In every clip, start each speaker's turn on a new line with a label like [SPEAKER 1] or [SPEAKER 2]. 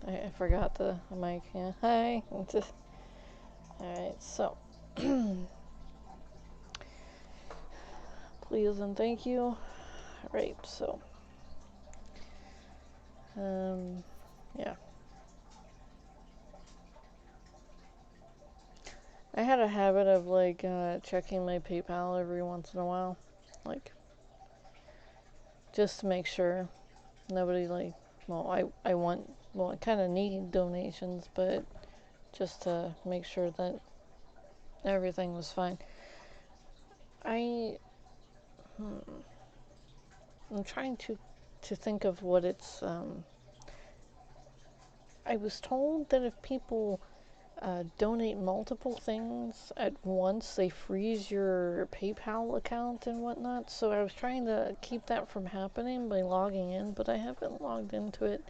[SPEAKER 1] I forgot the mic. Yeah. Hi. Alright, so. Please and thank you. Alright, so. Yeah. I had a habit of, like, checking my PayPal every once in a while. Like, just to make sure nobody, like, well, I kind of need donations, but just to make sure that everything was fine. I'm trying to think of what it's, I was told that if people donate multiple things at once, they freeze your PayPal account and whatnot. So I was trying to keep that from happening by logging in, but I haven't logged into it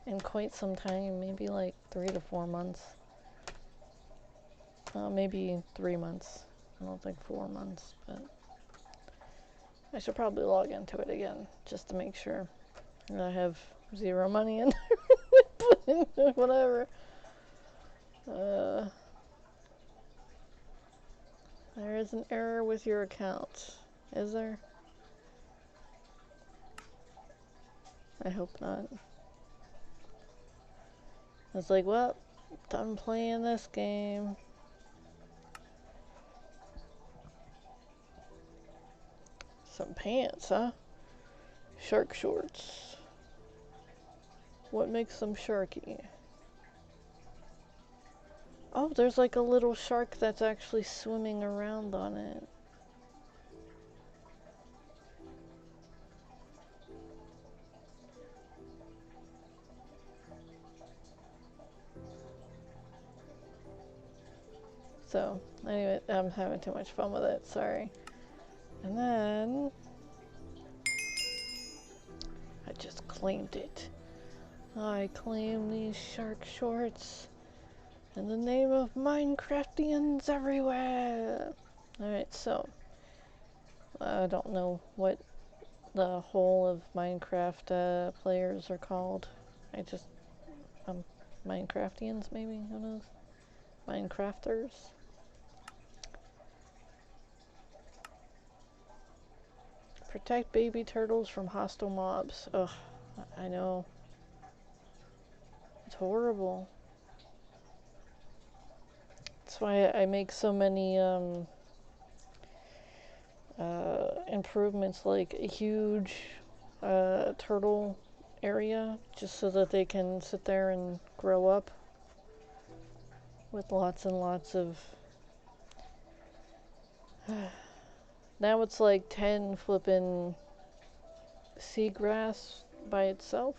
[SPEAKER 1] in quite some time, maybe like 3 to 4 months. Maybe 3 months. I don't think 4 months, but I should probably log into it again just to make sure that I have zero money in there. Whatever. There is an error with your account. Is there? I hope not. I was like, well, done playing this game. Some pants, huh? Shark shorts. What makes them sharky? Oh, there's like a little shark that's actually swimming around on it. So, anyway, I'm having too much fun with it, sorry. And then I just claimed it. I claim these shark shorts in the name of Minecraftians everywhere. Alright, so I don't know what the whole of Minecraft players are called. Minecraftians maybe? Who knows? Minecrafters? Protect baby turtles from hostile mobs. Ugh, I know. It's horrible. That's why I make so many improvements, like a huge turtle area, just so that they can sit there and grow up with lots and lots of now it's like 10 flippin' seagrass by itself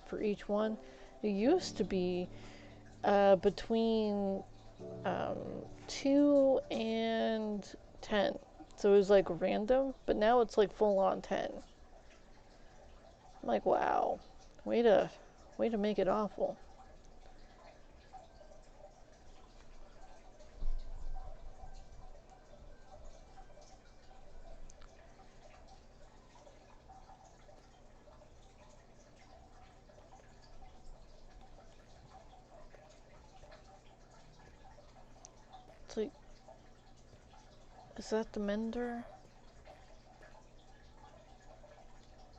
[SPEAKER 1] for each one. It used to be between 2 and 10. So it was like random, but now it's like full on 10. I'm like, wow. Way to make it awful. It's like, is that the mender?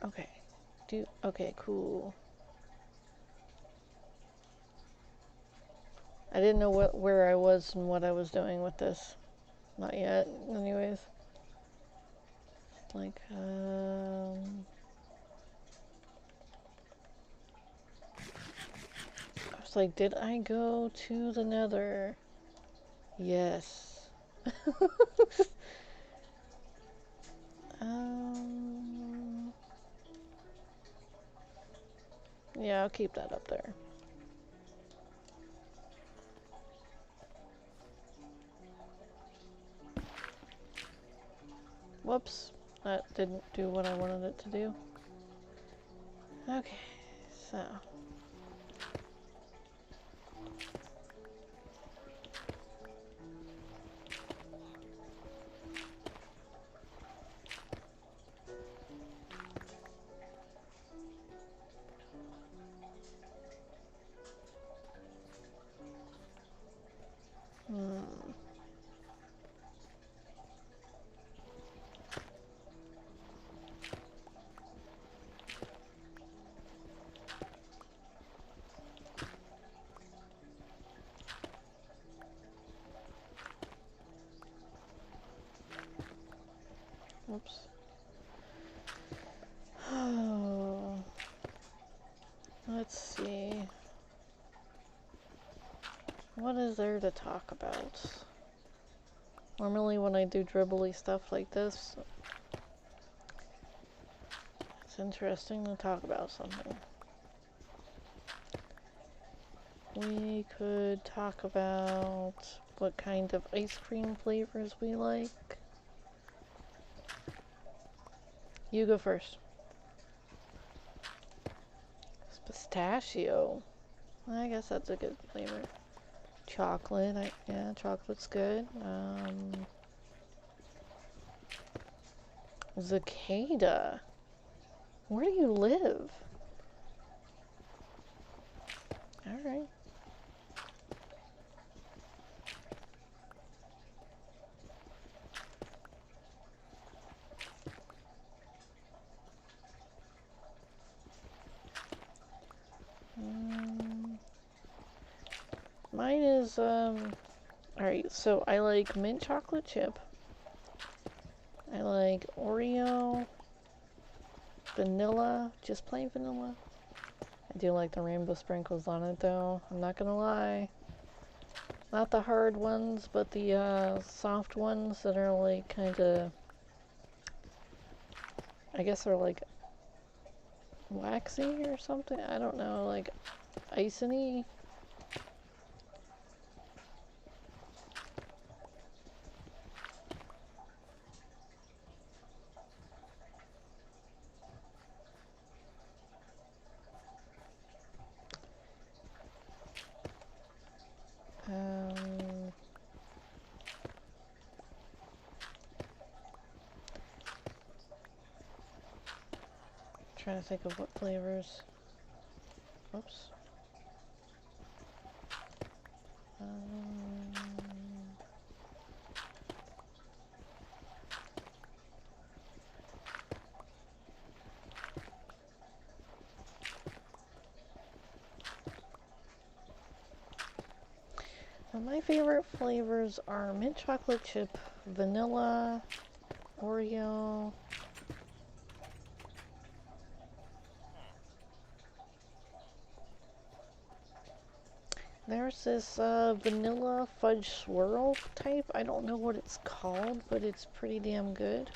[SPEAKER 1] Okay. Okay, cool. I didn't know where I was and what I was doing with this. Not yet, anyways. Like, I was like, did I go to the nether? Yes. Yeah, I'll keep that up there. Whoops, that didn't do what I wanted it to do. Okay, so. let's see. What is there to talk about? Normally when I do dribbly stuff like this, it's interesting to talk about something. We could talk about what kind of ice cream flavors we like. You go first. Pistachio. I guess that's a good flavor. Chocolate. Yeah, chocolate's good. Cicada. Where do you live? Alright. Mine is, alright, so I like mint chocolate chip. I like Oreo, vanilla, just plain vanilla. I do like the rainbow sprinkles on it though, I'm not gonna lie. Not the hard ones, but the soft ones that are like kinda, I guess they're like waxy or something, I don't know, like icing-y. Trying to think of what flavors. Oops. My favorite flavors are mint chocolate chip, vanilla, Oreo. There's this vanilla fudge swirl type. I don't know what it's called, but it's pretty damn good.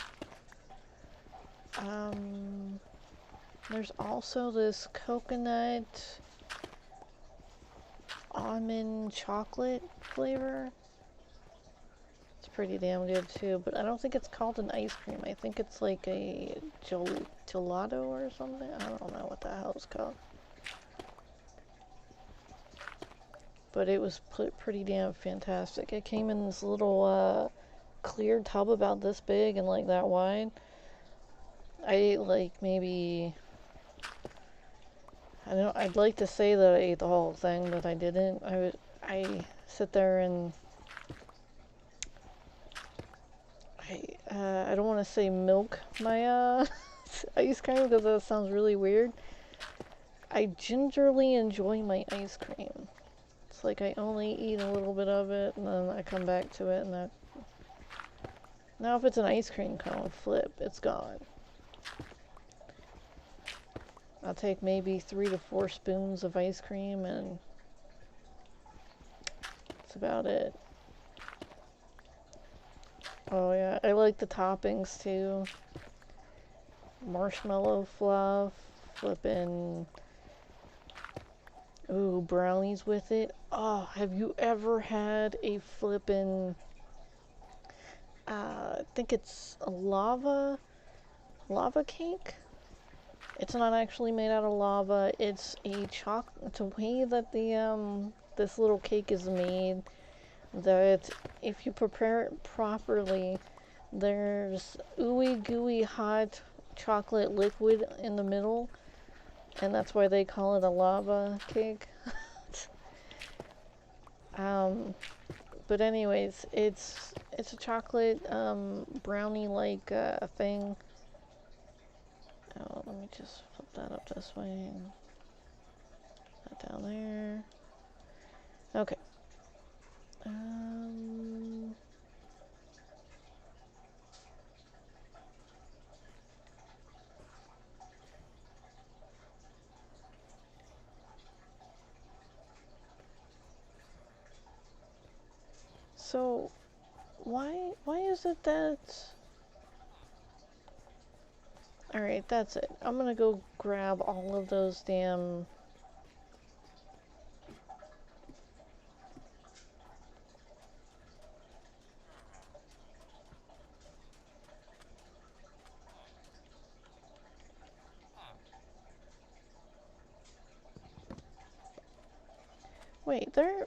[SPEAKER 1] There's also this coconut almond chocolate flavor. It's pretty damn good too, but I don't think it's called an ice cream. I think it's like a gelato or something. I don't know what the hell it's called. But it was pretty damn fantastic. It came in this little clear tub about this big and like that wide. I ate like maybe, I don't know, I'd like to say that I ate the whole thing, but I didn't. I sit there and I don't want to say milk my ice cream because that sounds really weird. I gingerly enjoy my ice cream. It's like I only eat a little bit of it and then I come back to it and that. Now if it's an ice cream cone, flip, it's gone. I'll take maybe 3 to 4 spoons of ice cream and that's about it. Oh yeah, I like the toppings too. Marshmallow fluff, flippin', ooh, brownies with it. Oh, have you ever had a flippin', I think it's a lava cake? It's not actually made out of lava, it's a way that the, this little cake is made, that if you prepare it properly, there's ooey gooey hot chocolate liquid in the middle, and that's why they call it a lava cake. But anyways, it's a chocolate brownie like thing. Oh, let me just flip that up this way and that down there. Okay. So, why is it that... Alright, that's it. I'm gonna go grab all of those damn... Wait, they're...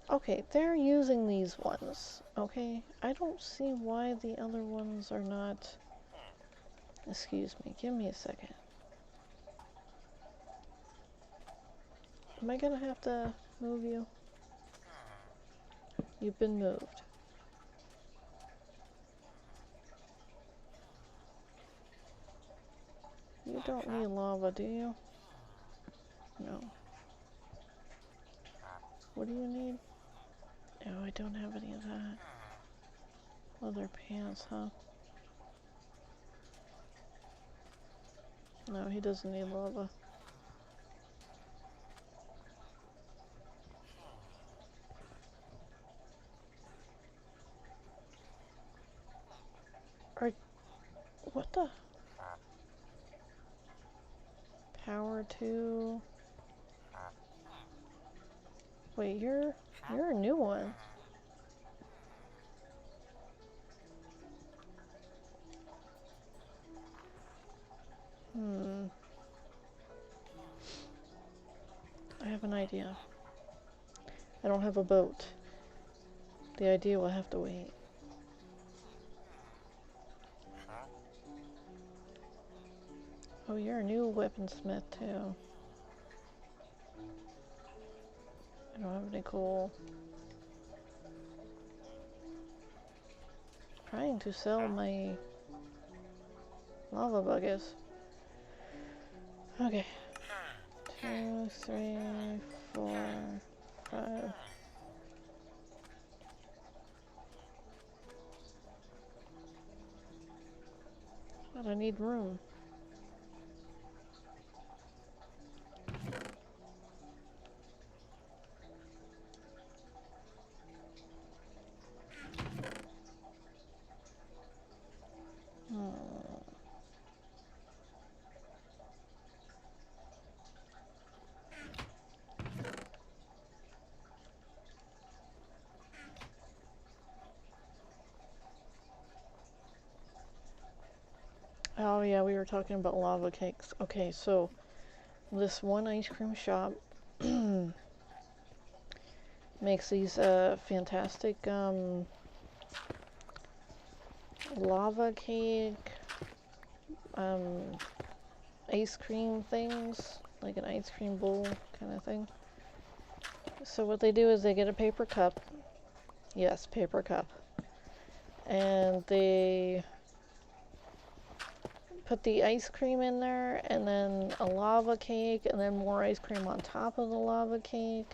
[SPEAKER 1] Okay, they're using these ones, okay? I don't see why the other ones are not... Excuse me, give me a second. Am I gonna have to move you? You've been moved. You don't need lava, do you? No. What do you need? Oh, I don't have any of that. Leather pants, huh? No, he doesn't need lava. Or... What the? Power 2... Wait, you're a new one. I have an idea. I don't have a boat. The idea will have to wait. Oh, you're a new weaponsmith too. I don't have any coal. Trying to sell my lava buckets. Okay. 2, 3, 4, 5. But I need room. Oh yeah, we were talking about lava cakes. Okay, so this one ice cream shop makes these fantastic lava cake ice cream things, like an ice cream bowl kind of thing. So what they do is they get a paper cup. Yes, paper cup. And they put the ice cream in there, and then a lava cake, and then more ice cream on top of the lava cake.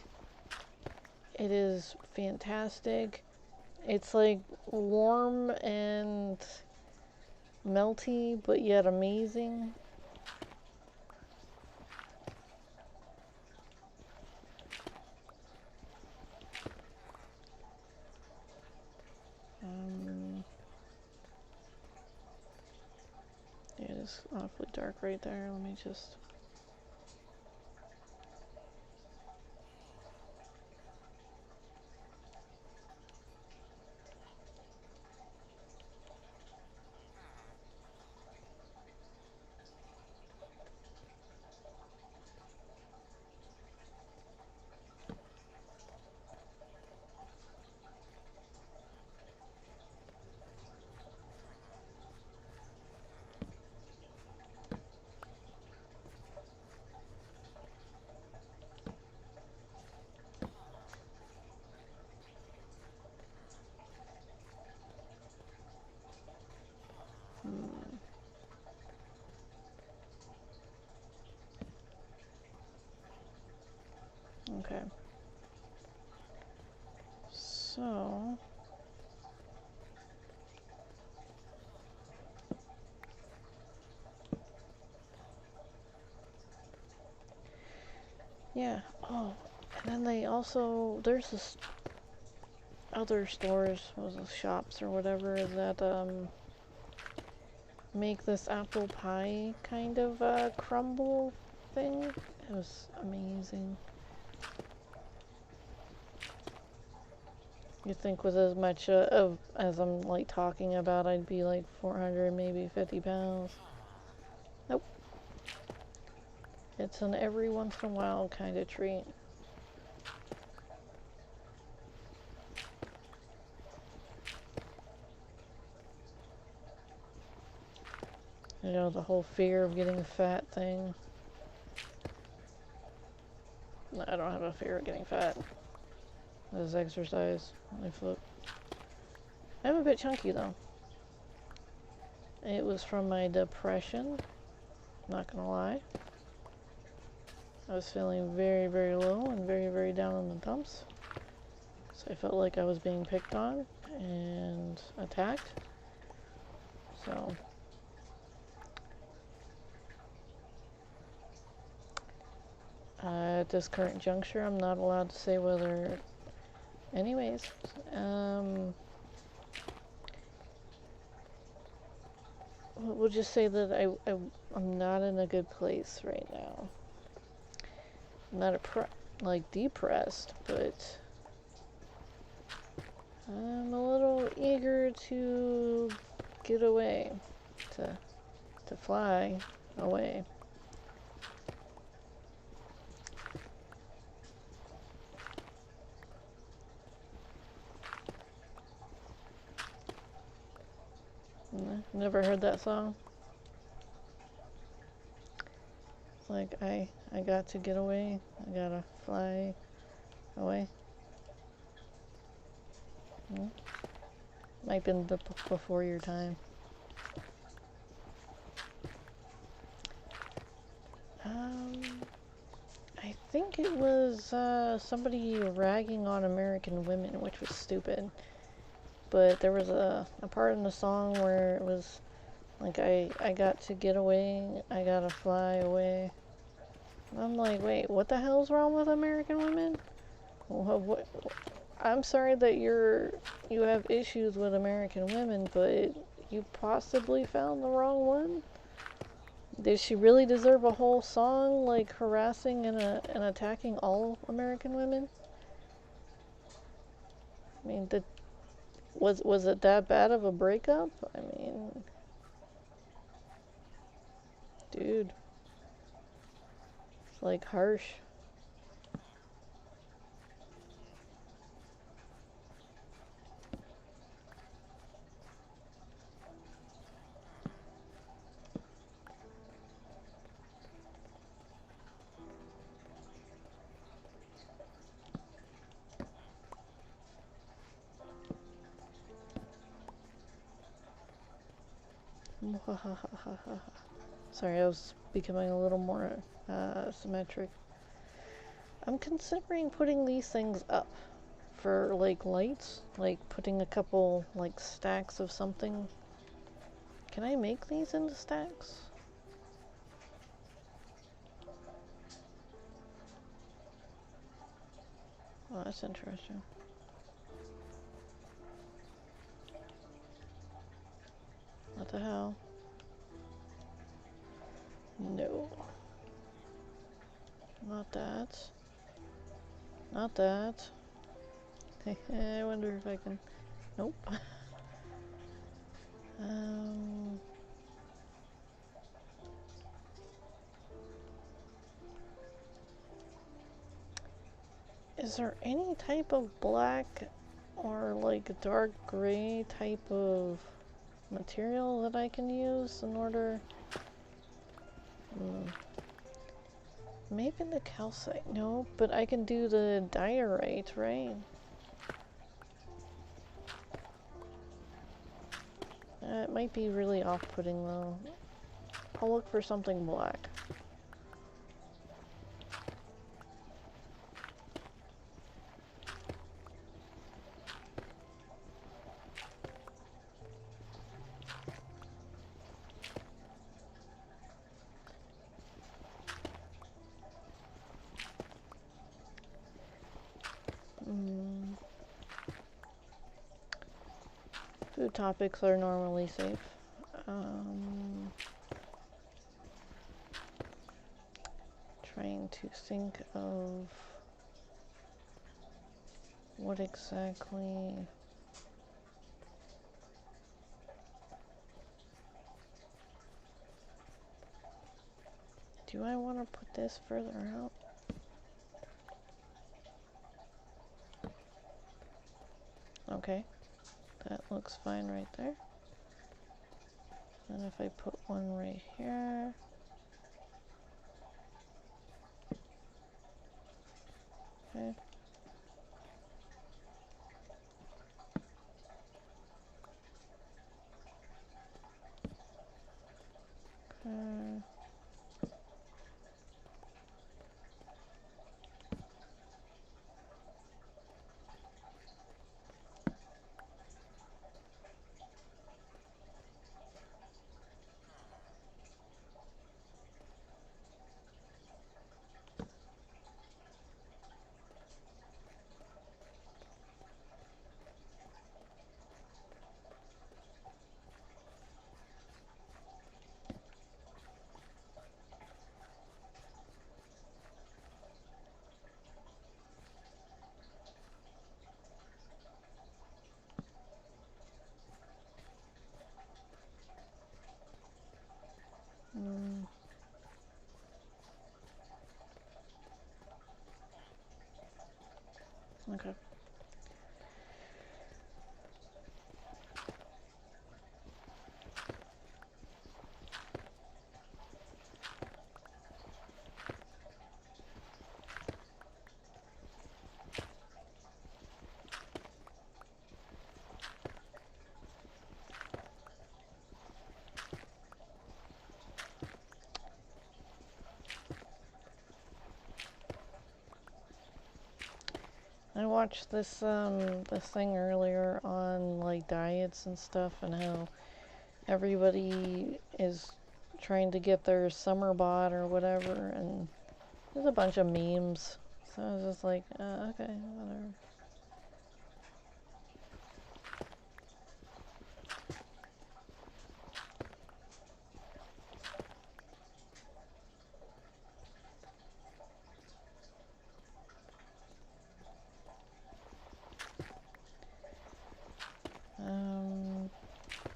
[SPEAKER 1] It is fantastic. It's like warm and melty, but yet amazing. Yeah, it's awfully dark right there. Let me just... Okay. So... yeah. Oh, and then they also... There's this... other stores, shops or whatever, that make this apple pie kind of crumble thing. It was amazing. You think with as much as I'm like talking about, I'd be like 400, maybe 50 pounds. Nope. It's an every once in a while kind of treat. You know, the whole fear of getting fat thing. I don't have a fear of getting fat. This is exercise. I flip. I'm a bit chunky though. It was from my depression. Not gonna lie. I was feeling very, very low and very, very down in the dumps. So I felt like I was being picked on and attacked. So at this current juncture, I'm not allowed to say whether. Anyways, we'll just say that I'm not in a good place right now. I'm not like depressed, but I'm a little eager to get away, to fly away. Never heard that song? It's like I got to get away. I gotta fly away. Might have been before your time. I think it was somebody ragging on American women, which was stupid. But there was a part in the song where it was like, I got to get away, I gotta fly away. And I'm like, wait, what the hell's wrong with American women? What? I'm sorry that you have issues with American women, but you possibly found the wrong one? Did she really deserve a whole song like harassing and attacking all American women? I mean, was it that bad of a breakup? I mean, dude, it's like harsh. Sorry, I was becoming a little more symmetric. I'm considering putting these things up for like lights, like putting a couple like stacks of something. Can I make these into stacks? Oh, that's interesting. What the hell? No. Not that. Not that. I wonder if I can... Nope. Is there any type of black or like dark gray type of material that I can use in order... Maybe the calcite. No, but I can do the diorite, right? It might be really off-putting though. I'll look for something black. Food topics are normally safe. Trying to think of what exactly. Do I want to put this further out? Okay, that looks fine right there. And if I put one right here. Okay. Okay. Okay. I watched this thing earlier on like diets and stuff and how everybody is trying to get their summer bod or whatever, and there's a bunch of memes. So I was just like, okay, whatever.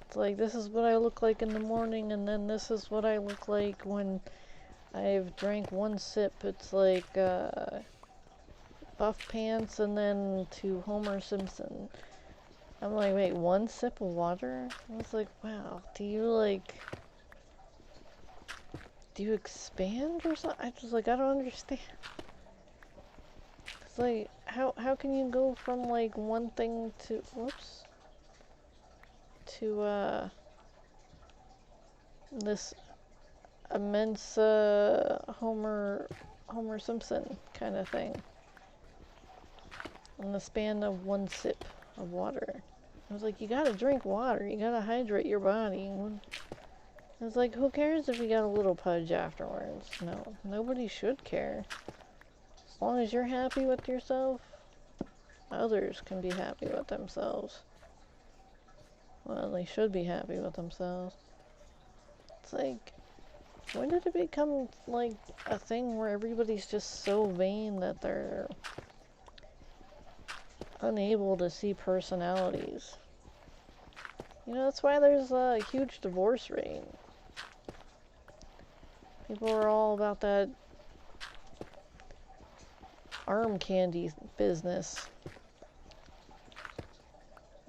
[SPEAKER 1] It's like, this is what I look like in the morning, and then this is what I look like when I've drank one sip. It's like Buff Pants and then to Homer Simpson. I'm like, wait, one sip of water? I was like, wow, do you expand or something? I just like, I don't understand. It's like, how can you go from like one thing to, whoops, to this immense Homer Simpson kind of thing in the span of one sip of water. I was like, you gotta drink water, you gotta hydrate your body. I was like, who cares if you got a little pudge afterwards? No, nobody should care. As long as you're happy with yourself, others can be happy with themselves. Well, they should be happy with themselves. It's like, when did it become like a thing where everybody's just so vain that they're unable to see personalities? You know, that's why there's a huge divorce rate. People are all about that arm candy business.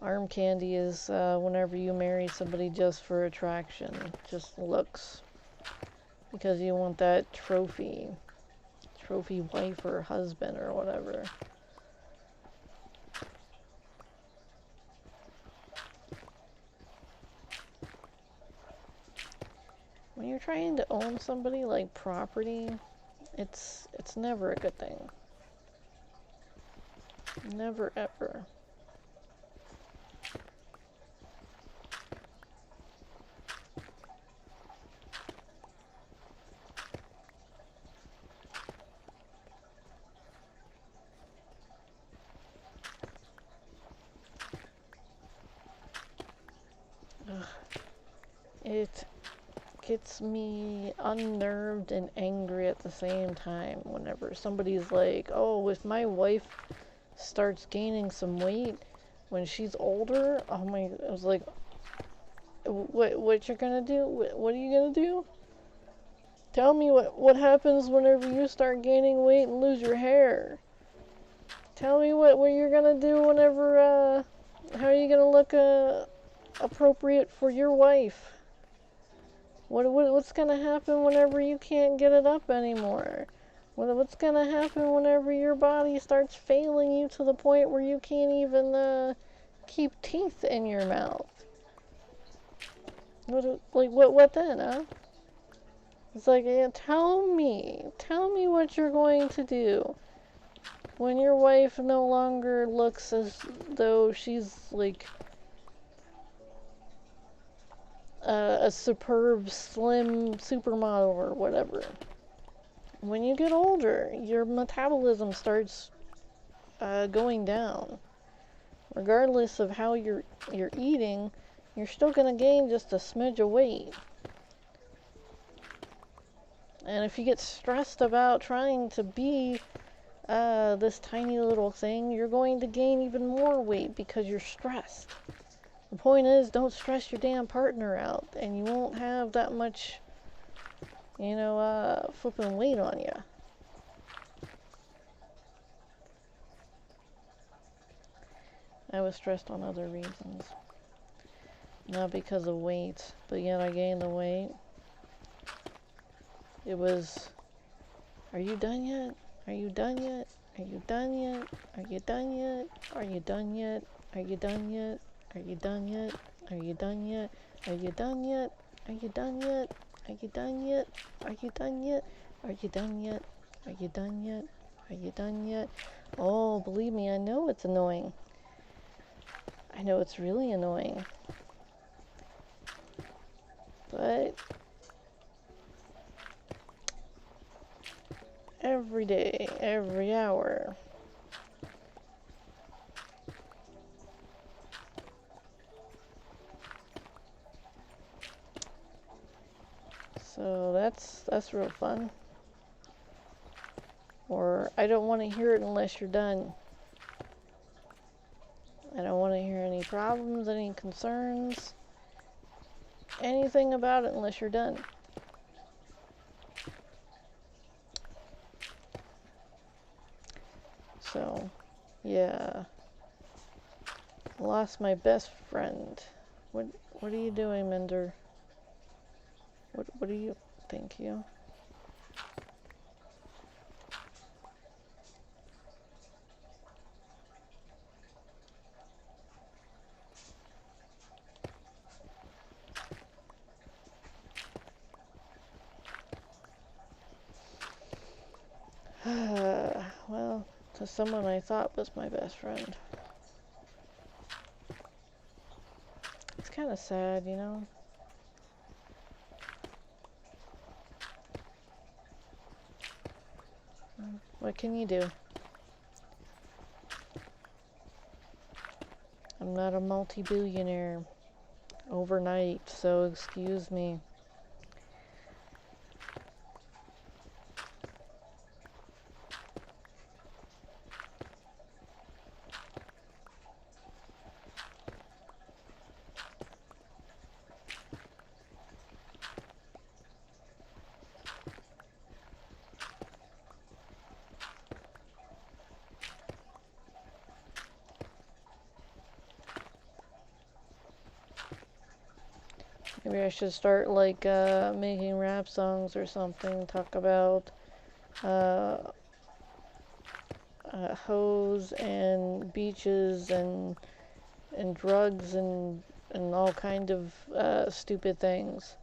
[SPEAKER 1] Arm candy is whenever you marry somebody just for attraction, just looks. Because you want that trophy wife or husband or whatever. When you're trying to own somebody like property, it's never a good thing. Never ever. it gets me unnerved and angry at the same time whenever somebody's like, oh, if my wife starts gaining some weight when she's older, oh my, I was like, what you're gonna do? What are you gonna do? Tell me what happens whenever you start gaining weight and lose your hair. Tell me what you're gonna do whenever, how are you gonna look appropriate for your wife? What's gonna happen whenever you can't get it up anymore? What's gonna happen whenever your body starts failing you to the point where you can't even keep teeth in your mouth? What then, huh? It's like, yeah, tell me what you're going to do when your wife no longer looks as though she's like a superb, slim supermodel or whatever. When you get older, your metabolism starts going down. Regardless of how you're eating, you're still gonna gain just a smidge of weight. And if you get stressed about trying to be this tiny little thing, you're going to gain even more weight because you're stressed. The point is, don't stress your damn partner out, and you won't have that much, flipping weight on you. I was stressed on other reasons. Not because of weight, but yet I gained the weight. It was, are you done yet? Are you done yet? Are you done yet? Are you done yet? Are you done yet? Are you done yet? Are you done yet? Are you done yet? Are you done yet? Are you done yet? Are you done yet? Are you done yet? Are you done yet? Are you done yet? Are you done yet? Oh, believe me, I know it's annoying. I know it's really annoying. But every day, every hour. So that's real fun. Or, I don't want to hear it unless you're done. I don't want to hear any problems, any concerns, anything about it unless you're done. So, yeah. Lost my best friend. What are you doing, Mender? What are you? Thank you. Well, to someone I thought was my best friend. It's kind of sad, you know? What can you do? I'm not a multi-billionaire overnight, so excuse me. Maybe I should start like making rap songs or something. Talk about hoes and beaches and drugs and all kind of stupid things.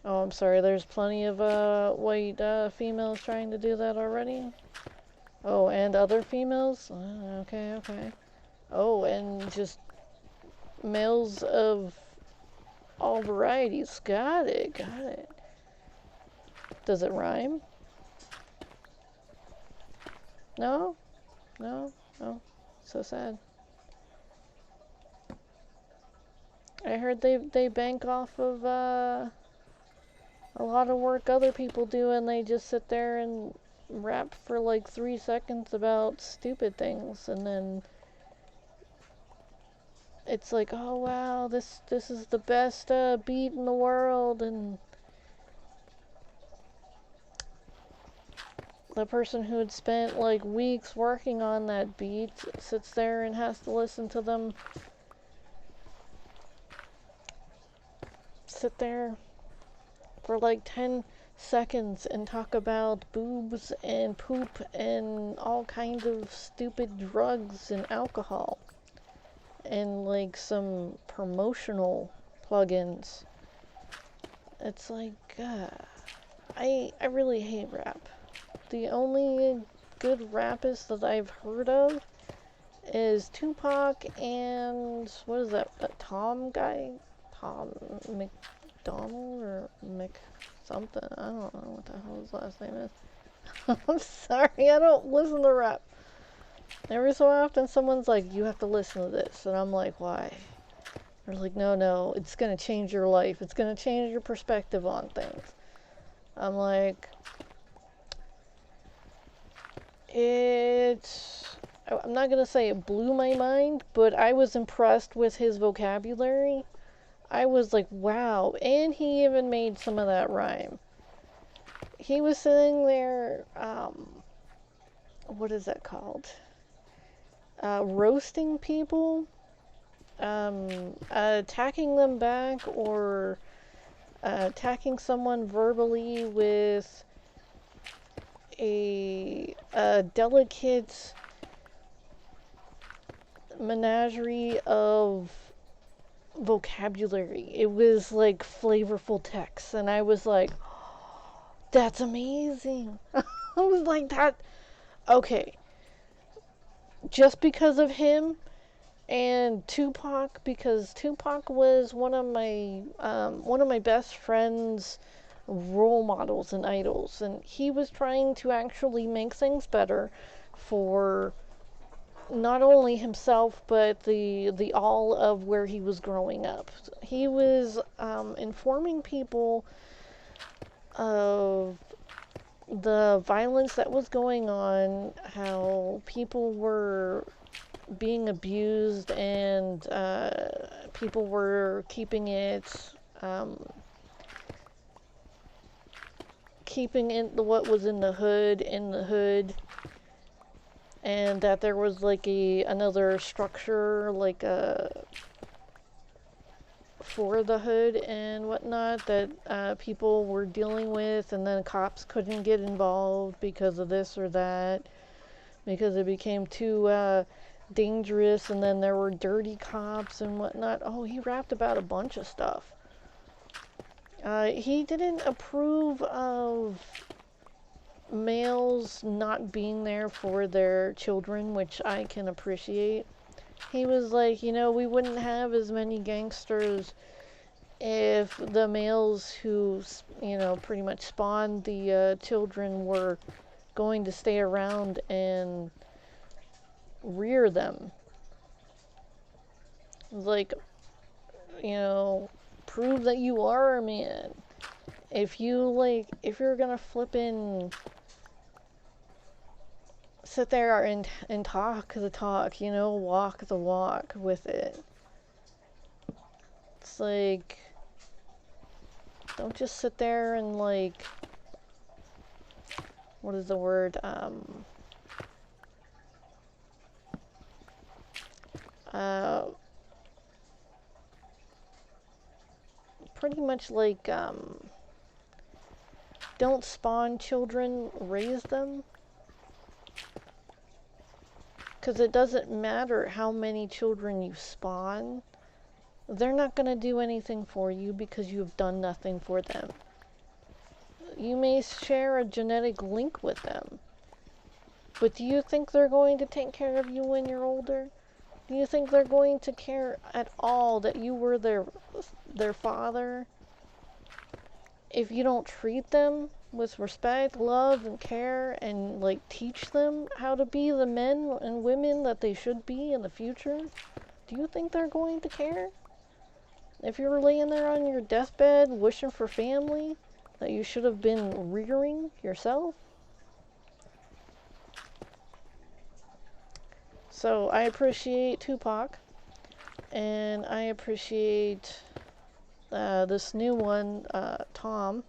[SPEAKER 1] Oh, I'm sorry. There's plenty of white females trying to do that already. Oh, and other females. Okay. Oh, and just males of all varieties. Got it. Does it rhyme? No. So sad. I heard they bank off of a lot of work other people do, and they just sit there and rap for like 3 seconds about stupid things, and then it's like, oh wow, this is the best beat in the world, and the person who had spent like weeks working on that beat sits there and has to listen to them sit there for like 10 seconds and talk about boobs and poop and all kinds of stupid drugs and alcohol and like some promotional plugins. It's like, I really hate rap. The only good rappers that I've heard of is Tupac and what is that Tom guy? Tom McDonald or Mc something? I don't know what the hell his last name is. I'm sorry, I don't listen to rap. Every so often someone's like, you have to listen to this, and I'm like, why? They're like, no, it's gonna change your life. It's gonna change your perspective on things. I'm like, I'm not gonna say it blew my mind, but I was impressed with his vocabulary. I was like, wow. And he even made some of that rhyme. He was sitting there, what is that called? Roasting people, attacking them back, or attacking someone verbally with a delicate menagerie of vocabulary. It was like flavorful text, and I was like, oh, that's amazing. I was like, that, okay. Just because of him and Tupac, because Tupac was one of my best friend's role models and idols, and he was trying to actually make things better for not only himself but the all of where he was growing up. He was informing people of the violence that was going on, how people were being abused, and people were keeping in what was in the hood, and that there was like another structure like for the hood and whatnot that people were dealing with, and then cops couldn't get involved because of this or that, because it became too dangerous, and then there were dirty cops and whatnot. Oh, he rapped about a bunch of stuff. He didn't approve of males not being there for their children, which I can appreciate. He was like, we wouldn't have as many gangsters if the males who, pretty much spawned the children were going to stay around and rear them. Like, prove that you are a man. If you're gonna flippin' sit there and talk the talk, walk the walk with it. It's like, don't just sit there and like, what is the word? Pretty much like, don't spawn children, raise them. Because it doesn't matter how many children you spawn, they're not going to do anything for you because you've done nothing for them. You may share a genetic link with them, but do you think they're going to take care of you when you're older? Do you think they're going to care at all that you were their father? If you don't treat them with respect, love, and care, and like teach them how to be the men and women that they should be in the future, do you think they're going to care? If you were laying there on your deathbed wishing for family that you should have been rearing yourself. So I appreciate Tupac, and I appreciate this new one, Tom.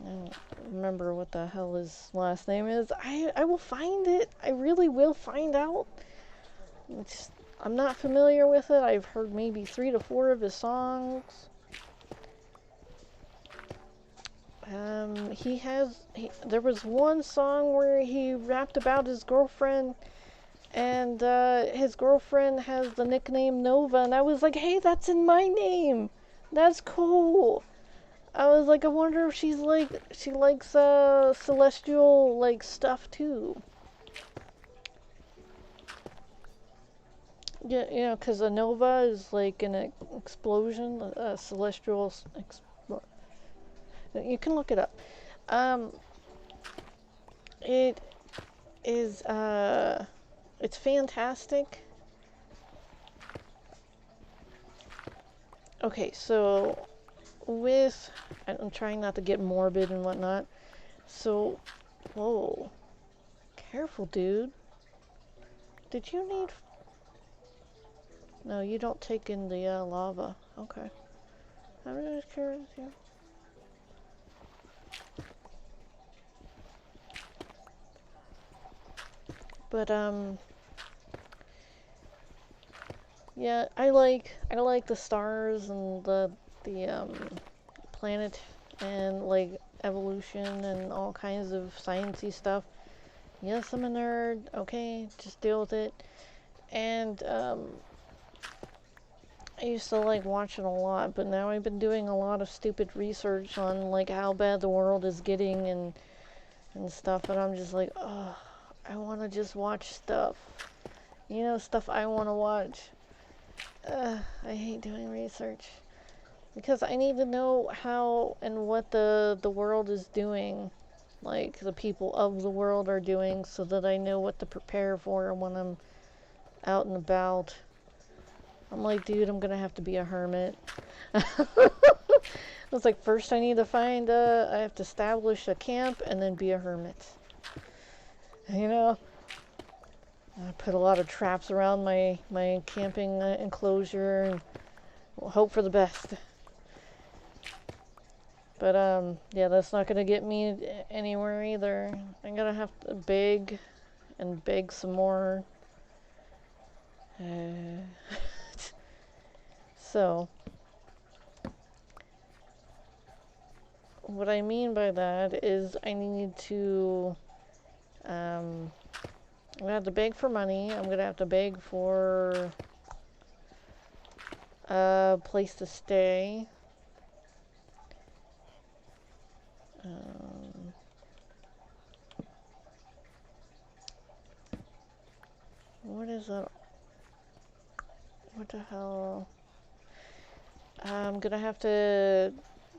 [SPEAKER 1] I don't remember what the hell his last name is. I will find it. I really will find out. I'm not familiar with it. I've heard maybe 3 to 4 of his songs. There was one song where he rapped about his girlfriend, and his girlfriend has the nickname Nova, and I was like, hey, that's in my name. That's cool. I was like, I wonder if she likes celestial like stuff too. Yeah, you know, because a nova is like an explosion, a celestial. You can look it up. It is it's fantastic. Okay, so I'm trying not to get morbid and whatnot. So, whoa, careful, dude. Did you need? No, you don't take in the lava. Okay. I'm just curious here. But yeah, I like the stars and the planet and like evolution and all kinds of sciencey stuff. Yes, I'm a nerd. Okay, just deal with it. And I used to like watch it a lot, but now I've been doing a lot of stupid research on like how bad the world is getting and stuff, and I'm just like, oh, I want to just watch stuff. You know, stuff I want to watch. I hate doing research because I need to know how and what the world is doing, like the people of the world are doing, so that I know what to prepare for when I'm out and about. I'm like, dude, I'm gonna have to be a hermit. I was like, first I need to I have to establish a camp and then be a hermit. You know? I put a lot of traps around my camping enclosure and hope for the best. But, yeah, that's not gonna get me anywhere either. I'm gonna have to beg and beg some more. So, what I mean by that is I need to, I'm gonna have to beg for money. I'm gonna have to beg for a place to stay. What is that? What the hell? I'm gonna have to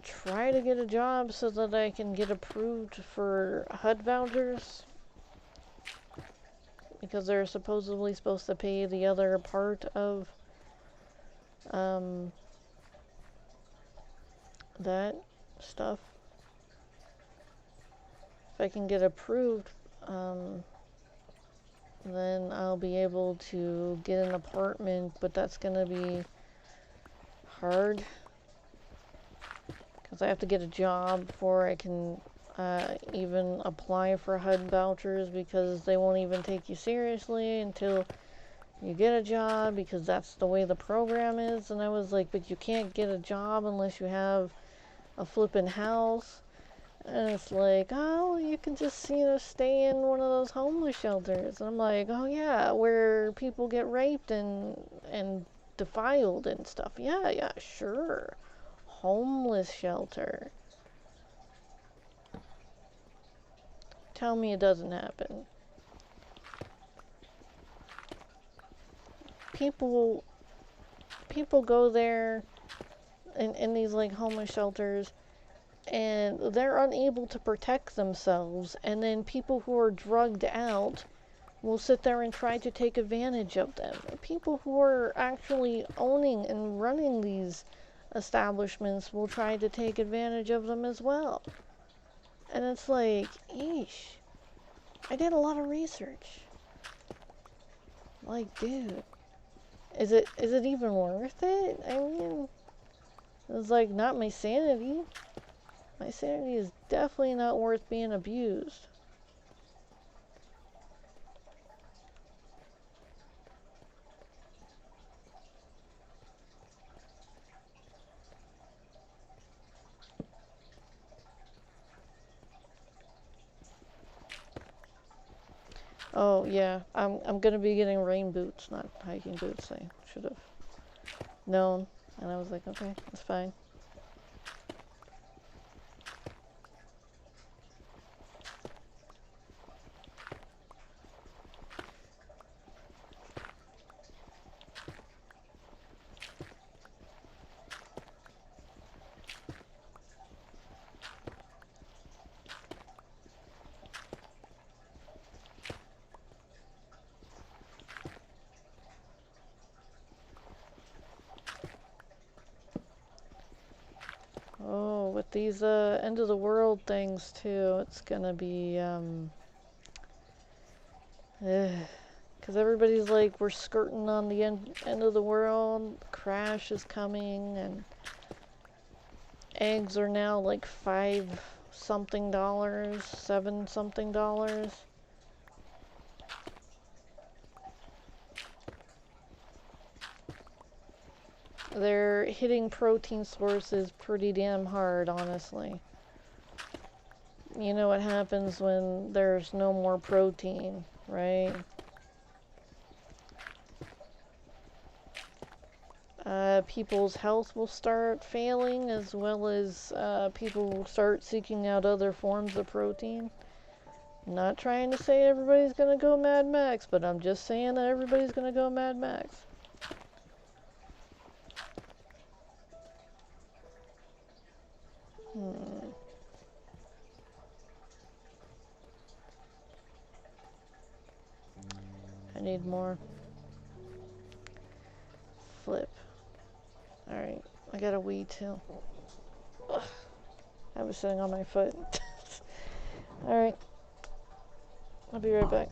[SPEAKER 1] try to get a job so that I can get approved for HUD vouchers, because they're supposedly supposed to pay the other part of that stuff. If I can get approved, then I'll be able to get an apartment, but that's gonna be hard because I have to get a job before I can even apply for HUD vouchers, because they won't even take you seriously until you get a job, because that's the way the program is. And I was like, but you can't get a job unless you have a flippin' house. And it's like, oh, you can just, you know, stay in one of those homeless shelters. And I'm like, oh yeah, where people get raped and defiled and stuff. Yeah, sure. Homeless shelter. Tell me it doesn't happen. People go there in these like homeless shelters, and they're unable to protect themselves, and then people who are drugged out will sit there and try to take advantage of them. People who are actually owning and running these establishments will try to take advantage of them as well. And it's like, eesh. I did a lot of research. Like, dude, is it even worth it? I mean, it's like not my sanity. My sanity is definitely not worth being abused. Oh yeah, I'm gonna be getting rain boots, not hiking boots. I should have known, and I was like, okay, that's fine. Oh, with these end of the world things too, it's gonna be because everybody's like, we're skirting on the end of the world, crash is coming, and eggs are now like $5 something, $7 something. They're hitting protein sources pretty damn hard, honestly. You know what happens when there's no more protein, right? People's health will start failing, as well as people will start seeking out other forms of protein. I'm not trying to say everybody's gonna go Mad Max, but I'm just saying that everybody's gonna go Mad Max. I need more. Flip. Alright, I got a weed too. Ugh. I was sitting on my foot. Alright, I'll be right back.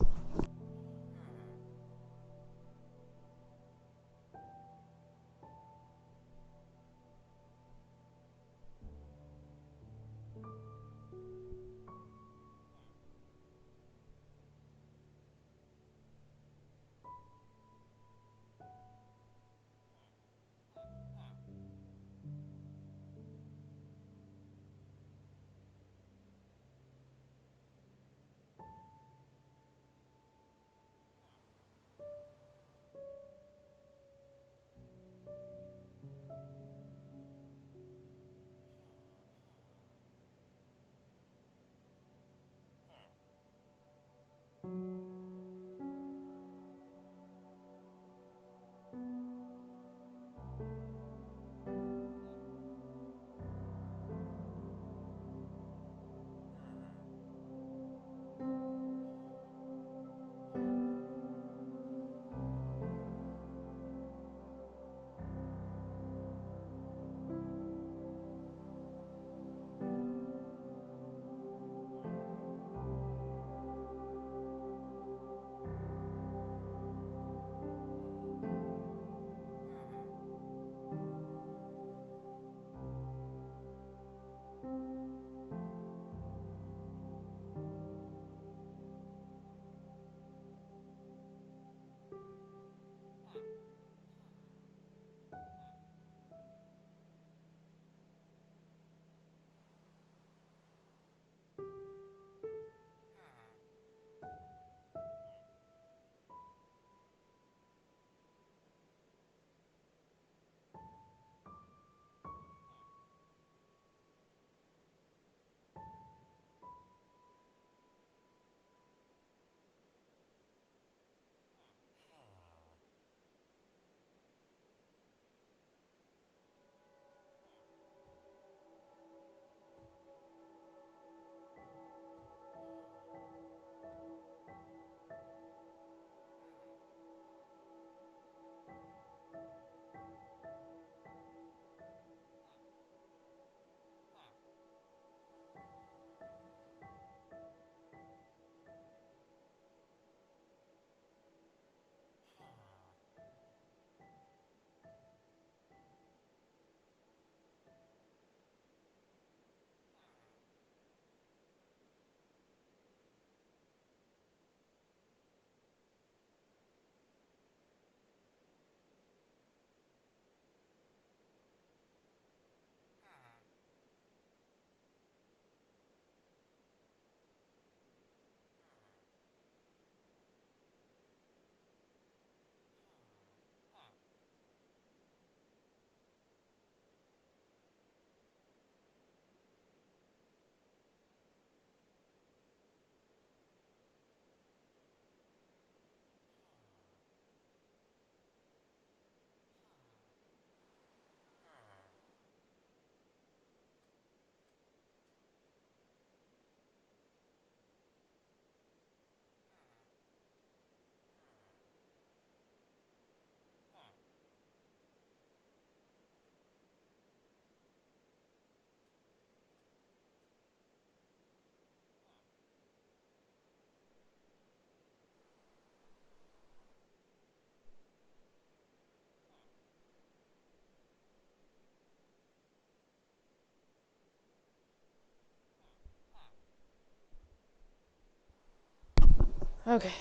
[SPEAKER 1] Okay.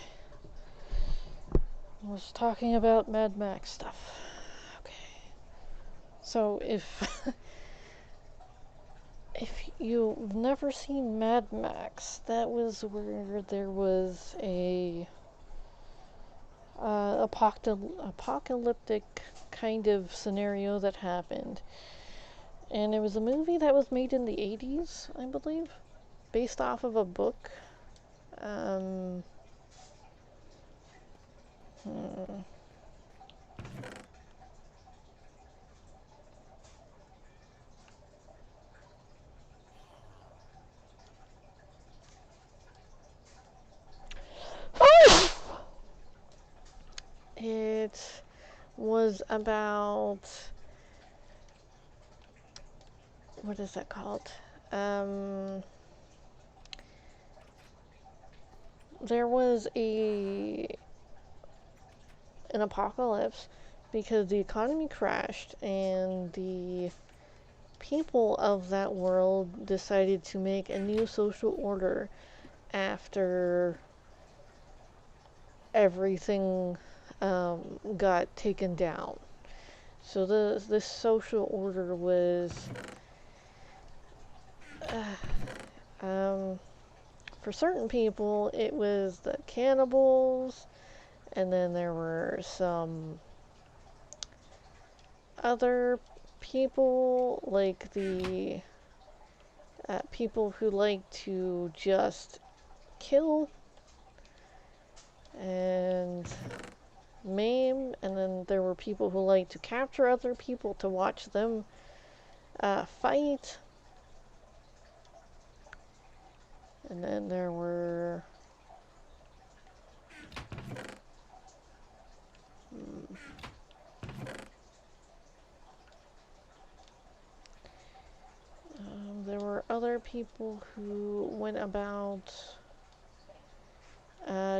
[SPEAKER 1] I was talking about Mad Max stuff. Okay. So if if you've never seen Mad Max, that was where there was a apocalyptic kind of scenario that happened. And it was a movie that was made in the 80s, I believe, based off of a book. Um, hmm. It was about, what is that called? There was an apocalypse because the economy crashed and the people of that world decided to make a new social order after everything got taken down. So this social order was for certain people it was the cannibals, and then there were some other people like the people who like to just kill and maim, and then there were people who like to capture other people to watch them fight, and then there were there were other people who went about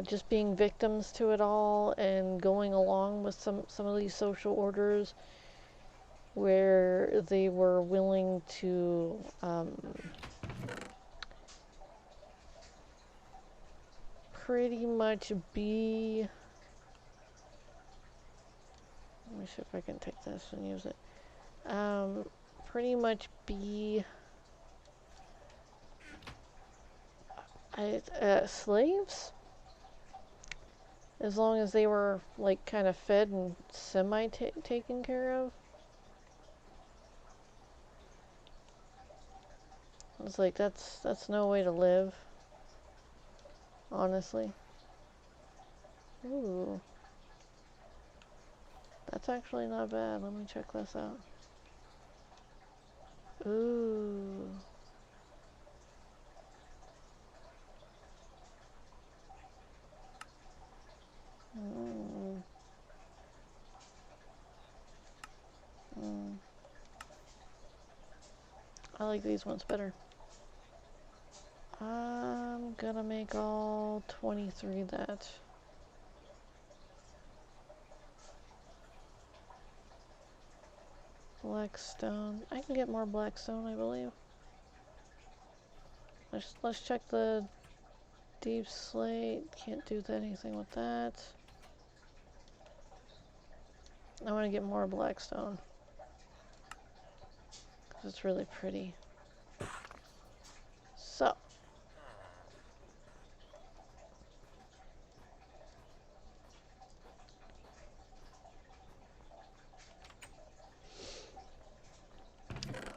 [SPEAKER 1] just being victims to it all and going along with some of these social orders where they were willing to pretty much be. Let me see if I can take this and use it. Pretty much be slaves, as long as they were like kind of fed and semi taken care of. It's like that's no way to live, honestly. Ooh, that's actually not bad. Let me check this out. Ooh. Mm. Mm. I like these ones better. I'm gonna make all 23 that. Black stone. I can get more black stone, I believe. Let's check the deep slate. Can't do anything with that. I want to get more black stone because it's really pretty. So.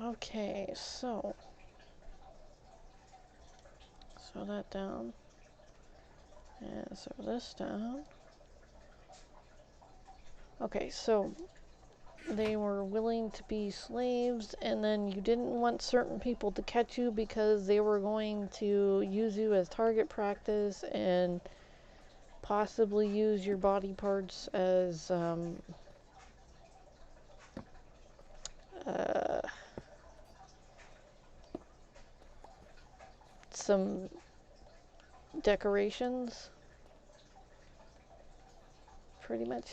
[SPEAKER 1] Okay, so that down, and so this down. Okay, so they were willing to be slaves, and then you didn't want certain people to catch you because they were going to use you as target practice and possibly use your body parts as some decorations, pretty much.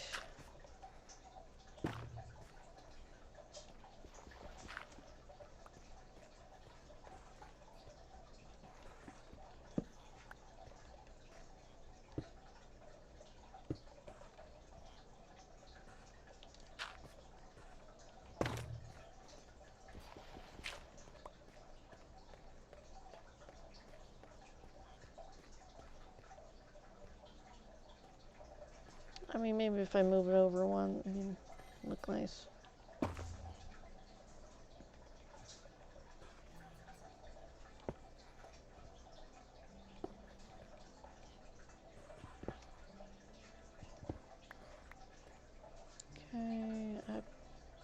[SPEAKER 1] I mean, maybe if I move it over one, I mean, look nice. Okay, I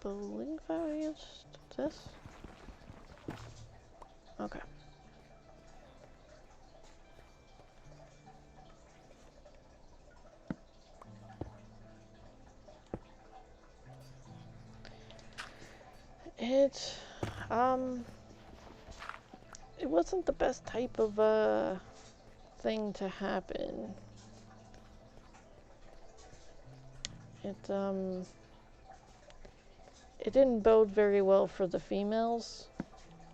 [SPEAKER 1] believe I used this. Okay. It, it wasn't the best type of, thing to happen. It didn't bode very well for the females,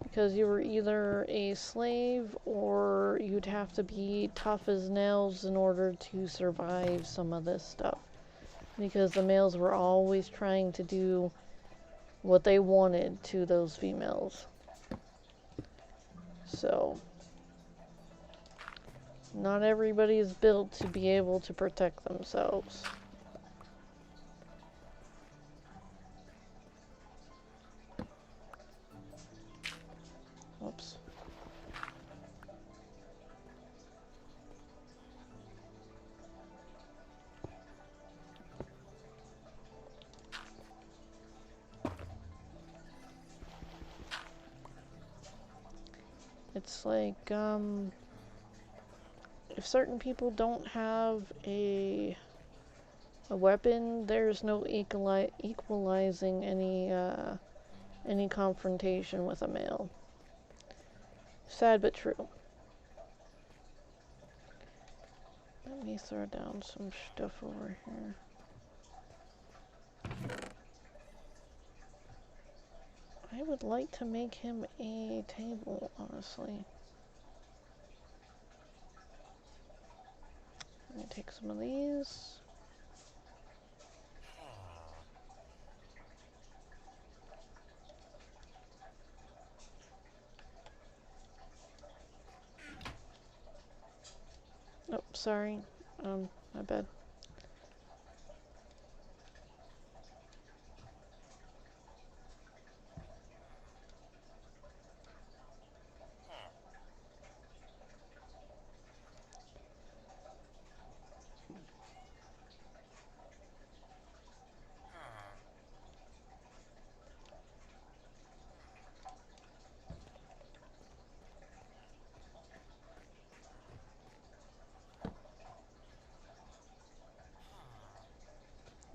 [SPEAKER 1] because you were either a slave or you'd have to be tough as nails in order to survive some of this stuff. Because the males were always trying to do what they wanted to those females. So, not everybody is built to be able to protect themselves. Whoops. It's like, if certain people don't have a weapon, there's no equalizing any confrontation with a male. Sad but true. Let me throw down some stuff over here. I would like to make him a table, honestly. Let me take some of these. Oh, sorry. My bad.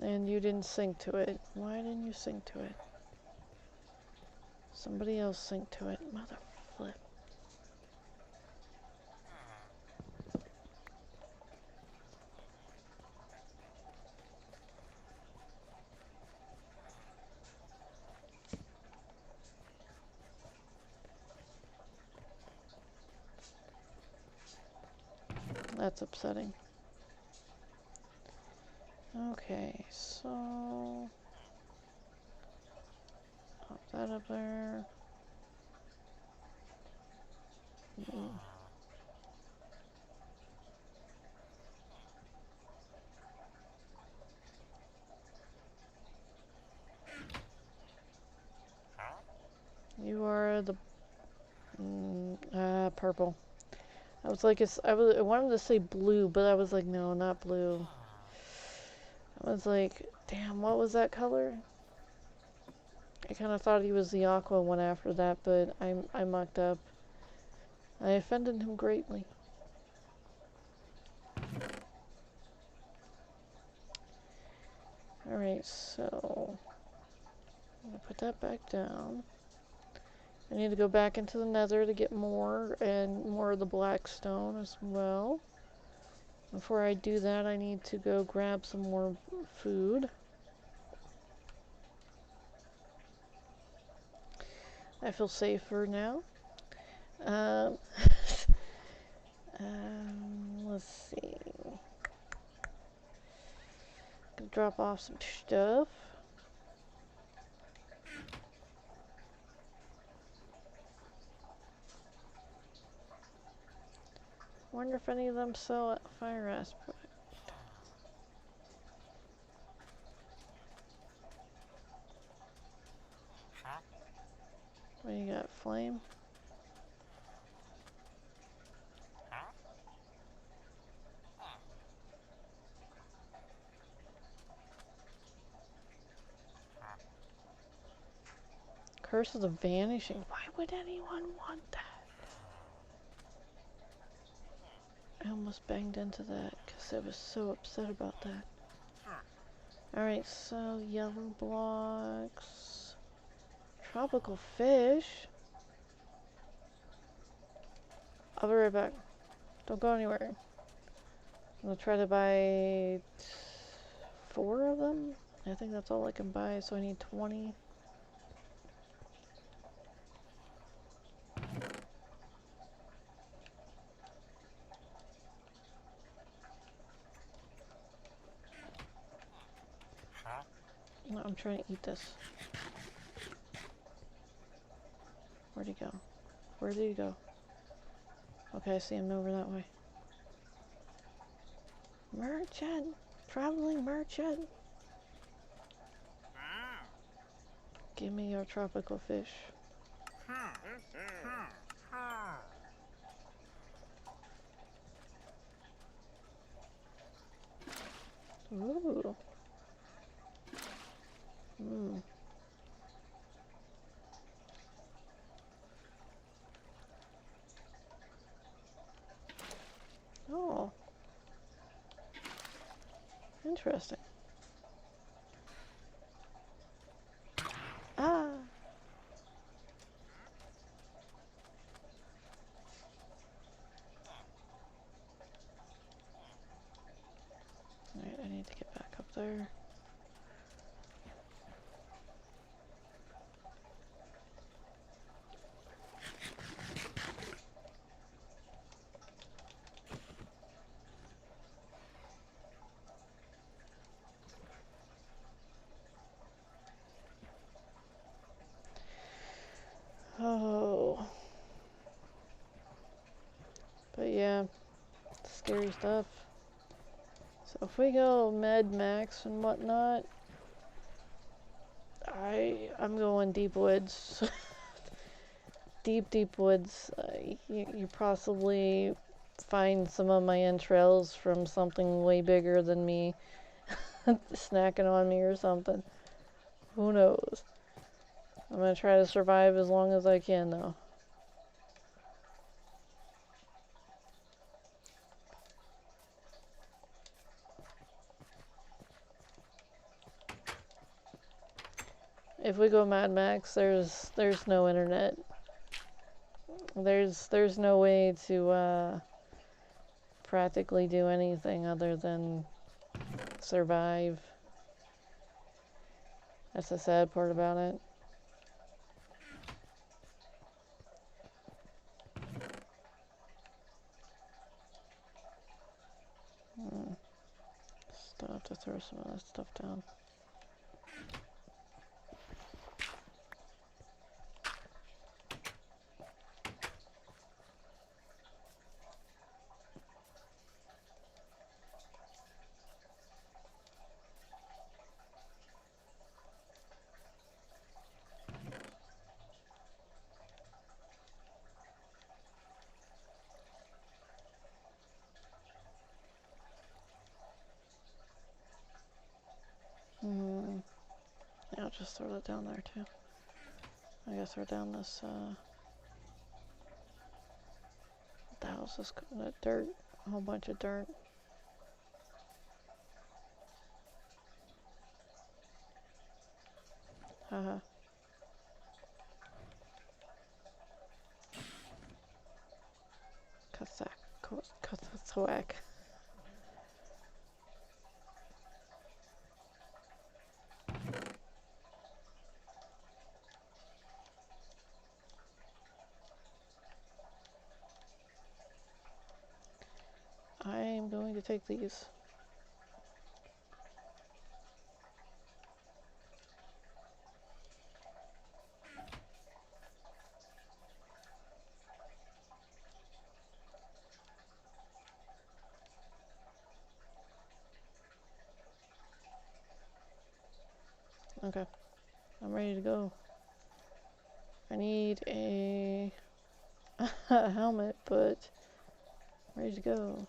[SPEAKER 1] And you didn't sync to it. Why didn't you sync to it? Somebody else sync to it. Mother flip. That's upsetting. Okay, so pop that up there. You are the purple. I was like, I wanted to say blue, but I was like, no, not blue. I was like, damn, what was that color? I kind of thought he was the aqua one after that, but I mucked up. I offended him greatly. Alright, so I'm gonna put that back down. I need to go back into the nether to get more, and more of the black stone as well. Before I do that, I need to go grab some more food. I feel safer now. Um, let's see. Gonna drop off some stuff. Wonder if any of them sell at fire aspect. What do you got? Flame? Curse of the Vanishing. Why would anyone want that? I almost banged into that because I was so upset about that. Alright, so yellow blocks. Tropical fish. I'll be right back. Don't go anywhere. I'm gonna try to buy 4 of them. I think that's all I can buy, so I need 20. No, I'm trying to eat this. Where'd he go? Where did he go? Okay, I see him over that way. Merchant! Traveling merchant! Give me your tropical fish. Ooh. Mm. Oh. Interesting. Ah! Alright, I need to get back up there. Oh. But yeah, scary stuff. So if we go med max and whatnot, I'm going deep woods. Deep woods. You possibly find some of my entrails from something way bigger than me snacking on me or something. Who knows? I'm gonna try to survive as long as I can though. If we go Mad Max, there's no internet. There's no way to practically do anything other than survive. That's the sad part about it. Still have to throw some of that stuff down. Yeah, I'll just throw that down there too. I gotta throw down this, what the hell's this, that dirt, a whole bunch of dirt. Haha. Kazak. I am going to take these. Okay, I'm ready to go. I need a helmet, but ready to go.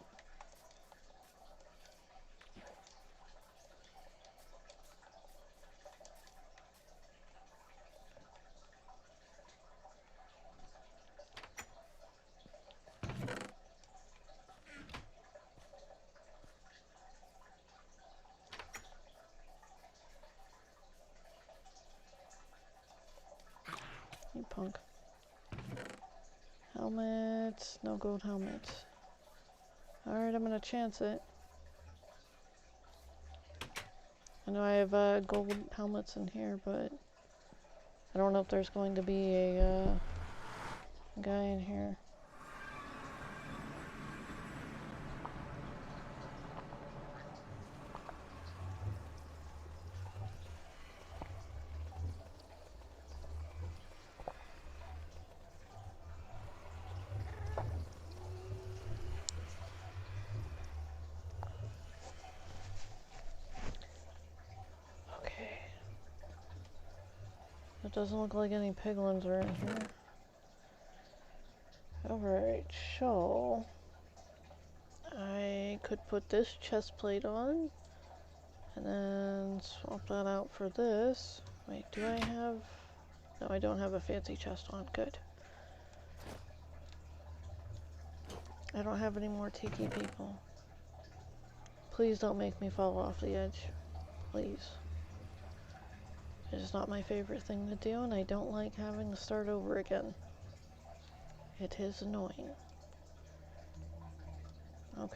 [SPEAKER 1] You punk. Helmet, no gold helmet. Alright, I'm gonna chance it. I know I have gold helmets in here, but I don't know if there's going to be a guy in here. It doesn't look like any piglins are in here. Alright, so I could put this chest plate on and then swap that out for this. Wait, do I have... No, I don't have a fancy chest on. Good. I don't have any more tiki people. Please don't make me fall off the edge. Please. It is not my favorite thing to do, and I don't like having to start over again. It is annoying. Okay.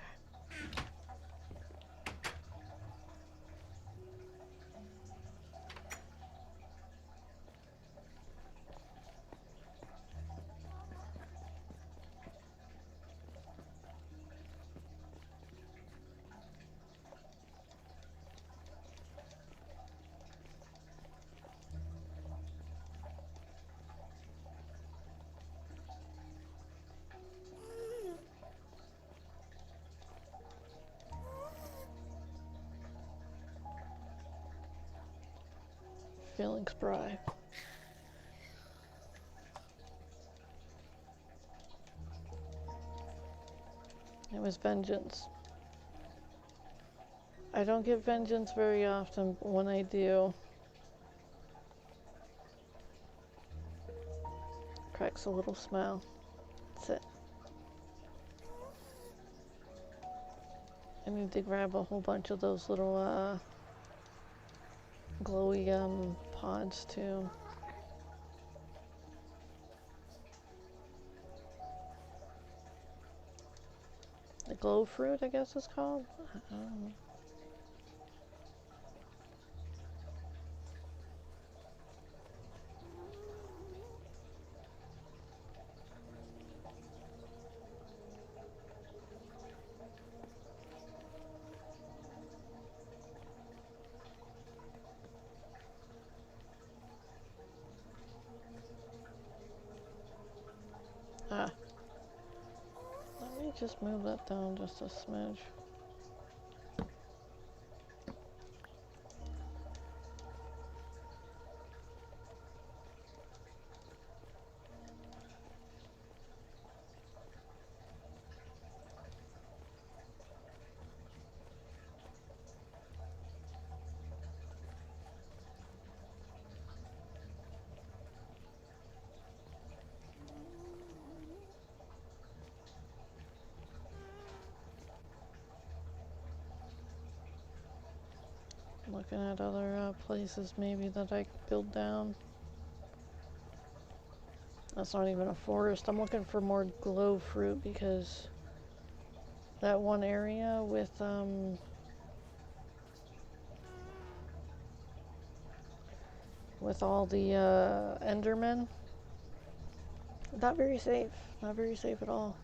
[SPEAKER 1] Feeling spry. It was vengeance. I don't get vengeance very often, but when I do, cracks a little smile. That's it. I need to grab a whole bunch of those little glowy pods too. The glow fruit, I guess it's called. I don't know. Ah. Let me just move that down just a smidge. Looking at other places maybe that I could build down. That's not even a forest. I'm looking for more glow fruit because that one area with all the Endermen, not very safe. Not very safe at all.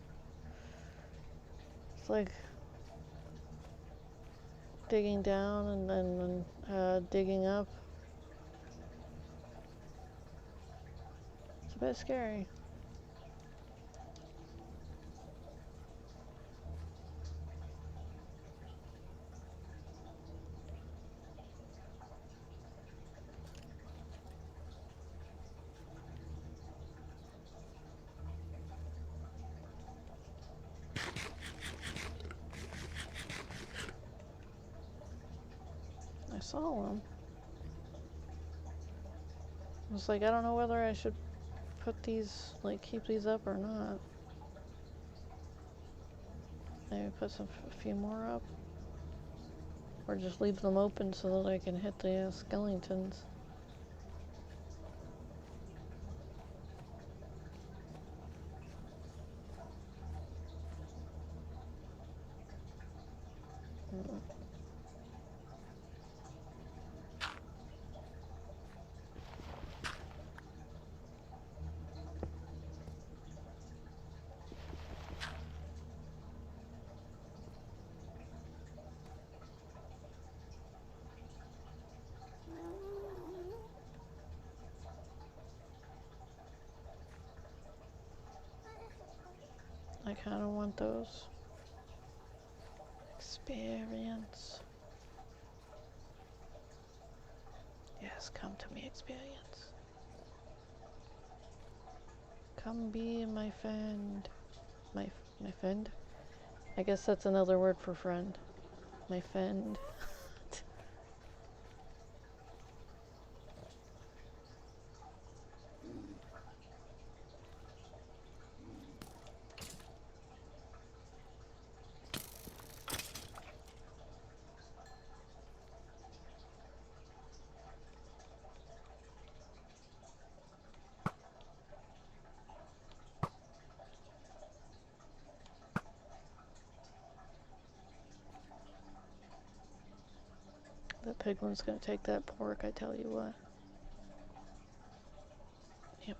[SPEAKER 1] It's like digging down and then digging up. It's a bit scary. saw them. I was like, I don't know whether I should put these, like, keep these up or not. Maybe put a few more up. Or just leave them open so that I can hit the skeletons. I kind of want those. Experience. Yes, come to me, experience. Come be my friend. My friend? I guess that's another word for friend. My friend. The piglin's gonna take that pork, I tell you what. Yep.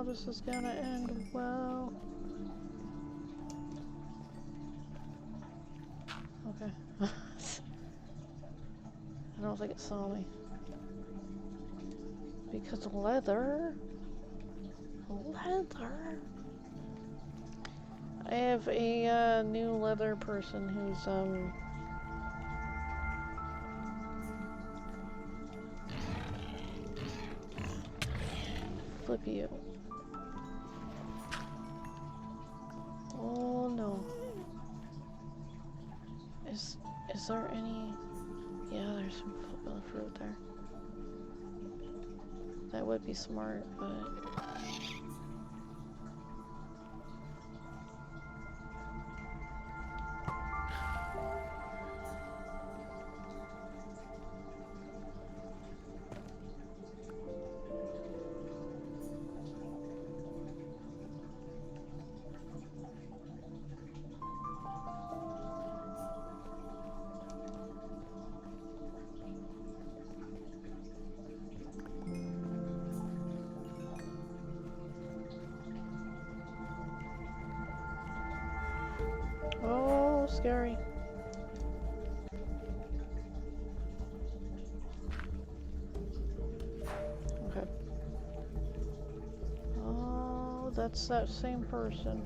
[SPEAKER 1] This is gonna end well. Okay. I don't think it saw me. Because leather? Leather? I have a new leather person who's flip you. Oh no. Is there any? Yeah, there's some fruit there. That would be smart, but oh, scary. Okay. Oh, that's that same person.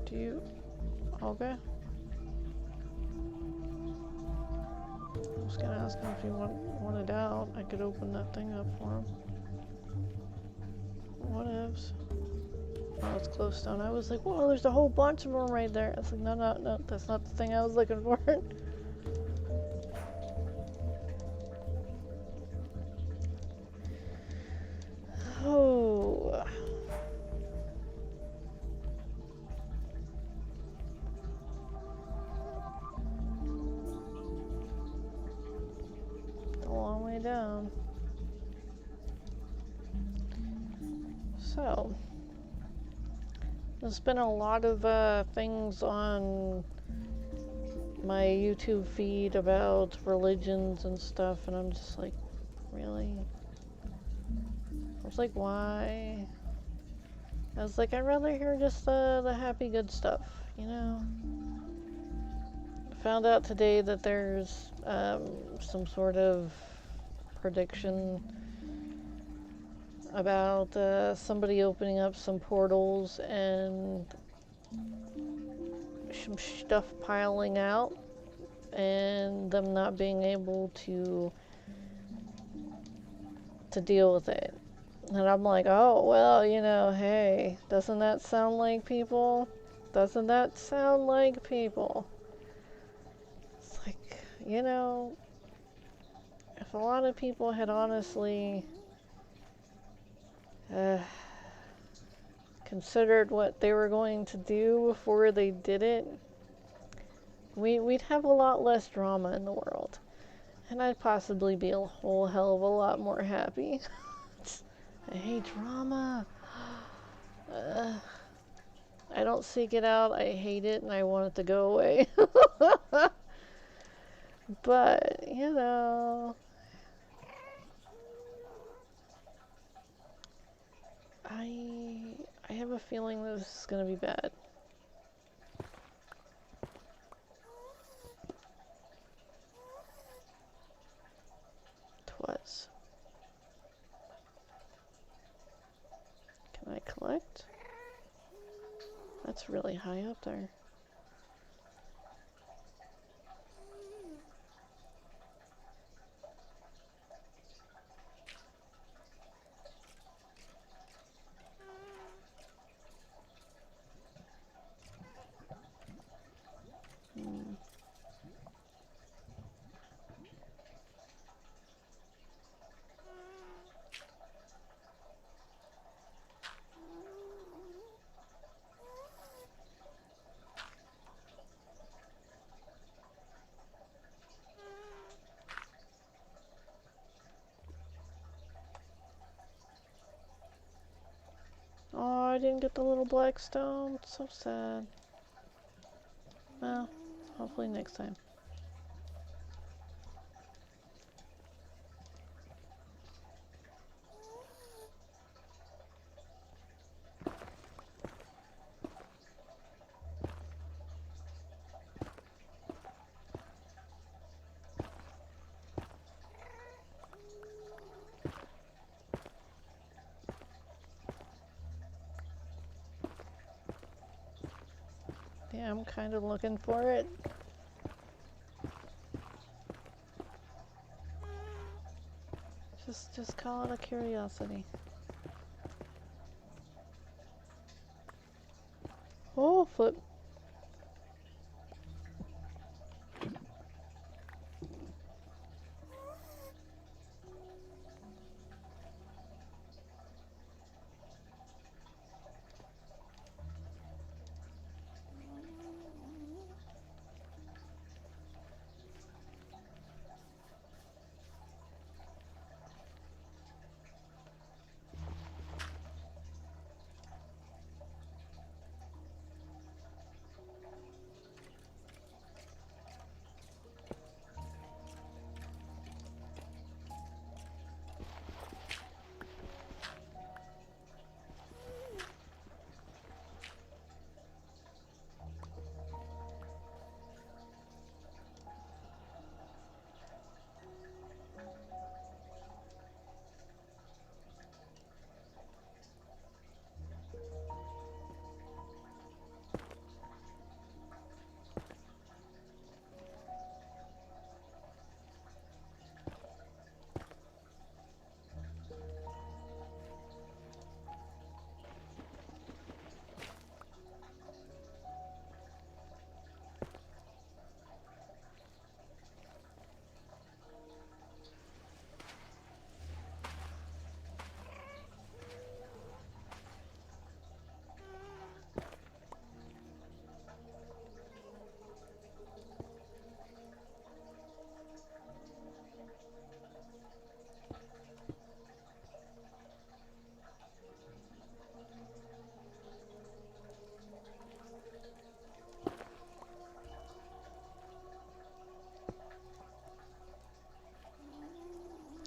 [SPEAKER 1] Do you? Okay. I was gonna ask him if he wanted out. I could open that thing up for him. Whatevs. Oh, it's closed down. I was like, whoa, there's a whole bunch of them right there. I was like, no, that's not the thing I was looking for. Oh. The long way way down. So, there's been a lot of things on my YouTube feed about religions and stuff, and I'm just like, really? I was like, why? I was like, I'd rather hear just the happy, good stuff, you know? I found out today that there's some sort of prediction about somebody opening up some portals and some stuff piling out and them not being able to deal with it. And I'm like, oh, well, you know, hey, doesn't that sound like people? Doesn't that sound like people? It's like, you know, if a lot of people had honestly considered what they were going to do before they did it, we'd have a lot less drama in the world. And I'd possibly be a whole hell of a lot more happy. I hate drama. I don't seek it out. I hate it and I want it to go away. But, you know, I have a feeling this is going to be bad. Twas. Can I collect? That's really high up there. Oh, I didn't get the little black stone. It's so sad. Well, hopefully next time. Yeah, I'm kind of looking for it. Just call it a curiosity. Oh, flip.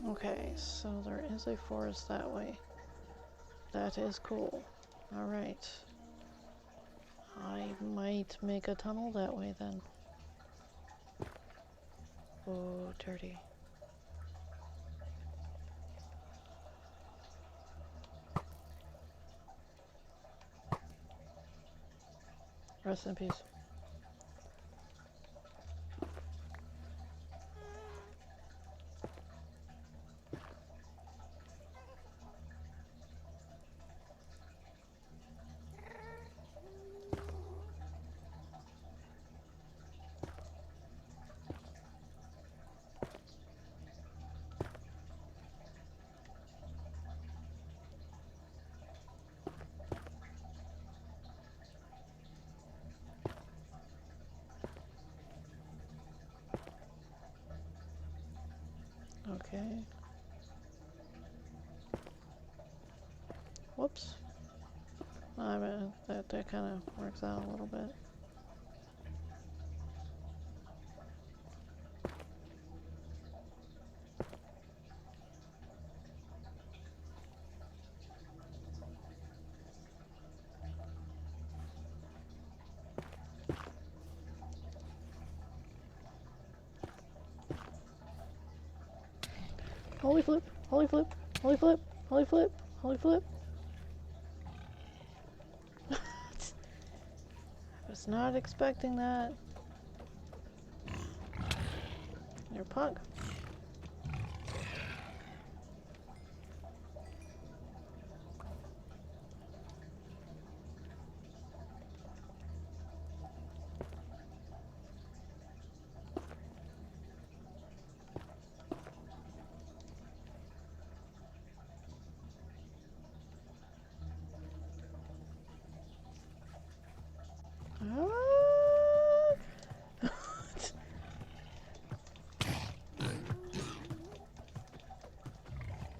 [SPEAKER 1] Okay, so there is a forest that way. That is cool. Alright. I might make a tunnel that way then. Oh, dirty. Rest in peace. Okay. Whoops. I mean, that kind of works out a little bit. Holy flip, holy flip, holy flip, holy flip, holy flip. I was not expecting that. You're a punk.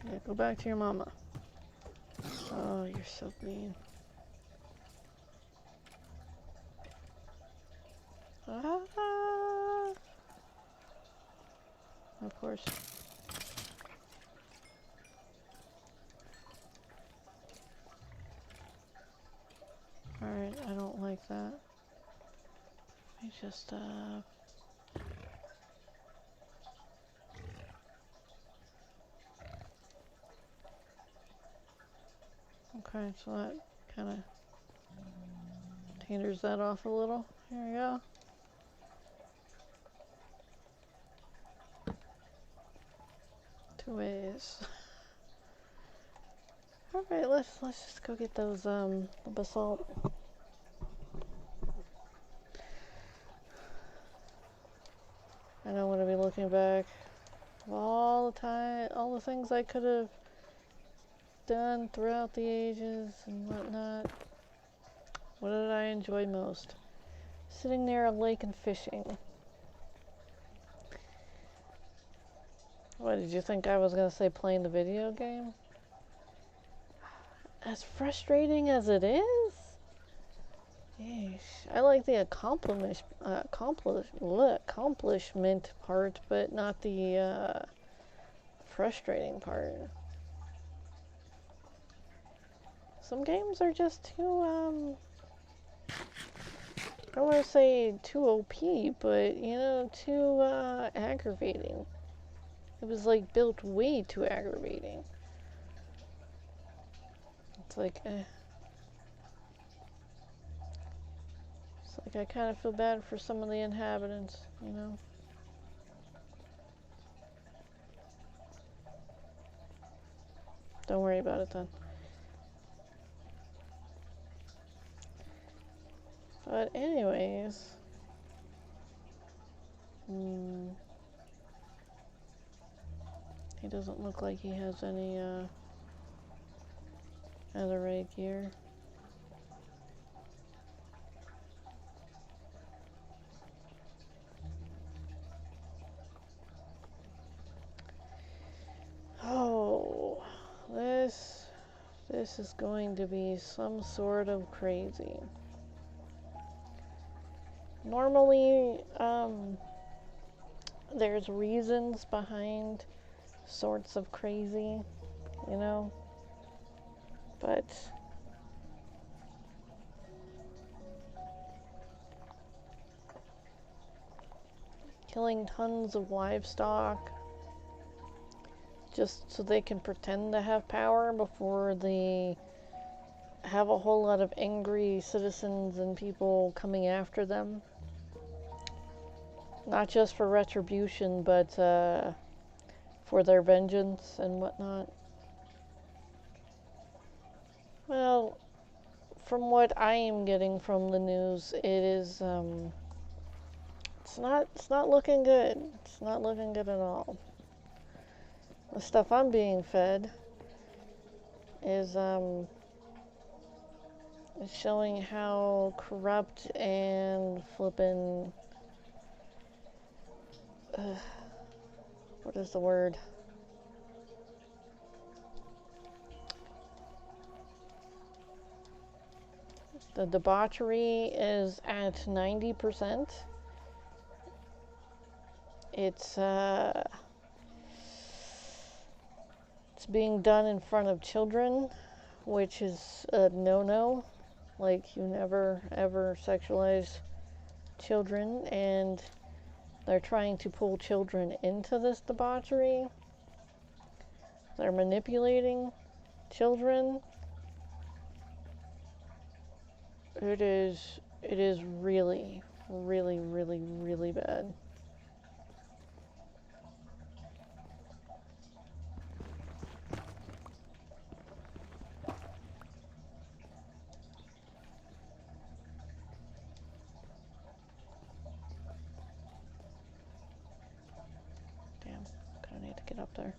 [SPEAKER 1] Yeah, go back to your mama. Oh, you're so mean. Ah. Of course. Alright, I don't like that. Let me just, okay, so that kind of teeters that off a little. Here we go. Two ways. Alright, let's just go get those, the basalt. I don't want to be looking back all the time, all the things I could have done throughout the ages and whatnot. What did I enjoy most? Sitting near a lake and fishing. What, did you think I was going to say playing the video game? As frustrating as it is? Yeesh. I like the accomplishment part, but not the frustrating part. Some games are just too, I don't want to say too OP, but, you know, too aggravating. It was like built way too aggravating. It's like, It's like I kind of feel bad for some of the inhabitants, you know? Don't worry about it then. But anyways, he doesn't look like he has any netherite gear. Oh, this is going to be some sort of crazy. Normally, there's reasons behind sorts of crazy, you know? But killing tons of livestock just so they can pretend to have power before they have a whole lot of angry citizens and people coming after them. Not just for retribution, but for their vengeance and whatnot. Well, from what I am getting from the news, it is it's not looking good. It's not looking good at all. The stuff I'm being fed is showing how corrupt and flippin' what is the word? The debauchery is at 90%. It's being done in front of children, which is a no-no. Like, you never ever sexualize children, and they're trying to pull children into this debauchery. They're manipulating children. It is really, really, really, really bad. Damn, kinda need to get up there.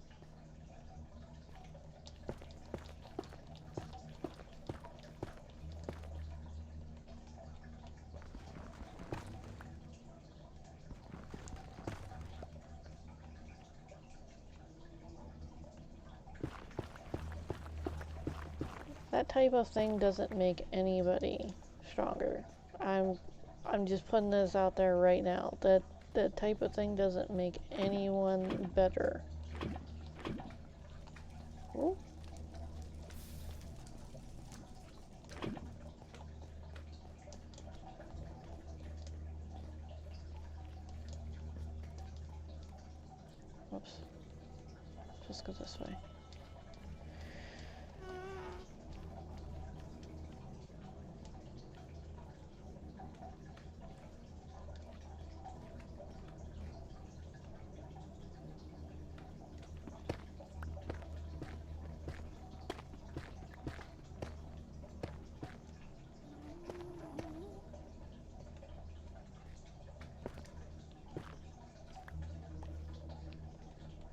[SPEAKER 1] That type of thing doesn't make anybody stronger. I'm just putting this out there right now. That type of thing doesn't make anyone better. Ooh. Whoops. Just go this way.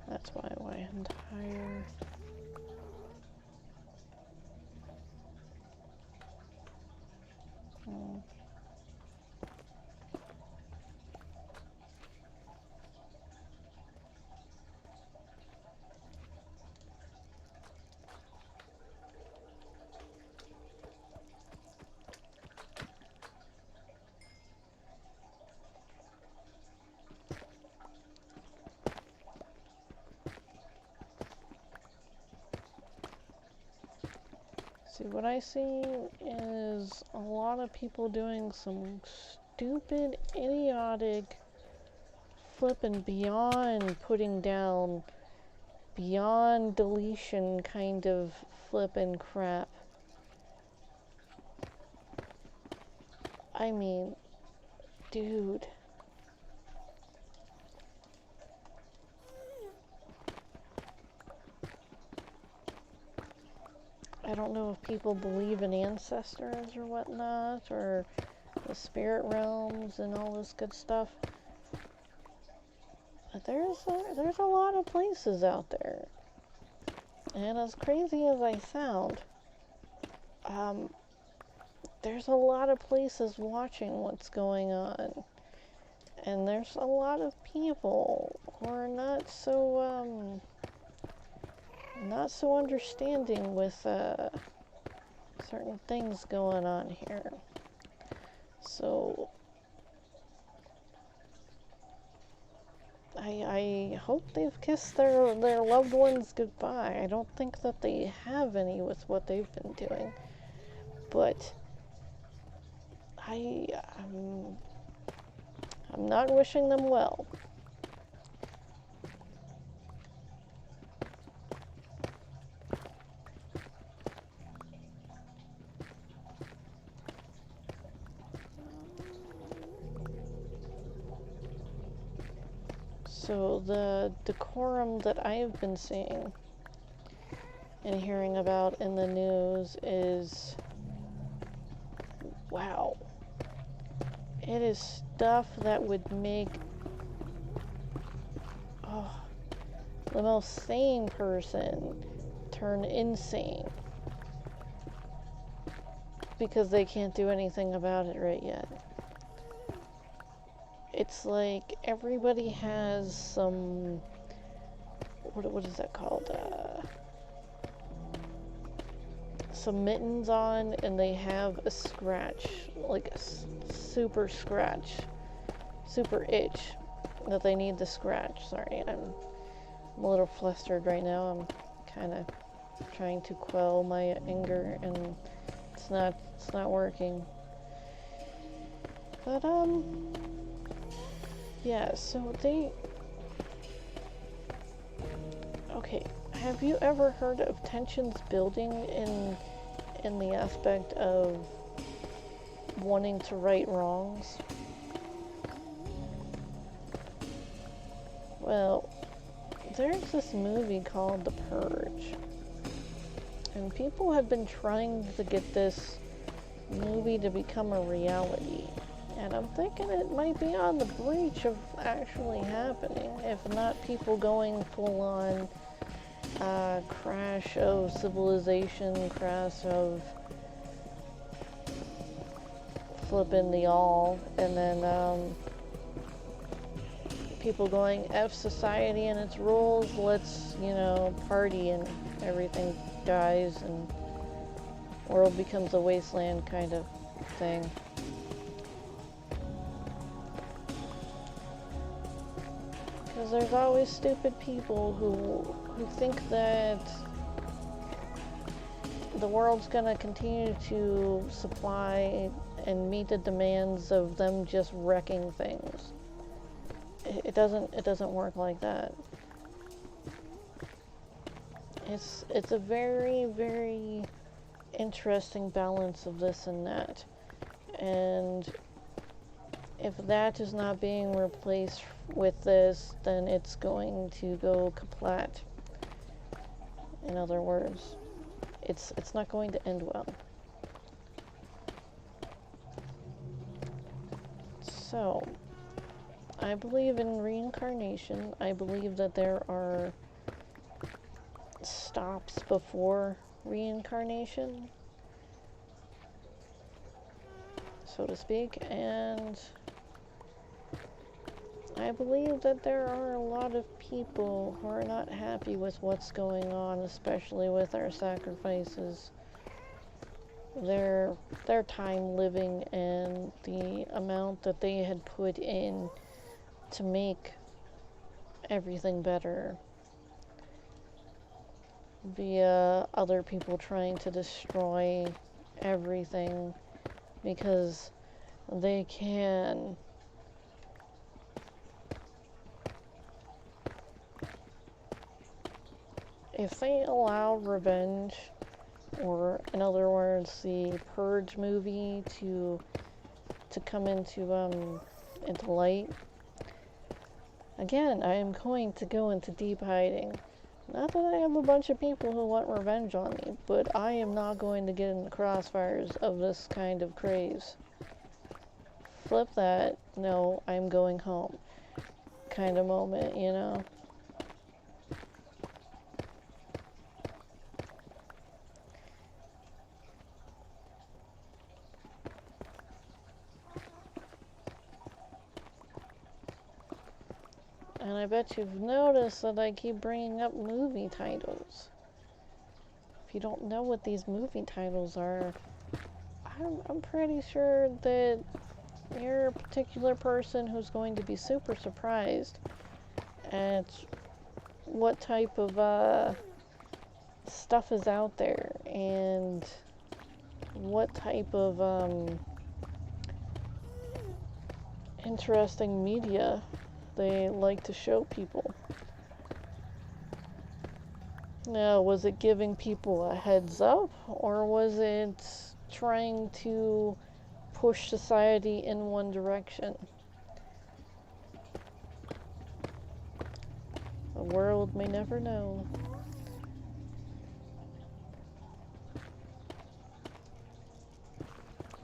[SPEAKER 1] That's why I went higher. See, what I see is a lot of people doing some stupid, idiotic, flipping beyond putting down, beyond deletion kind of flipping crap. I mean, dude. I don't know if people believe in ancestors or whatnot, or the spirit realms and all this good stuff. But there's a lot of places out there. And as crazy as I sound, there's a lot of places watching what's going on. And there's a lot of people who are not so understanding with certain things going on here. So I hope they've kissed their loved ones goodbye. I don't think that they have any with what they've been doing. But I'm not wishing them well. So the decorum that I've been seeing and hearing about in the news is, wow, it is stuff that would make the most sane person turn insane because they can't do anything about it right yet. It's like everybody has some, what is that called? Some mittens on, and they have a scratch, like a super scratch, super itch that they need to scratch. Sorry, I'm a little flustered right now. I'm kind of trying to quell my anger, and it's not working. But yeah, so okay, have you ever heard of tensions building in the aspect of wanting to right wrongs? Well, there's this movie called The Purge, and people have been trying to get this movie to become a reality. And I'm thinking it might be on the breach of actually happening, if not people going full on crash of civilization, crash of flipping the all, and then people going F society and its rules, let's, party and everything dies and world becomes a wasteland kind of thing. Because there's always stupid people who think that the world's gonna continue to supply and meet the demands of them just wrecking things. It doesn't work like that. It's a very, very interesting balance of this and that. And if that is not being replaced with this, then it's going to go kaplat. In other words, it's not going to end well. So, I believe in reincarnation. I believe that there are stops before reincarnation, so to speak, and I believe that there are a lot of people who are not happy with what's going on, especially with our sacrifices, their time living, and the amount that they had put in to make everything better via other people trying to destroy everything because they can. If they allow revenge, or in other words, the Purge movie to come into light, again, I am going to go into deep hiding. Not that I have a bunch of people who want revenge on me, but I am not going to get in the crossfires of this kind of craze. Flip that, no, I'm going home kind of moment, And I bet you've noticed that I keep bringing up movie titles. If you don't know what these movie titles are, I'm pretty sure that you're a particular person who's going to be super surprised and what type of stuff is out there, and what type of interesting media they like to show people. Now, was it giving people a heads up, or was it trying to push society in one direction? The world may never know.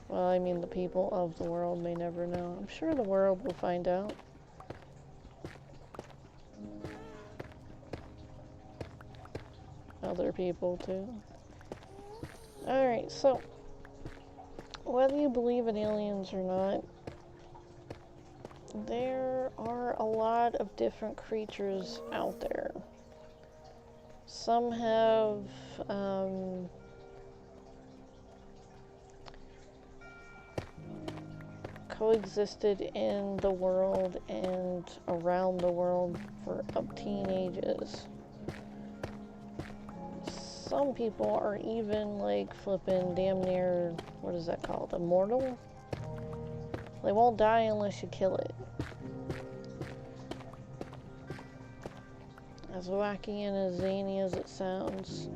[SPEAKER 1] Well, I mean, the people of the world may never know. I'm sure the world will find out. Other people, too. Alright, so, whether you believe in aliens or not, there are a lot of different creatures out there. Some have, coexisted in the world and around the world for umpteen ages. Some people are even like flipping damn near, what is that called, immortal? They won't die unless you kill it. As wacky and as zany as it sounds,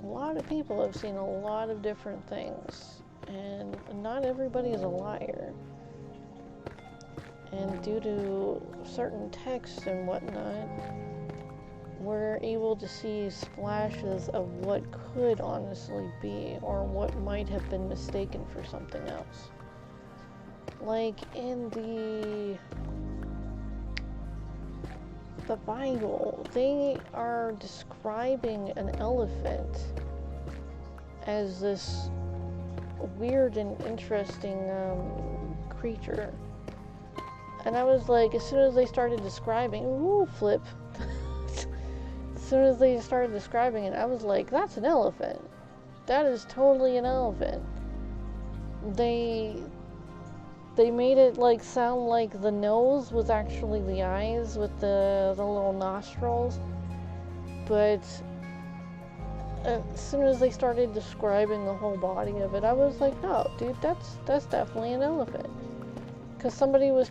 [SPEAKER 1] a lot of people have seen a lot of different things. And not everybody is a liar. And due to certain texts and whatnot, we're able to see splashes of what could honestly be, or what might have been mistaken for something else. Like in the Bible, they are describing an elephant as this weird and interesting creature. And I was like, as soon as they started describing, ooh, flip. As soon as they started describing it, I was like, that's an elephant. That is totally an elephant. They made it like sound like the nose was actually the eyes with the little nostrils. But as soon as they started describing the whole body of it, I was like, no, dude, that's definitely an elephant. Because somebody was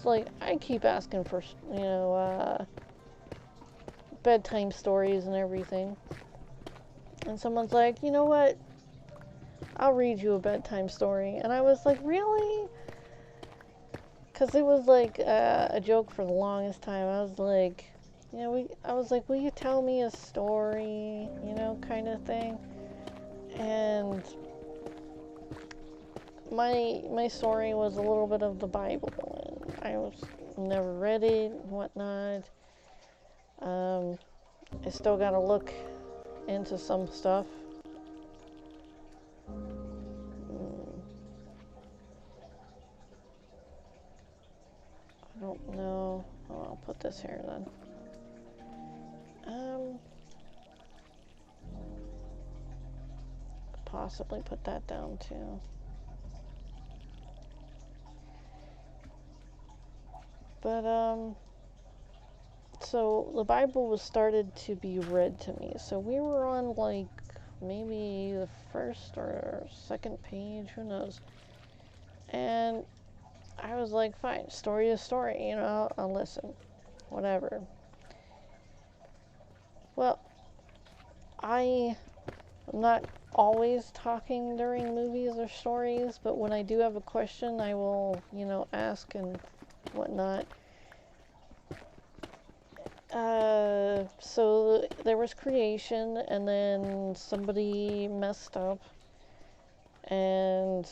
[SPEAKER 1] like, I keep asking for, bedtime stories and everything. And someone's like, you know what? I'll read you a bedtime story. And I was like, really? Because it was like a joke for the longest time. I was like, will you tell me a story, kind of thing. And my story was a little bit of the Bible, and I never read it and whatnot. I still gotta look into some stuff. I don't know. Oh, I'll put this here then. Possibly put that down too. But so the Bible was started to be read to me. So we were on like maybe the first or second page, who knows. And I was like, fine, story is story, I'll listen, whatever. Well, I'm not always talking during movies or stories, but when I do have a question, I will, ask and whatnot. So there was creation, and then somebody messed up, and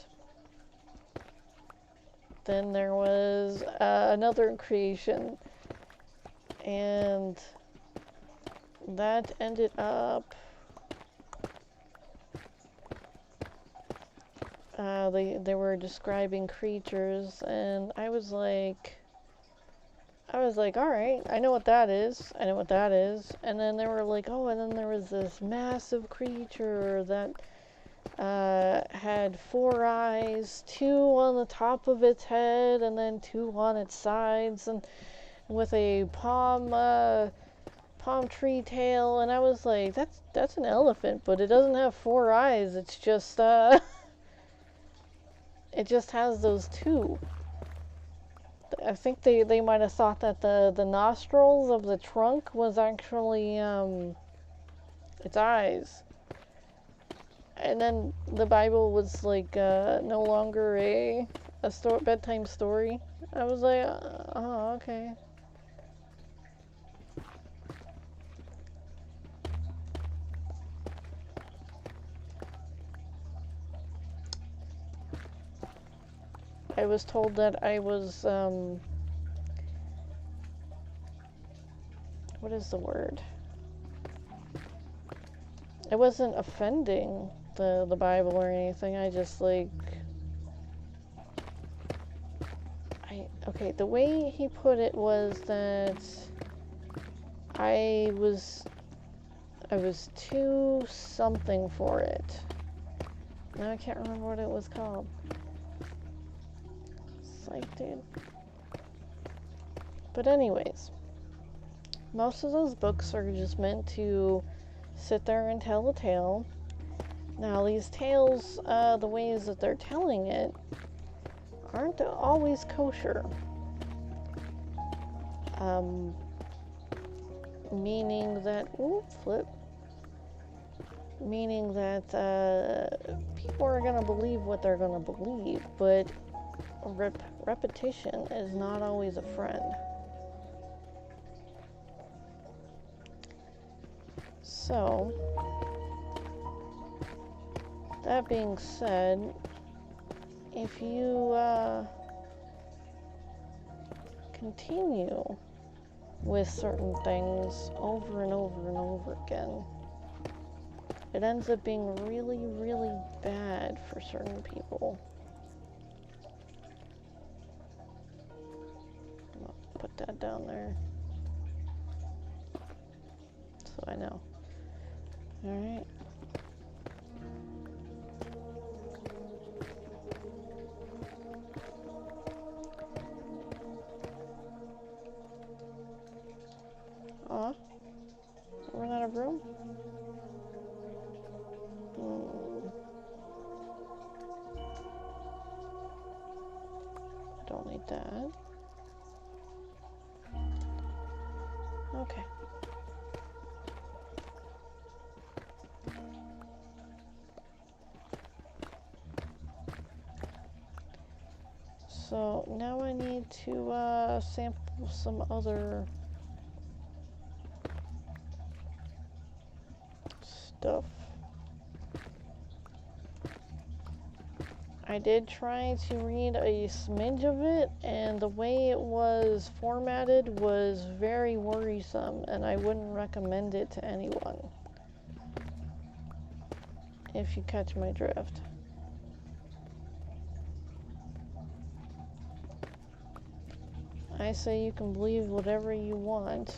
[SPEAKER 1] then there was another creation, and that ended up they were describing creatures, and I was like, all right, I know what that is. And then they were like, oh, and then there was this massive creature that had 4 eyes, 2 on the top of its head, and then 2 on its sides. And with a palm tree tail, and I was like, that's an elephant, but it doesn't have 4 eyes. It's just it just has those 2. I think they might have thought that the nostrils of the trunk was actually its eyes. And then the Bible was like no longer a bedtime story. I was like, oh, okay. I was told that I was what is the word? I wasn't offending the Bible or anything. I just like okay, the way he put it was that I was too something for it. Now I can't remember what it was called. Psych, dude. But anyways, most of those books are just meant to sit there and tell a tale. Now these tales, the ways that they're telling it, aren't always kosher. Meaning that, meaning that people are going to believe what they're going to believe, but repetition is not always a friend. So, that being said, if you continue with certain things over and over and over again, it ends up being really, really bad for certain people. I'll put that down there so I know. Alright. Aw. Run out of room? I don't need that. Okay. So now I need to sample some other stuff. I did try to read a smidge of it, and the way it was formatted was very worrisome, and I wouldn't recommend it to anyone. If you catch my drift. I say you can believe whatever you want,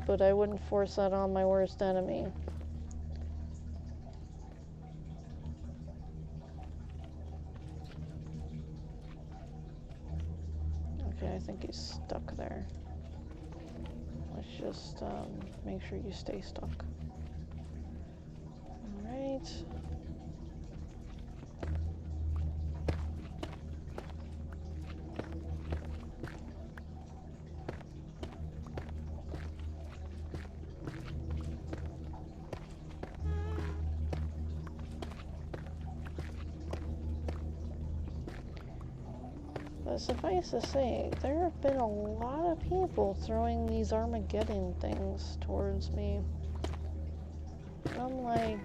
[SPEAKER 1] but I wouldn't force that on my worst enemy. Okay, I think he's stuck there. Let's just make sure you stay stuck. Alright. But suffice to say, there have been a lot of people throwing these Armageddon things towards me. And I'm like,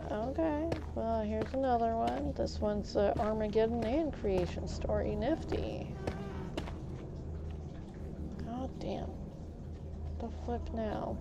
[SPEAKER 1] okay, well, here's another one. This one's Armageddon and creation story. Nifty. God damn. The flip now.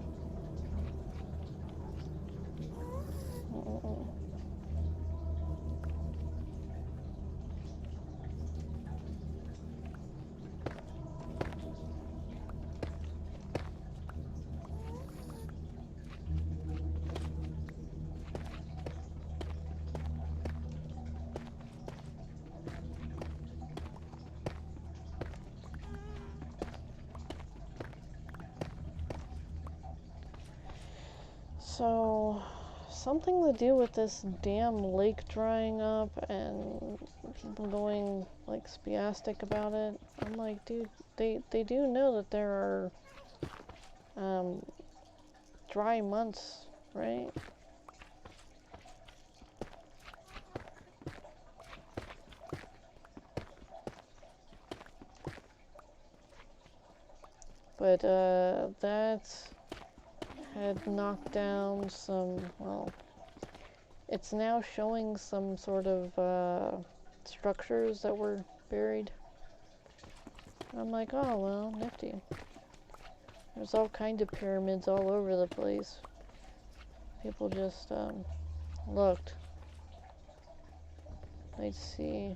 [SPEAKER 1] So, something to do with this damn lake drying up and people going like spastic about it. I'm like, dude, they do know that there are dry months, right? But that had knocked down some, well, it's now showing some sort of structures that were buried. I'm like, oh well, nifty. There's all kinds of pyramids all over the place. People just looked. Let's see.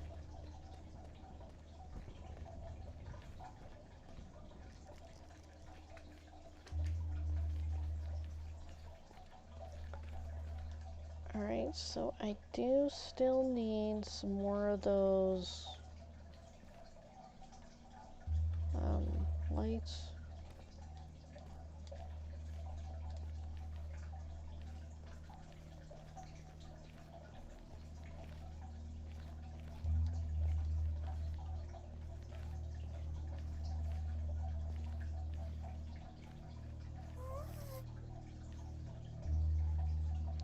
[SPEAKER 1] Alright, so I do still need some more of those lights.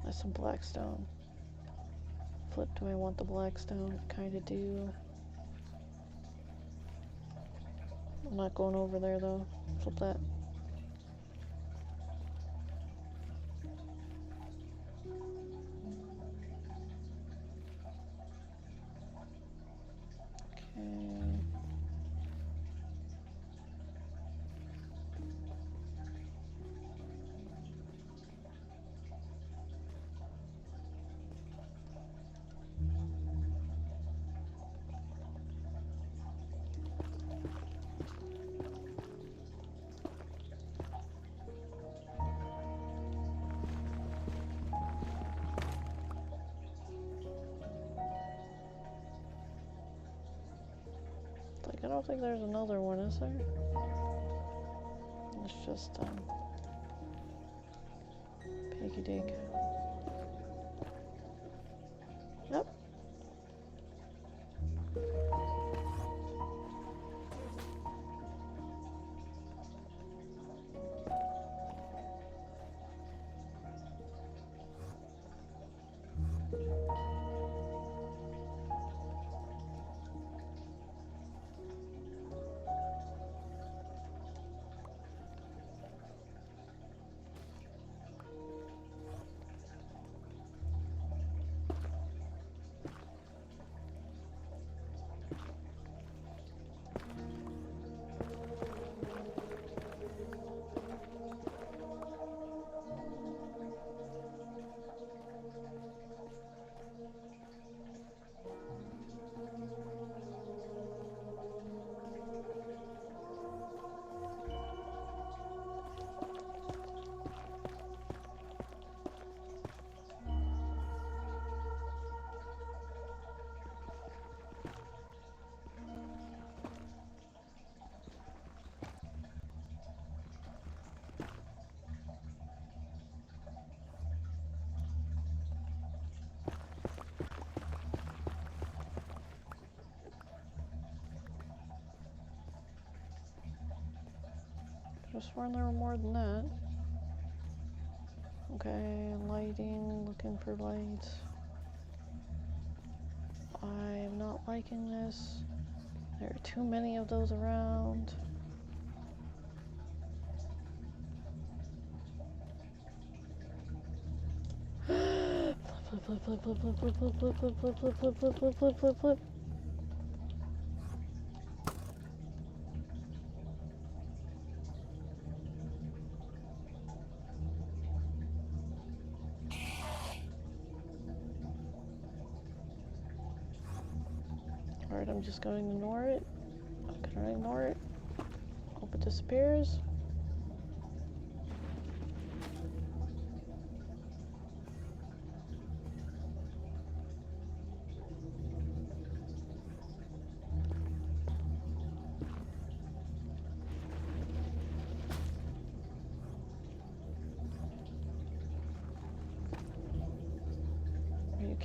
[SPEAKER 1] That's some blackstone. Flip, do I want the blackstone? Kinda do. I'm not going over there though. Flip that. Okay. Like, I don't think there's another one, is there? It's just, piggy dig. Yep. Just sworn there were more than that. Okay, lighting, looking for lights. I'm not liking this. There are too many of those around. Flip, flip, flip, flip, flip, flip, flip, flip, flip, flip, flip, flip, flip, flip, flip, flip, flip. Alright, I'm just going to ignore it. I'm gonna ignore it. Hope it disappears.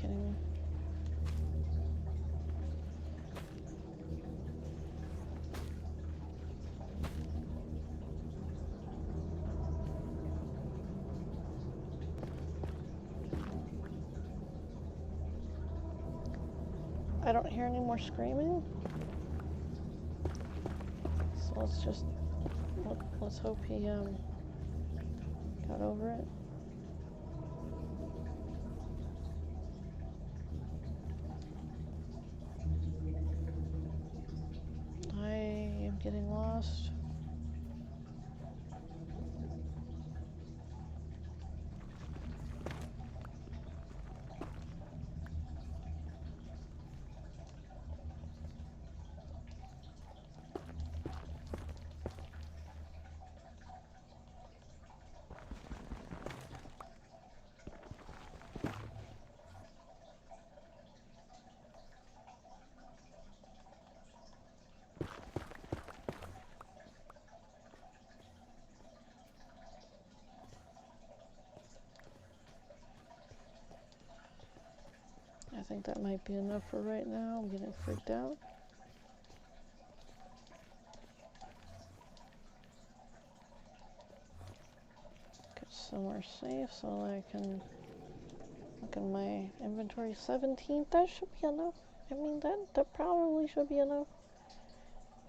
[SPEAKER 1] kidding me? I don't hear any more screaming. So let's hope he got over it. I am getting lost. I think that might be enough for right now. I'm getting freaked out. Get somewhere safe so I can look in my inventory. 17, that should be enough. I mean, that probably should be enough.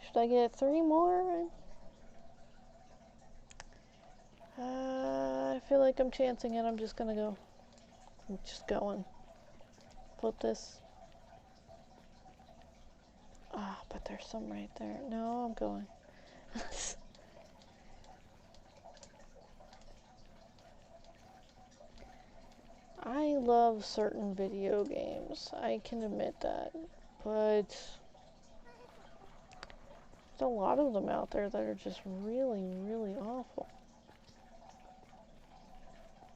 [SPEAKER 1] Should I get 3 more? I feel like I'm chancing it. I'm just gonna go. I'm just going. Put this. Ah, but there's some right there. No, I'm going. I love certain video games. I can admit that. But there's a lot of them out there that are just really, really awful.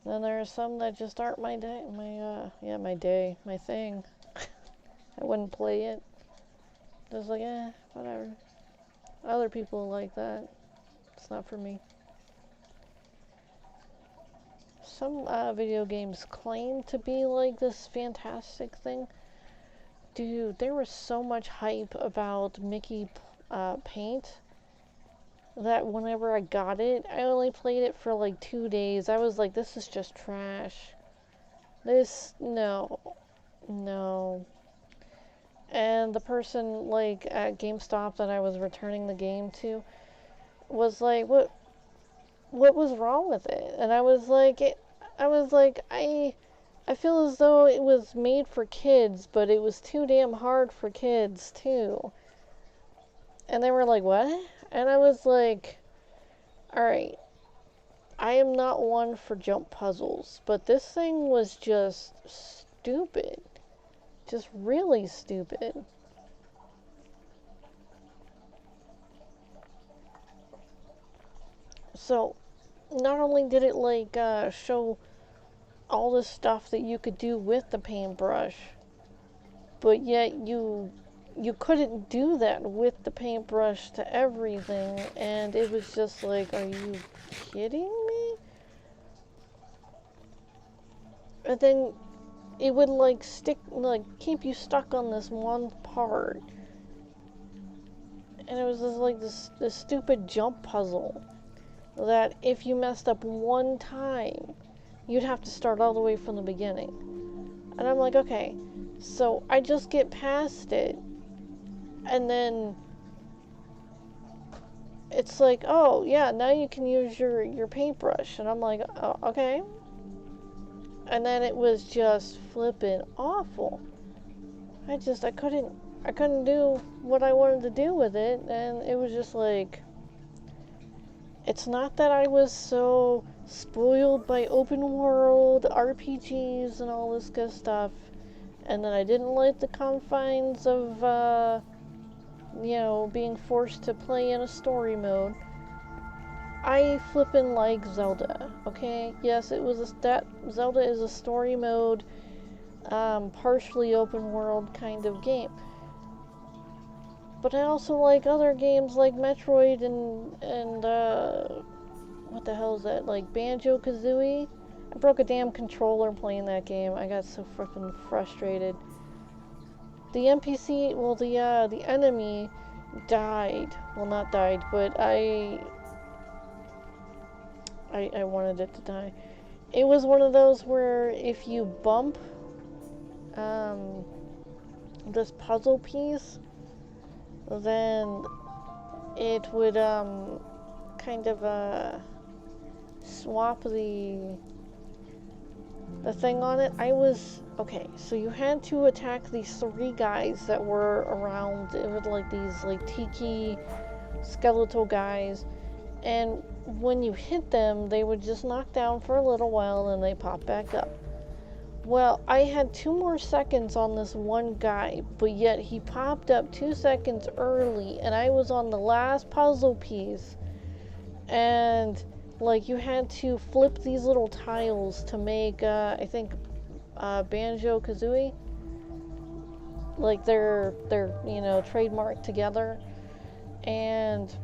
[SPEAKER 1] Then there are some that just aren't my day, my thing. I wouldn't play it. Just like, whatever. Other people like that. It's not for me. Some video games claim to be like this fantastic thing. Dude, there was so much hype about Mickey Paint that whenever I got it, I only played it for like 2 days. I was like, this is just trash. No. And the person, like, at GameStop that I was returning the game to was like, what was wrong with it? And I was like, I feel as though it was made for kids, but it was too damn hard for kids, too. And they were like, what? And I was like, alright, I am not one for jump puzzles, but this thing was just stupid. Just really stupid. So, not only did it, like, show all the stuff that you could do with the paintbrush, but yet you couldn't do that with the paintbrush to everything, and it was just like, are you kidding me? And then it would like keep you stuck on this one part, and it was just like this stupid jump puzzle that if you messed up one time, you'd have to start all the way from the beginning. And I'm like, okay, so I just get past it, and then it's like, oh yeah, now you can use your paintbrush, and I'm like, oh, okay. And then it was just flippin' awful. I couldn't do what I wanted to do with it, and it was just like, it's not that I was so spoiled by open world RPGs and all this good stuff, and that I didn't like the confines of being forced to play in a story mode. I flippin' like Zelda, okay? Yes, Zelda is a story mode, partially open world kind of game. But I also like other games like Metroid and what the hell is that? Like Banjo-Kazooie? I broke a damn controller playing that game. I got so freaking frustrated. The NPC, well, the enemy died. Well, not died, but I wanted it to die. It was one of those where if you bump this puzzle piece, then it would kind of swap the thing on it. Okay, so you had to attack these 3 guys that were around. It was like these like tiki skeletal guys, and when you hit them, they would just knock down for a little while and they pop back up. Well, I had 2 more seconds on this one guy, but yet he popped up 2 seconds early, and I was on the last puzzle piece, and like you had to flip these little tiles to make I think Banjo-Kazooie, like they're you know, trademarked together. And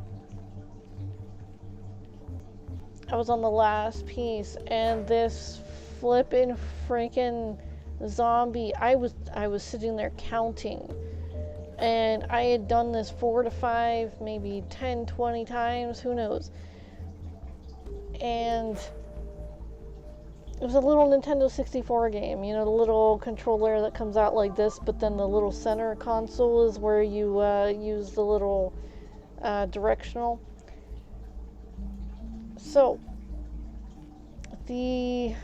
[SPEAKER 1] I was on the last piece, and this flippin' freaking zombie, I was sitting there counting, and I had done this 4 to 5, maybe 10, 20 times, who knows. And it was a little Nintendo 64 game, you know, the little controller that comes out like this, but then the little center console is where you use the little directional. So the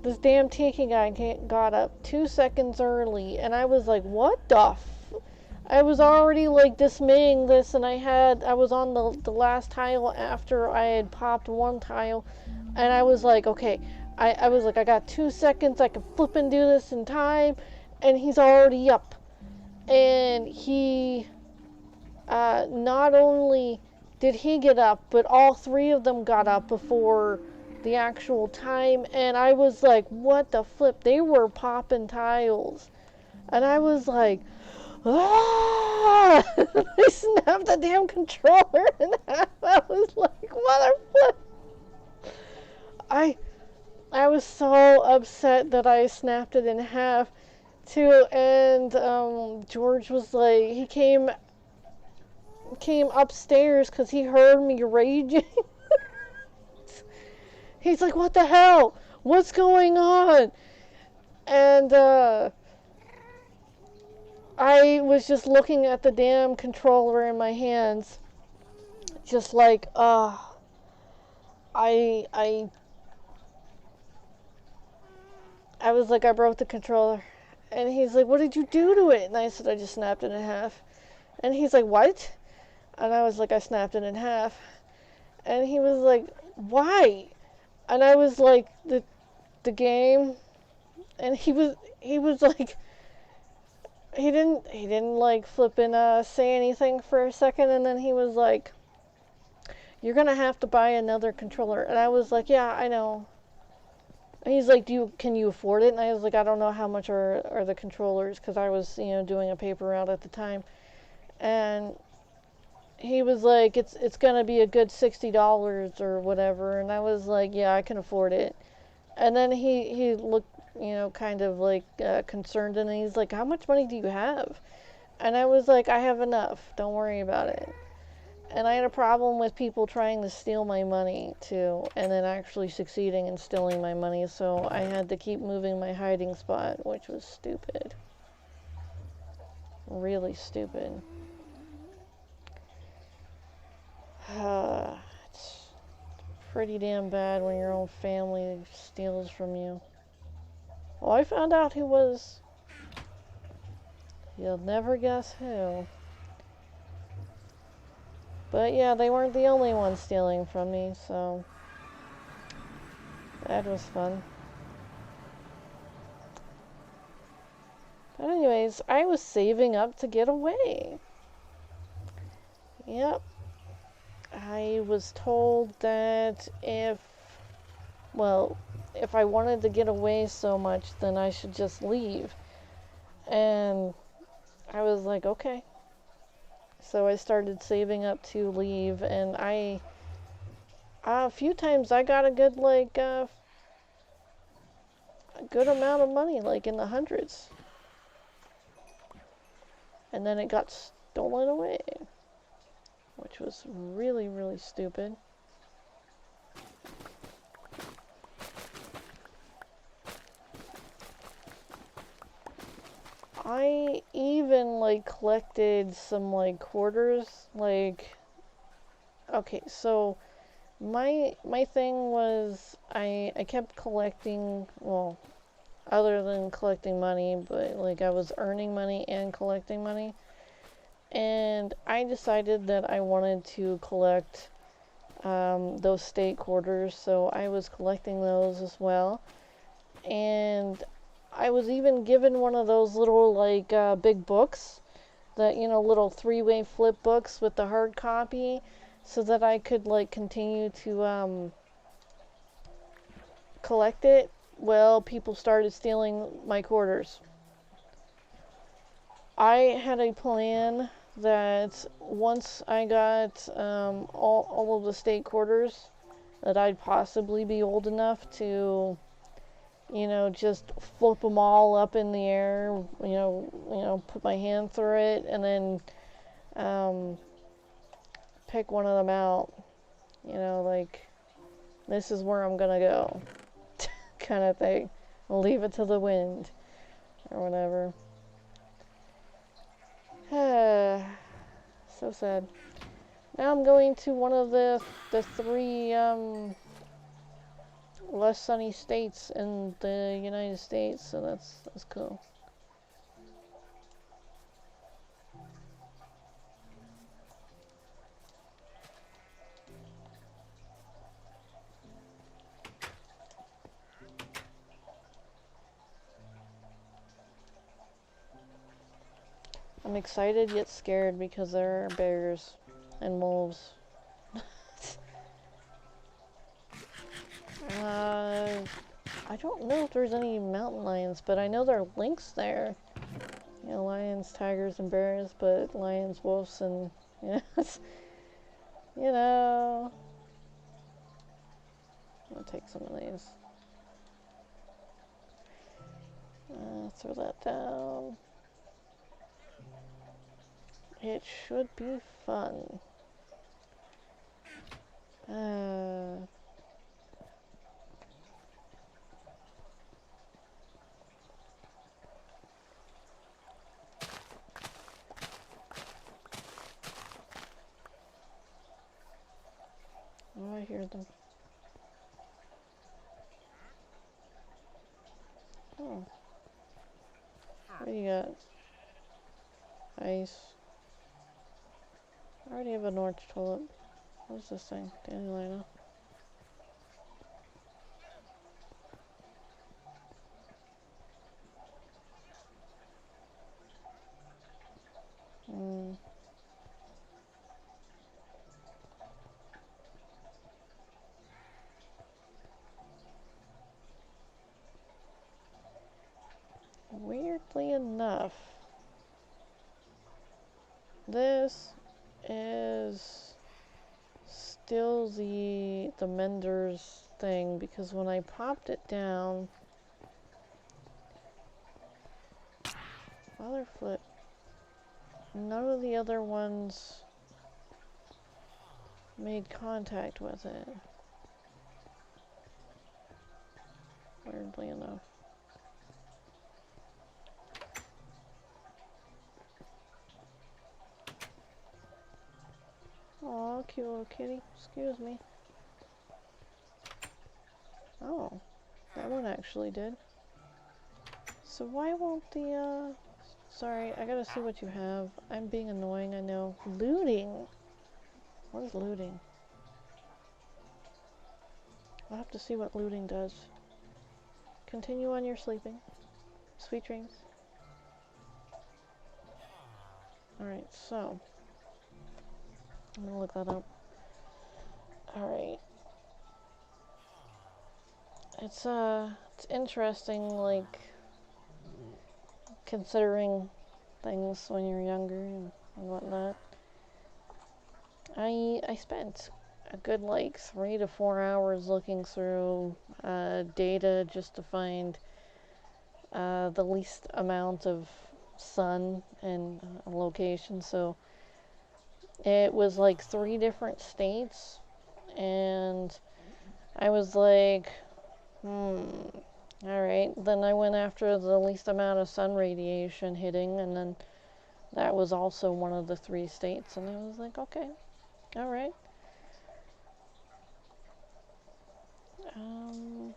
[SPEAKER 1] this damn tiki guy got up 2 seconds early, and I was like, what the I was already like dismaying this, and I was on the last tile after I had popped 1 tile, and I was like, okay, I was like, I got 2 seconds, I can flip and do this in time, and he's already up. And he not only did he get up, but all 3 of them got up before the actual time, and I was like, what the flip? They were popping tiles, and I was like, ah! I snapped the damn controller in half. I was like, mother flip. I was so upset that I snapped it in half too, and George was like, he came upstairs because he heard me raging. He's like, what the hell? What's going on? And I was just looking at the damn controller in my hands, just like, I was like, I broke the controller. And he's like, what did you do to it? And I said, I just snapped it in half. And he's like, what? And I was like, I snapped it in half. And he was like, why? And I was like, the game. And he was like, he didn't like flippin' say anything for a second, and then he was like, you're gonna have to buy another controller. And I was like, yeah, I know. And he's like, can you afford it? And I was like, I don't know how much are the controllers, because I was, you know, doing a paper route at the time. And he was like, it's gonna be a good $60 or whatever. And I was like, yeah, I can afford it. And then he looked, you know, kind of like concerned, and he's like, how much money do you have? And I was like, I have enough, don't worry about it. And I had a problem with people trying to steal my money too, and then actually succeeding in stealing my money, so I had to keep moving my hiding spot, which was stupid. Really stupid. It's pretty damn bad when your own family steals from you. Well, I found out who was. You'll never guess who. But yeah, they weren't the only ones stealing from me, so that was fun. But anyways, I was saving up to get away. Yep. I was told that if I wanted to get away so much, then I should just leave. And I was like, okay. So I started saving up to leave, and I A few times I got a good, like, a good amount of money, like in the hundreds. And then it got stolen away, which was really, really stupid. I even, like, collected some, like, quarters, like, okay, so my thing was I kept collecting, well, other than collecting money, but like I was earning money and collecting money. And I decided that I wanted to collect those state quarters, so I was collecting those as well. And I was even given one of those little, like, big books, that, you know, little three-way flip books with the hard copy, so that I could, like, continue to collect it. Well, people started stealing my quarters. I had a plan that once I got all of the state quarters, that I'd possibly be old enough to, you know, just flip them all up in the air, put my hand through it, and then pick one of them out. You know, like, this is where I'm gonna go, kind of thing. I'll leave it to the wind, or whatever. So sad. Now I'm going to one of the three less sunny states in the United States, so that's cool. I'm excited yet scared because there are bears and wolves. I don't know if there's any mountain lions, but I know there are lynx there. You know, lions, tigers, and bears, but lions, wolves, and you know. I'll take some of these. Throw that down. It should be fun. Oh, I hear them. Oh. What do you got? Ice. I already have an orange tulip. What's this thing? Dandelion. Weirdly enough, this is still the mender's thing, because when I popped it down, other flip, none of the other ones made contact with it. Weirdly enough. Aw, cute little kitty. Excuse me. Oh, that one actually did. So why won't the, sorry, I gotta see what you have. I'm being annoying, I know. Looting? What is looting? I'll have to see what looting does. Continue on your sleeping. Sweet dreams. Alright, so. I'm gonna look that up. Alright. It's interesting, like, considering things when you're younger and whatnot. I spent a good like 3 to 4 hours looking through data just to find the least amount of sun and location. So it was like 3 different states, and I was like, alright. Then I went after the least amount of sun radiation hitting, and then that was also one of the 3 states, and I was like, okay, alright.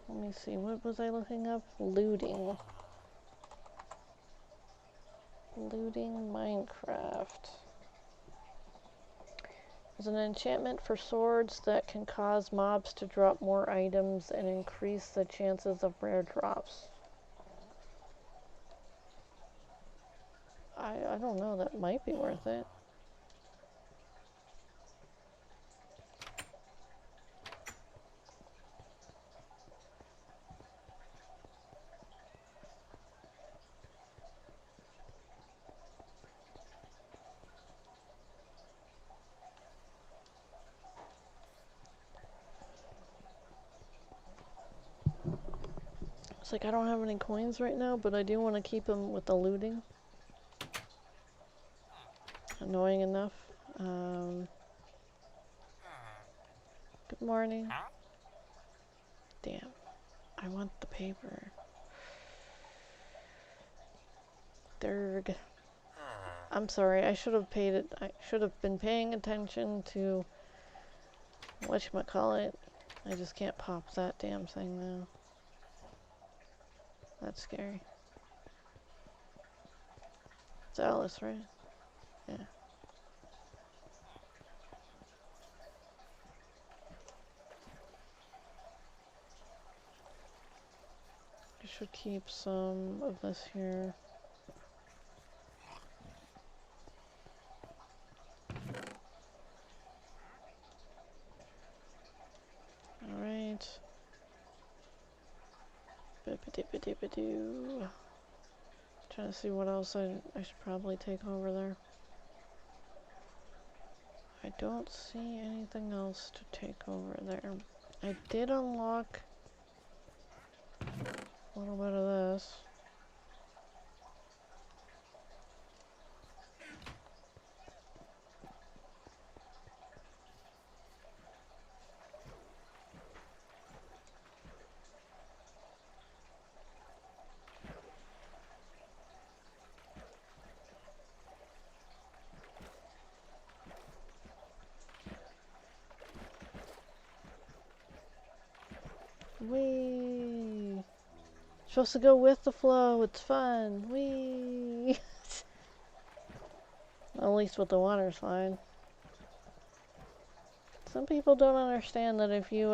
[SPEAKER 1] Let me see, what was I looking up? Looting. Looting Minecraft. It's an enchantment for swords that can cause mobs to drop more items and increase the chances of rare drops. I don't know, that might be worth it. It's like I don't have any coins right now, but I do want to keep them with the looting. Annoying enough. Good morning. Damn. I want the paper. Derg. I'm sorry, I should have paid it. I should have been paying attention to whatchamacallit. I just can't pop that damn thing now. That's scary. It's Alice, right? Yeah. I should keep some of this here. Alright. Bippity-bippity-bidoo. Trying to see what else I should probably take over there. I don't see anything else to take over there. I did unlock a little bit of this. Whee! Supposed to go with the flow, it's fun. Whee! At least with the water slide. Some people don't understand that if you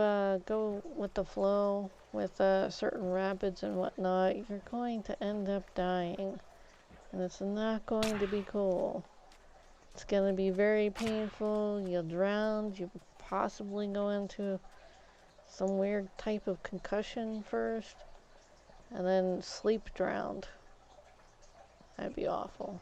[SPEAKER 1] go with the flow with certain rapids and whatnot, you're going to end up dying. And it's not going to be cool. It's going to be very painful. You'll drown. You'll possibly go into some weird type of concussion first. And then sleep drowned. That'd be awful.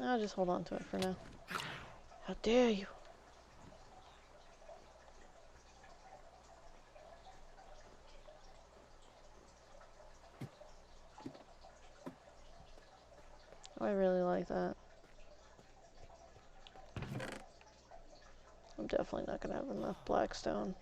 [SPEAKER 1] I'll just hold on to it for now. How dare you? Oh, I really like that. I'm definitely not gonna have enough blackstone.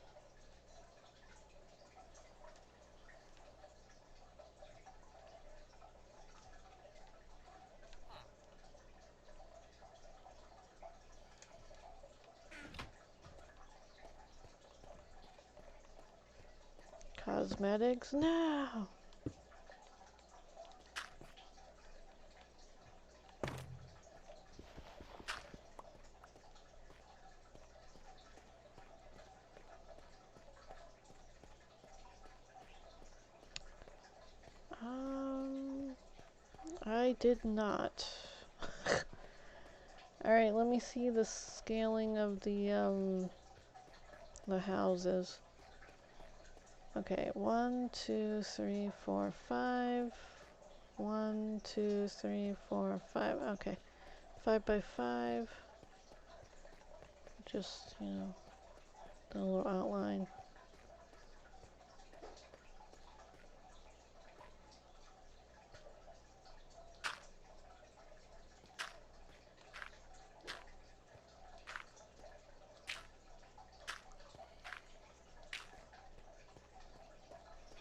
[SPEAKER 1] Cosmetics? No! I did not. Alright, let me see the scaling of the houses. Okay, 1, 2, 3, 4, 5. 1, 2, 3, 4, 5. Okay. 5 by 5. Just, you know, the little outline.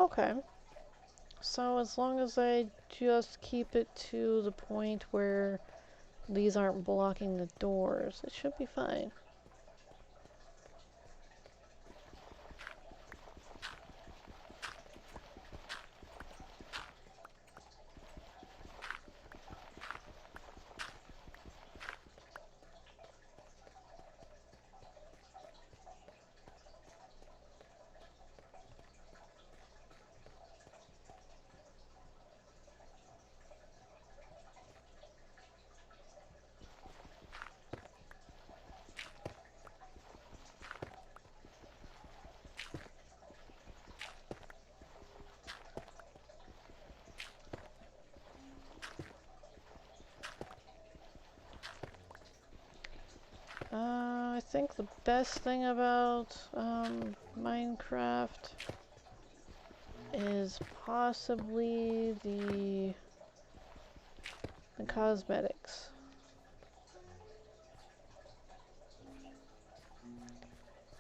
[SPEAKER 1] Okay. So as long as I just keep it to the point where these aren't blocking the doors, it should be fine. I think the best thing about Minecraft is possibly the cosmetics.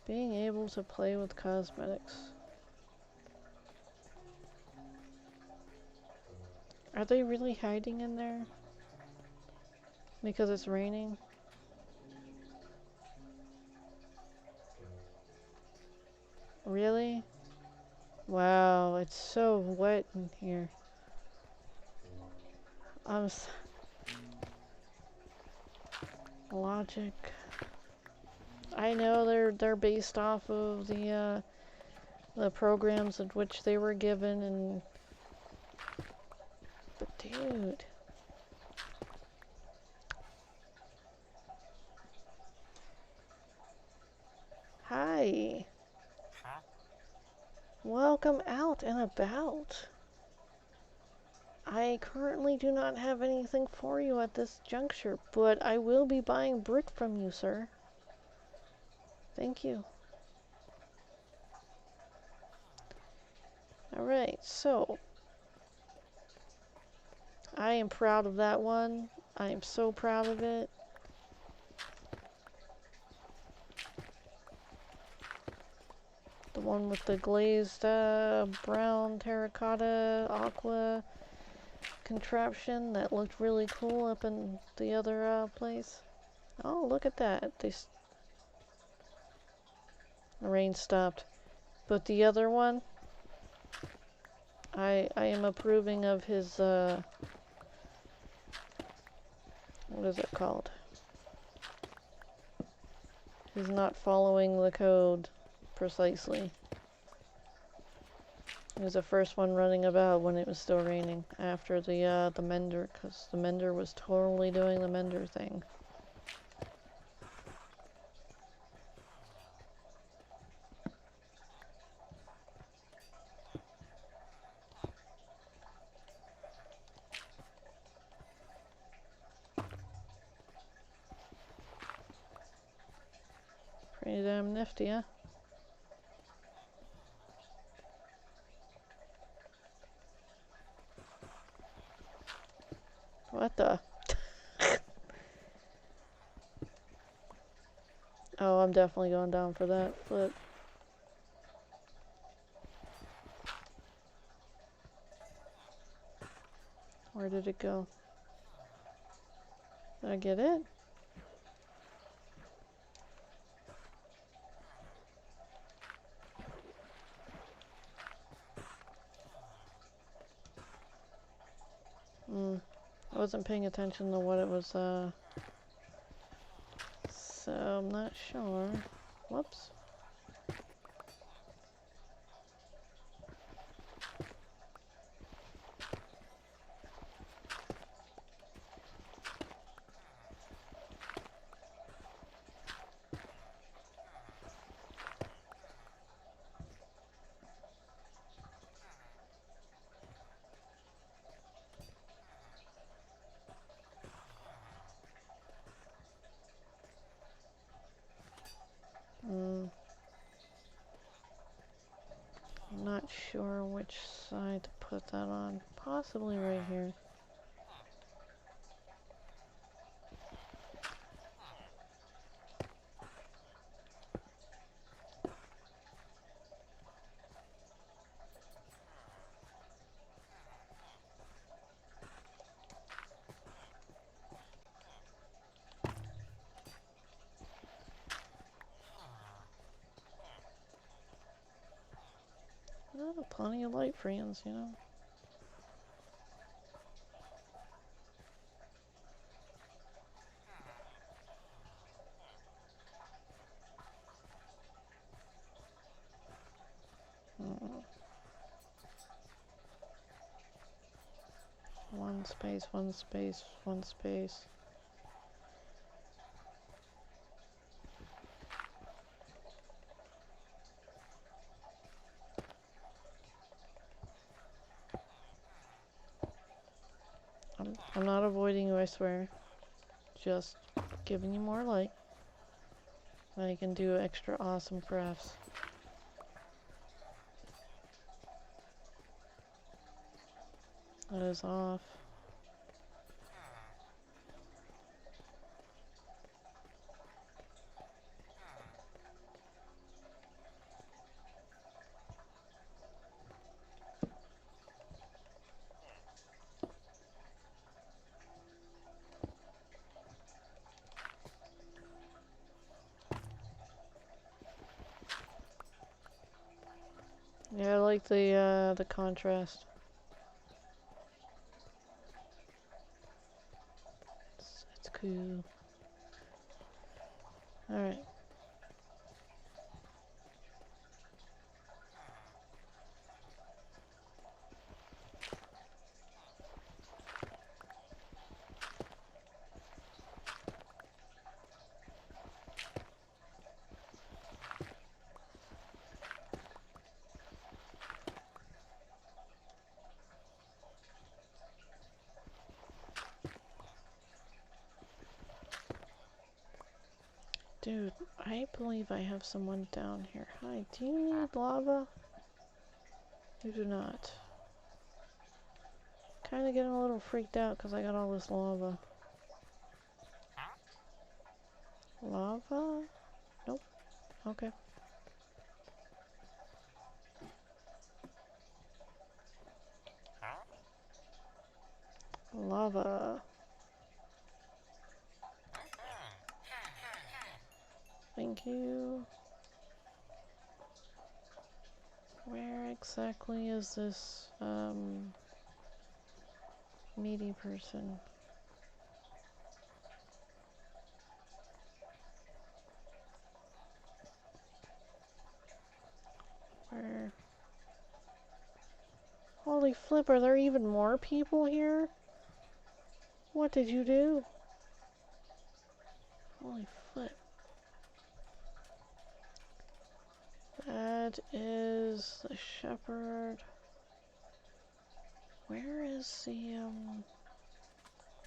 [SPEAKER 1] Being able to play with cosmetics. Are they really hiding in there? Because it's raining? Really? Wow, it's so wet in here. Logic. I know they're based off of the programs in which they were given, and but dude. Hi. Welcome out and about. I currently do not have anything for you at this juncture, but I will be buying brick from you, sir. Thank you. Alright, so I am proud of that one. I am so proud of it. The one with the glazed brown terracotta aqua contraption that looked really cool up in the other place. Oh, look at that. The rain stopped. But the other one, I am approving of his, what is it called? He's not following the code precisely. He was the first one running about when it was still raining after the mender, because the mender was totally doing the mender thing. Pretty damn nifty, huh? What the? Oh, I'm definitely going down for that, but... Where did it go? Did I get it? I wasn't paying attention to what it was, so I'm not sure. Whoops. sure which side to put that on. Possibly right here. Oh, plenty of light frames, you know. Mm. One space, one space, one space. I'm not avoiding you, I swear. Just giving you more light. Now you can do extra awesome crafts. That is off. Yeah, I like the contrast. It's cool. Alright. Dude, I believe I have someone down here. Hi, do you need lava? You do not. Kinda getting a little freaked out because I got all this lava. Lava? Nope. Okay. Lava. Thank you. Where exactly is this, meaty person? Where? Holy flip, are there even more people here? What did you do? Holy flip. That is the shepherd. Where is the,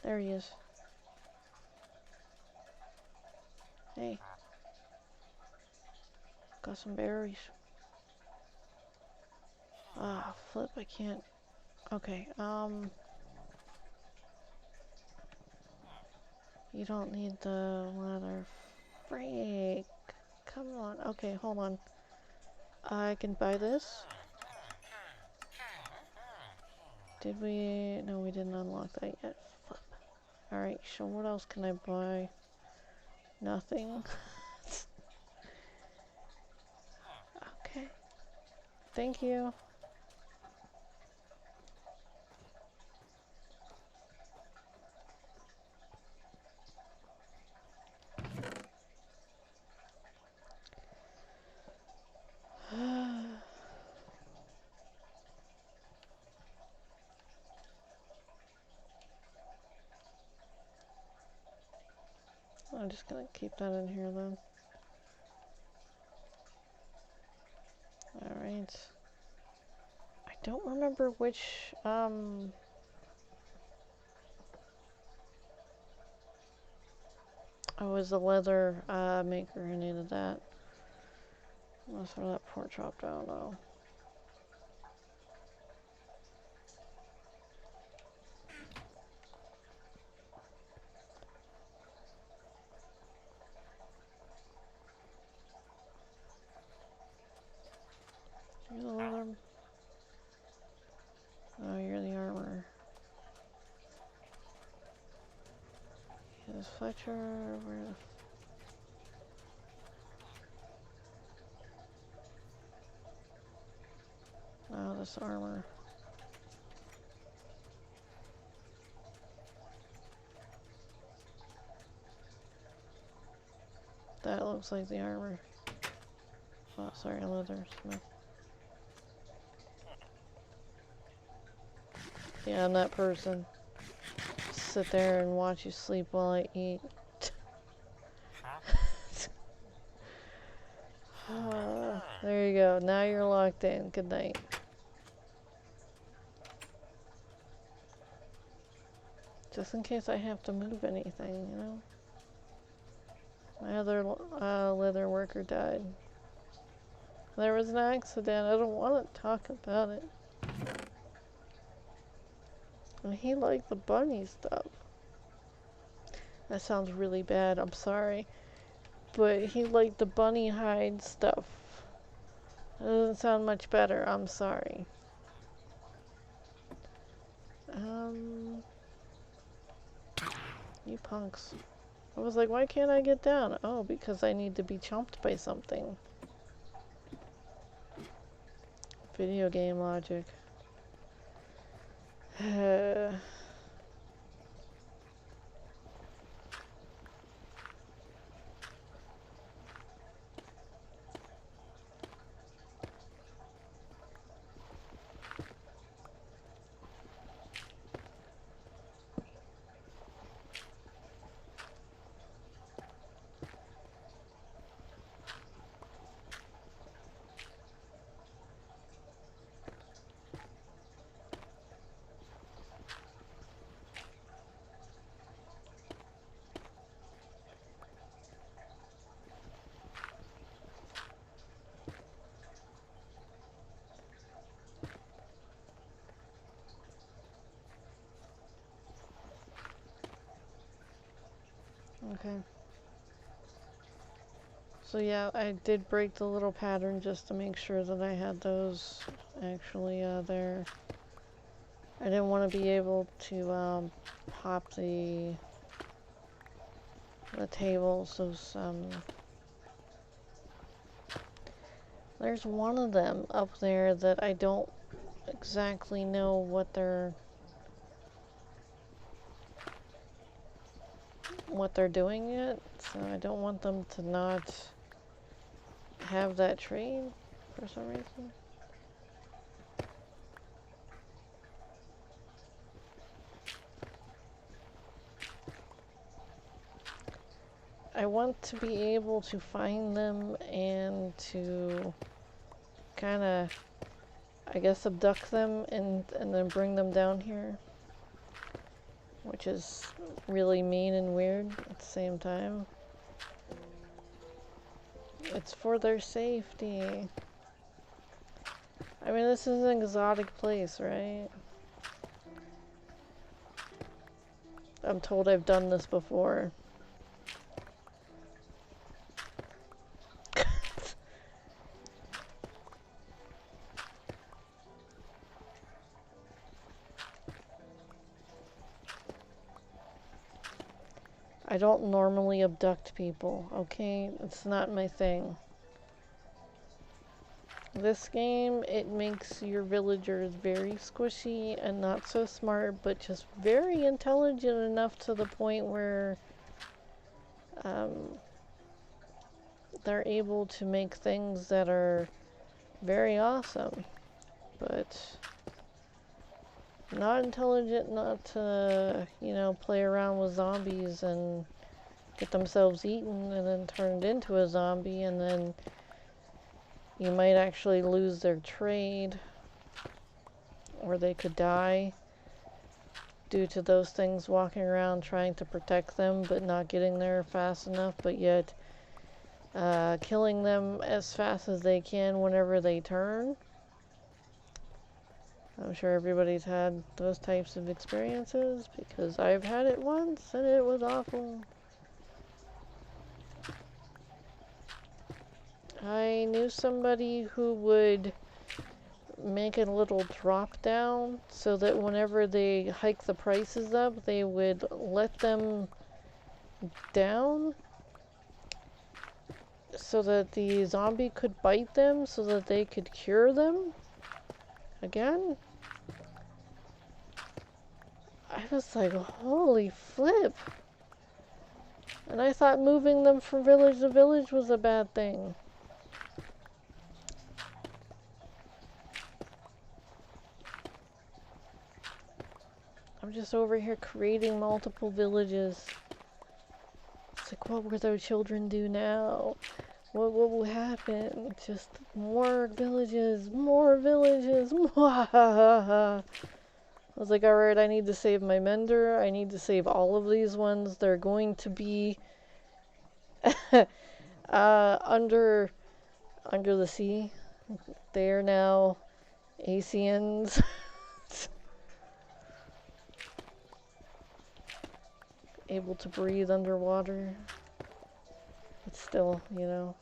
[SPEAKER 1] there he is. Hey. Got some berries. Ah, flip, I can't. Okay, you don't need the leather. Freak. Come on. Okay, hold on. I can buy this. Did we? No, we didn't unlock that yet. Flip. Alright, so what else can I buy? Nothing. Okay. Thank you. I'm just gonna keep that in here then. Alright. I don't remember which, oh, it was the leather, maker who needed that. I'll throw that pork chop down now. Where's Fletcher? Where? Oh, this armor. That looks like the armor. Oh, sorry, leathersmith. Yeah, I'm that person. Sit there and watch you sleep while I eat. There you go. Now you're locked in. Good night. Just in case I have to move anything, you know? My other leather worker died. There was an accident. I don't want to talk about it. And he liked the bunny stuff. That sounds really bad. I'm sorry. But he liked the bunny hide stuff. That doesn't sound much better. I'm sorry. You punks. I was like, why can't I get down? Oh, because I need to be chomped by something. Video game logic. Okay. So yeah, I did break the little pattern just to make sure that I had those actually there. I didn't want to be able to pop the table, so there's one of them up there that I don't exactly know what they're doing yet, so I don't want them to not have that trade for some reason. I want to be able to find them and to kind of, I guess, abduct them and then bring them down here, which is really mean and weird at the same time. It's for their safety. I mean, this is an exotic place, right? I'm told I've done this before. I don't normally abduct people, okay? It's not my thing. This game, it makes your villagers very squishy and not so smart, but just very intelligent enough to the point where they're able to make things that are very awesome, but not intelligent enough to, you know, play around with zombies and get themselves eaten and then turned into a zombie, and then you might actually lose their trade, or they could die due to those things walking around trying to protect them but not getting there fast enough, but yet killing them as fast as they can whenever they turn. I'm sure everybody's had those types of experiences, because I've had it once and it was awful. I knew somebody who would make a little drop down so that whenever they hike the prices up, they would let them down so that the zombie could bite them so that they could cure them again. I was like, holy flip. And I thought moving them from village to village was a bad thing. I'm just over here creating multiple villages. It's like, what will their children do now? What will happen? Just more villages, more villages. I was like, alright, I need to save my mender. I need to save all of these ones. They're going to be under the sea. They are now Asians. Able to breathe underwater. But still, you know,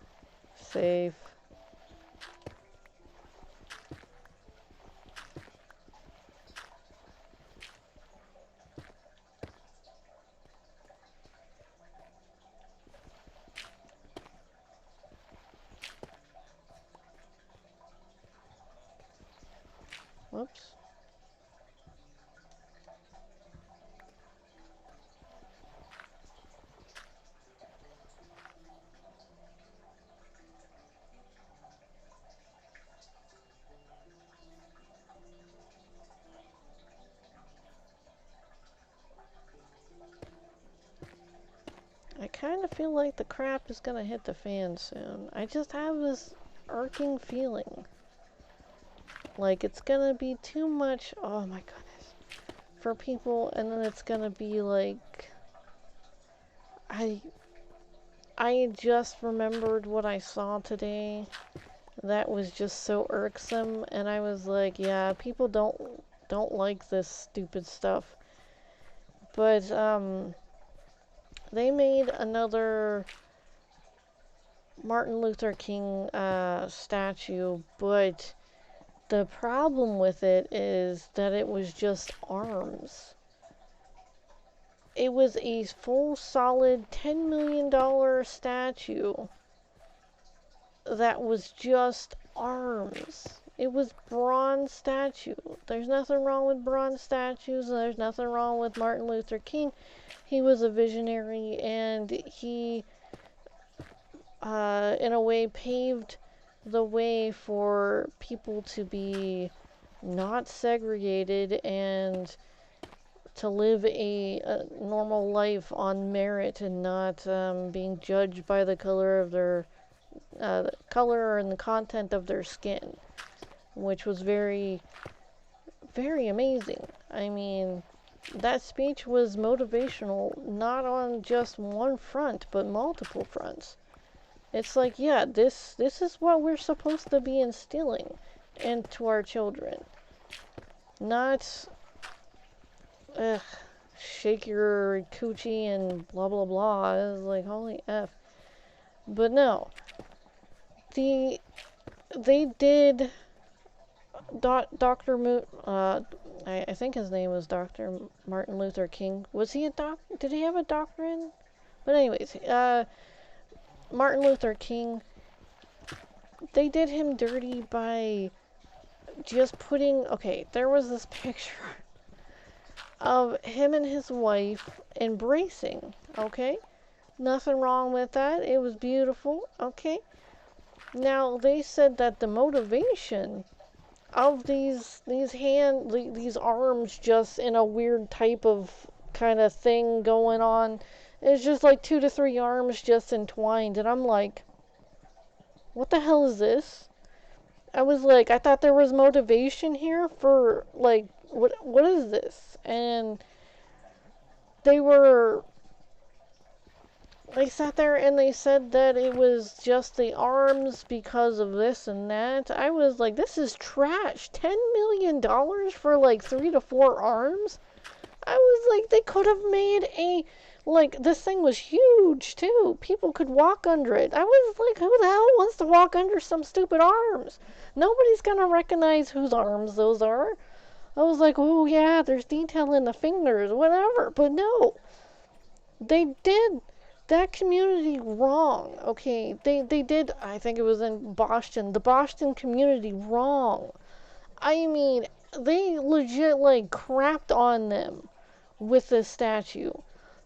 [SPEAKER 1] safe. Whoops. I kind of feel like the crap is gonna hit the fan soon. I just have this irking feeling. Like it's gonna be too much, oh my goodness, for people, and then it's gonna be like, I just remembered what I saw today that was just so irksome, and I was like, yeah, people don't like this stupid stuff. But they made another Martin Luther King statue, but the problem with it is that it was just arms. It was a full solid $10 million statue that was just arms. It was bronze statue. There's nothing wrong with bronze statues. There's nothing wrong with Martin Luther King. He was a visionary, and he, in a way, paved the way for people to be not segregated and to live a normal life on merit and not being judged by the color of their color and the content of their skin, which was very, very amazing. I mean, that speech was motivational, not on just one front, but multiple fronts. It's like, yeah, this is what we're supposed to be instilling into our children. Not, shake your coochie and blah blah blah. It's like, holy F. But no. They did Dr. I think his name was Dr. Martin Luther King. Was he a doctor? Did he have a doctorate? But anyways, Martin Luther King, they did him dirty by just putting, okay, there was this picture of him and his wife embracing, okay? Nothing wrong with that. It was beautiful, okay? Now, they said that the motivation of these arms just in a weird type of kind of thing going on is just like 2 to 3 arms just entwined, and I'm like, what the hell is this? I was like, I thought there was motivation here for, like, what is this? And they sat there and they said that it was just the arms because of this and that. I was like, this is trash. $10 million for like 3 to 4 arms? I was like, they could have made a, like, this thing was huge too. People could walk under it. I was like, who the hell wants to walk under some stupid arms? Nobody's gonna recognize whose arms those are. I was like, oh yeah, there's detail in the fingers, whatever. But no. They did that community wrong, okay? They did, I think it was in Boston, the Boston community wrong. I mean, they legit, like, crapped on them with this statue.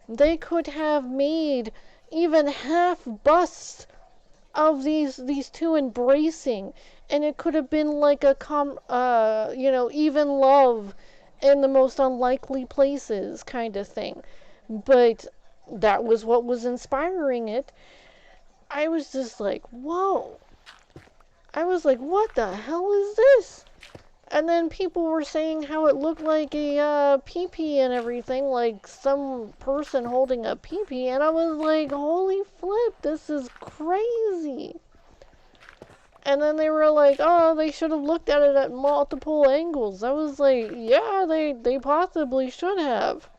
[SPEAKER 1] They could have made even half busts of these two embracing, and it could have been like a even love in the most unlikely places kind of thing. But that was what was inspiring it. I was just like, whoa. I was like, what the hell is this? And then people were saying how it looked like a pee-pee and everything, like some person holding a pee-pee, and I was like, holy flip, this is crazy. And then they were like, oh, they should have looked at it at multiple angles. I was like, yeah, they possibly should have.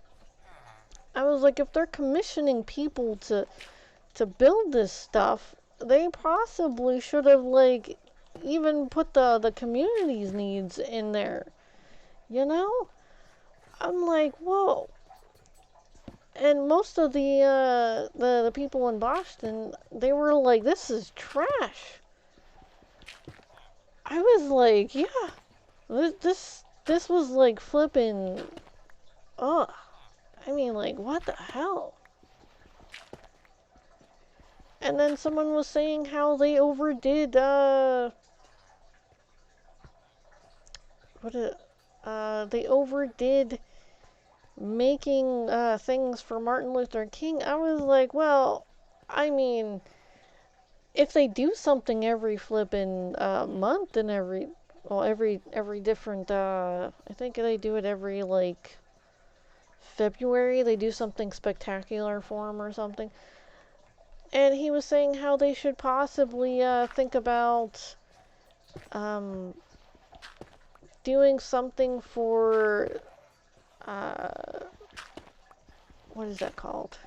[SPEAKER 1] I was like, if they're commissioning people to build this stuff, they possibly should have, like, even put the community's needs in there. You know? I'm like, whoa. And most of the people in Boston, they were like, this is trash. I was like, yeah, this was like flipping, ugh. I mean, like, what the hell? And then someone was saying how they overdid, they overdid making, things for Martin Luther King. I was like, well, I mean, if they do something every flipping, month and every different, I think they do it every, like, February, they do something spectacular for him or something. And he was saying how they should possibly think about doing something for what is that called?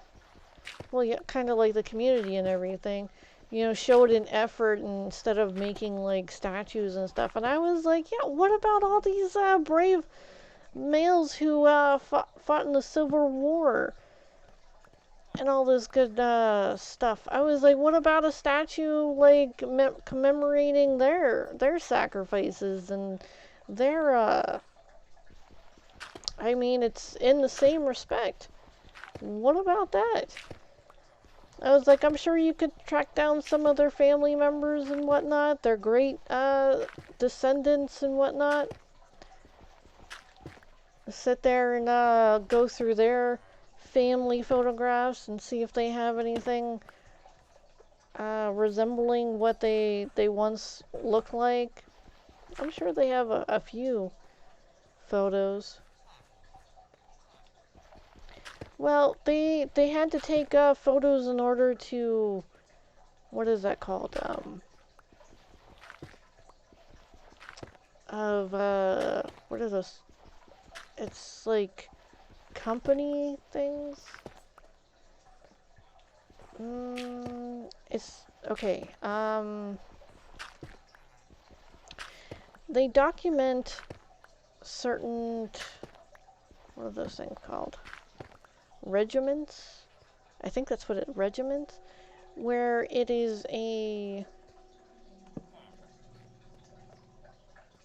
[SPEAKER 1] Well, yeah, kind of like the community and everything. You know, showed an effort instead of making like statues and stuff. And I was like, yeah, what about all these brave males who fought in the Civil War? And all this good stuff. I was like, what about a statue like commemorating their sacrifices and their I mean, it's in the same respect. What about that? I was like, I'm sure you could track down some of their family members and whatnot, their great descendants and whatnot. Sit there and go through their family photographs and see if they have anything resembling what they once looked like. I'm sure they have a few photos. Well, they had to take photos in order to, what is that called? What is this? It's like company things. It's okay. They document certain, what are those things called? Regiments? I think that's what it, regiments? Where it is a,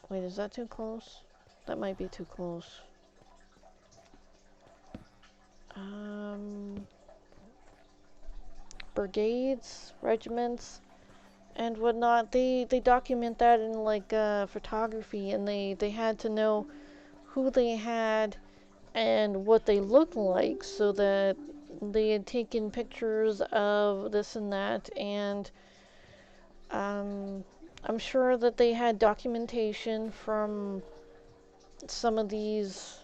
[SPEAKER 1] wait, is that too close? That might be too close. Brigades, regiments, and whatnot. They document that in like photography, and they had to know who they had and what they looked like, so that they had taken pictures of this and that, and I'm sure that they had documentation from some of these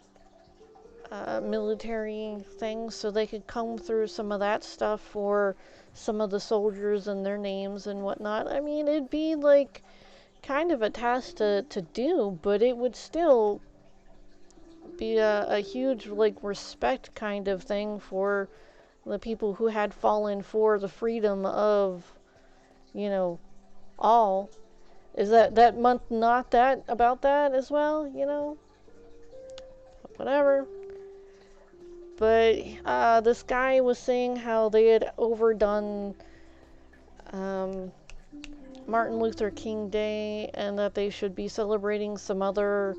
[SPEAKER 1] military things, so they could comb through some of that stuff for some of the soldiers and their names and whatnot. I mean, it'd be like kind of a task to do, but it would still be a huge like respect kind of thing for the people who had fallen for the freedom of, you know, all. Is that month not that about that as well, you know? Whatever. But this guy was saying how they had overdone Martin Luther King Day and that they should be celebrating some other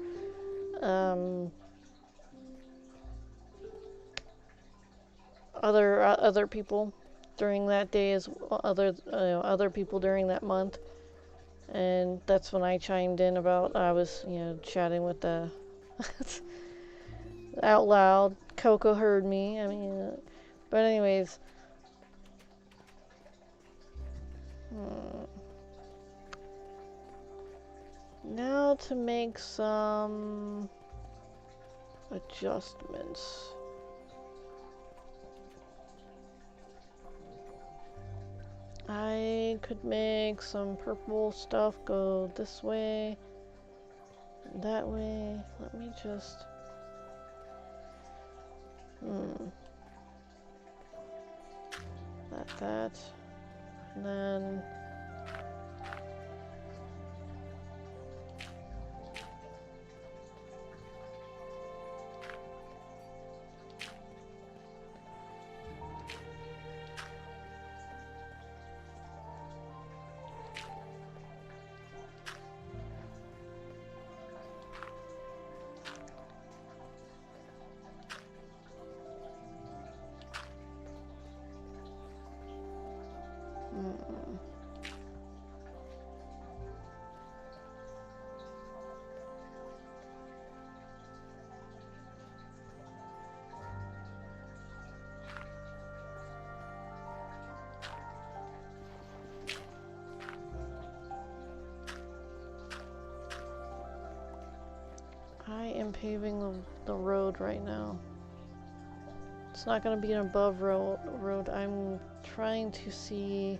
[SPEAKER 1] other people during that day as other people during that month. And that's when I chimed in about I was chatting with the out loud. Coco heard me. I mean, but anyways. Now to make some adjustments. I could make some purple stuff go this way, that way. Let me just... That. And then... I am paving the road right now. It's not going to be an above road. I'm trying to see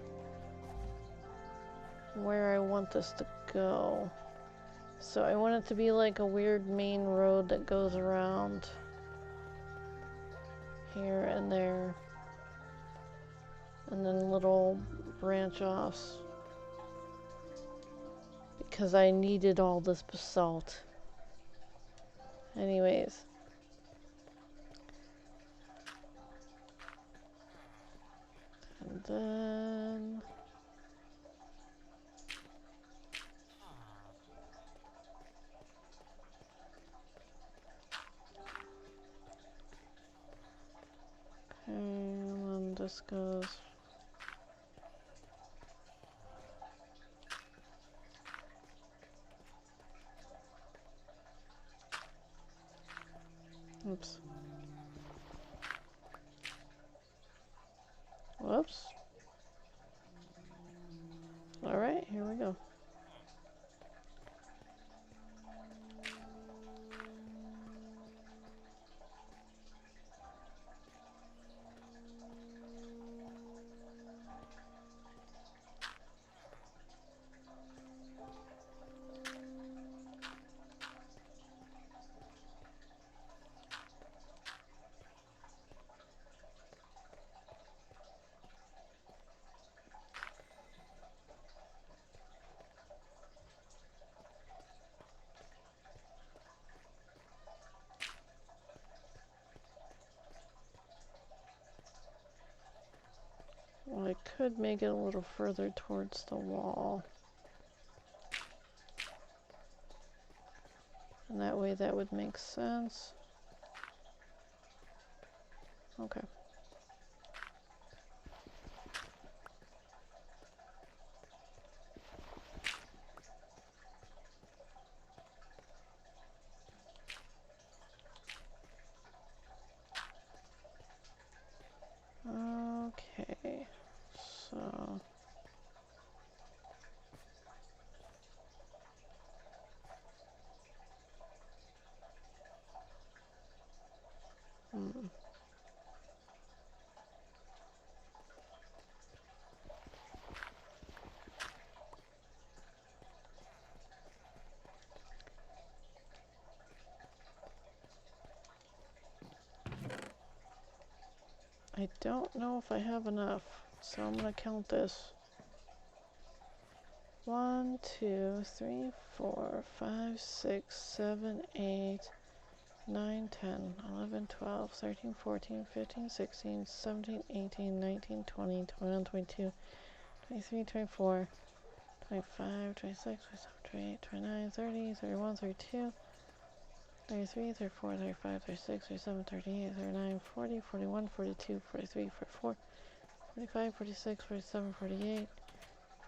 [SPEAKER 1] where I want this to go. So I want it to be like a weird main road that goes around here and there. And then little branch offs. Because I needed all this basalt. Anyways. And then... Okay, and then this goes... Oops. Whoops. Alright, here we go. Well, I could make it a little further towards the wall. And that way that would make sense. Okay. Okay, so... I don't know if I have enough, so I'm gonna count this. 1, 2, 3, 4, 5, 6, 7, 8, 9, 10, 11, 12, 13, 14, 15, 16, 17, 18, 19, 20, 21, 22, 23, 24, 25, 26, 27, 28, 29, 30, 31, 32, 33, 34, 35, 36, 37, 38, 39, 40, 41, 42, 43, 44, 45, 46, 47, 48,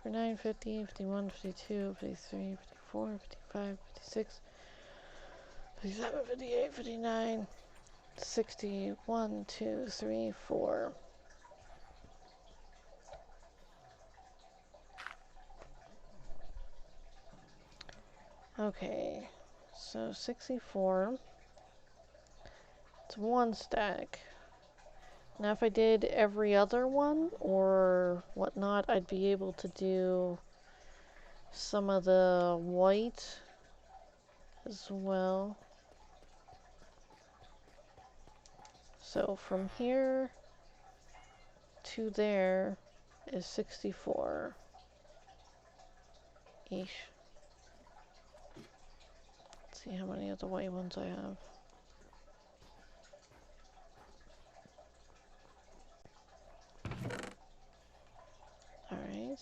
[SPEAKER 1] 49, 50, 51, 52, 53, 54, 55, 56, 57, 58, 59, 60, 1, 2, 3, 4. Okay, so 64. It's one stack. Now if I did every other one or whatnot, I'd be able to do some of the white as well. So from here to there is 64 each. Let's see how many of the white ones I have. Alright.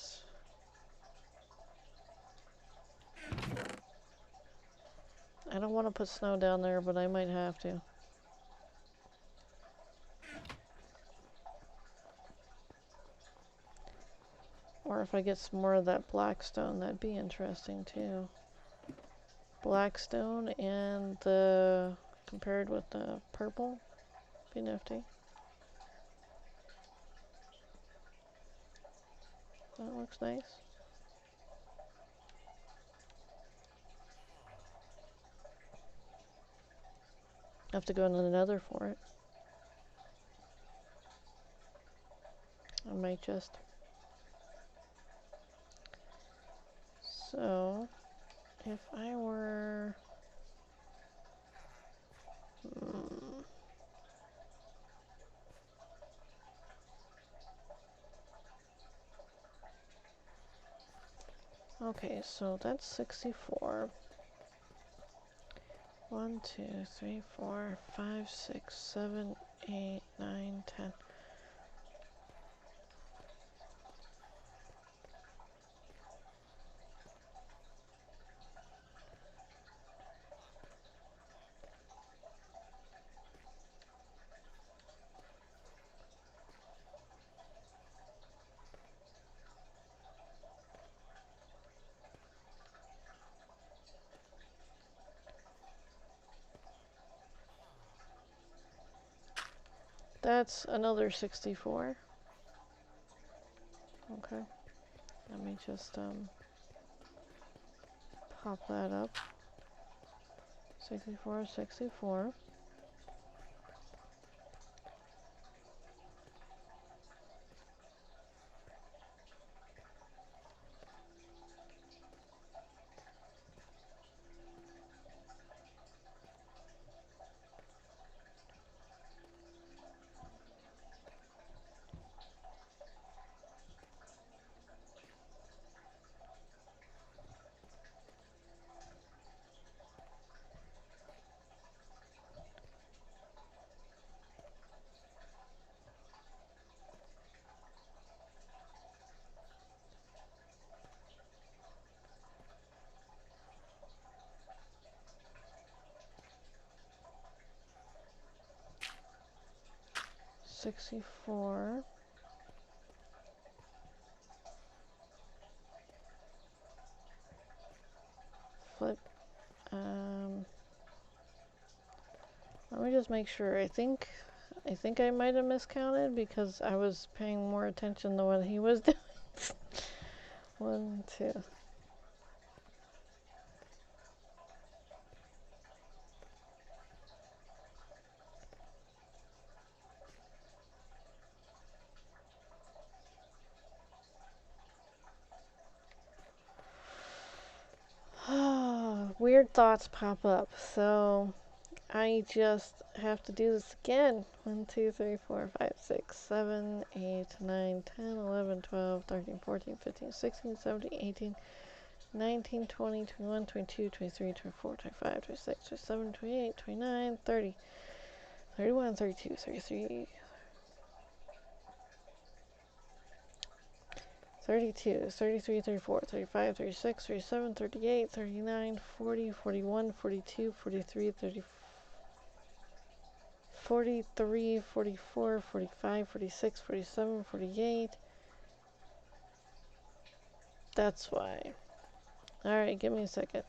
[SPEAKER 1] I don't want to put snow down there, but I might have to. Or if I get some more of that black stone, that'd be interesting too. Black stone and the compared with the purple, be nifty. That looks nice. I have to go into the nether for it. I might just. So, if I were... Okay, so that's 64. 1, 2, 3, 4, 5, 6, 7, 8, 9, 10. That's another 64. Okay. Let me just pop that up. 64, 64. $64. Flip. Let me just make sure. I think I might have miscounted because I was paying more attention to what he was doing. 1, 2. Weird thoughts pop up, so I just have to do this again. 1, 2, 3, 4, 5, 6, 7, 8, 9, 10, 11, 12, 13, 14, 15, 16, 17, 18, 19, 20, 21, 22, 23, 24, 25, 26, 27, 28, 29, 30, 31, 32, 33, 32, 33, 34, 35, 36, 37, 38, 39, 40, 41, 42, 43, 30, 43, 44, 45, 46, 47, 48. That's why. Alright, give me a second.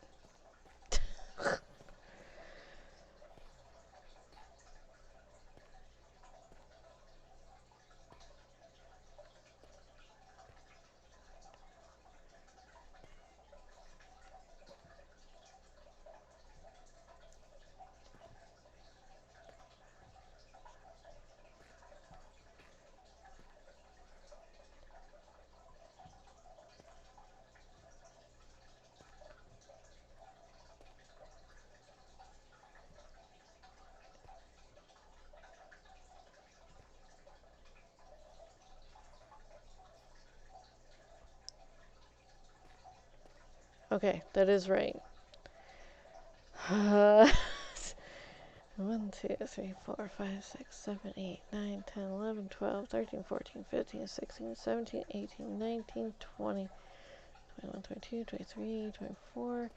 [SPEAKER 1] Okay, that is right. 1, 2, 3, 4, 5, 6, 7, 8, 9, 10, 11, 12, 13, 14, 15, 16, 17, 18, 19, 20, 21, 22, 23, 24,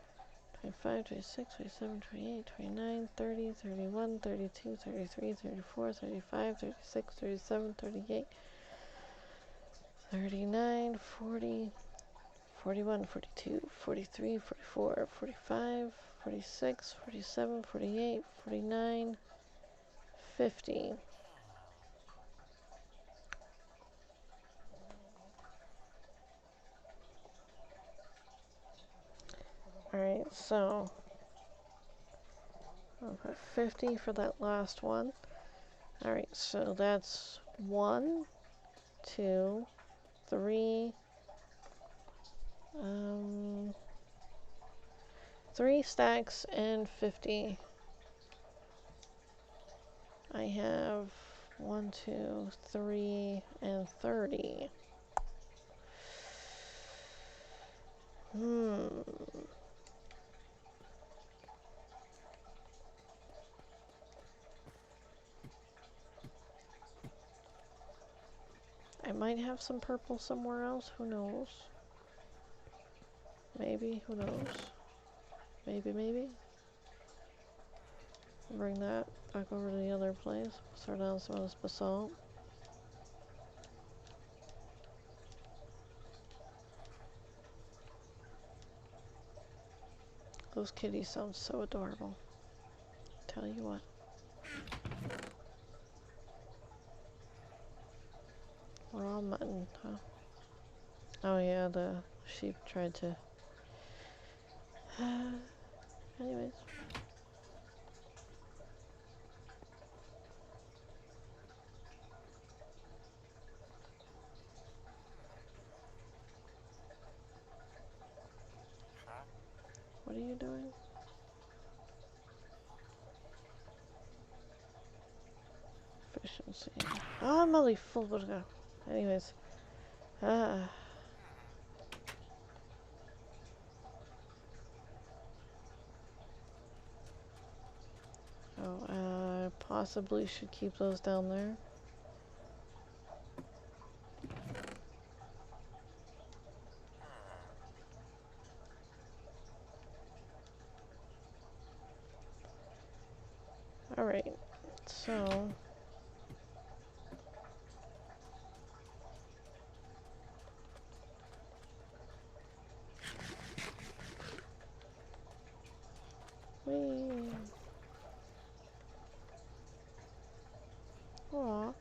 [SPEAKER 1] 25, 26, 27, 28, 29, 30, 31, 32, 33, 34, 35, 36, 37, 38, 39, 40, 41, 42, 43, 44, 45, 46, 47, 48, 49, 50. Alright, so I'll put 50 for that last one. Alright, so that's 1, 2, 3, 3 stacks and 50. I have 1, 2, 3, and 30. I might have some purple somewhere else, who knows? Maybe, who knows? Maybe. Bring that back over to the other place. Throw down some of this basalt. Those kitties sound so adorable. Tell you what. Raw mutton, huh? Oh yeah, the sheep tried to... Anyways. What are you doing? Efficiency. Oh, I'm only full. Anyways. Oh, I possibly should keep those down there. Alright, so... Whee! Aw.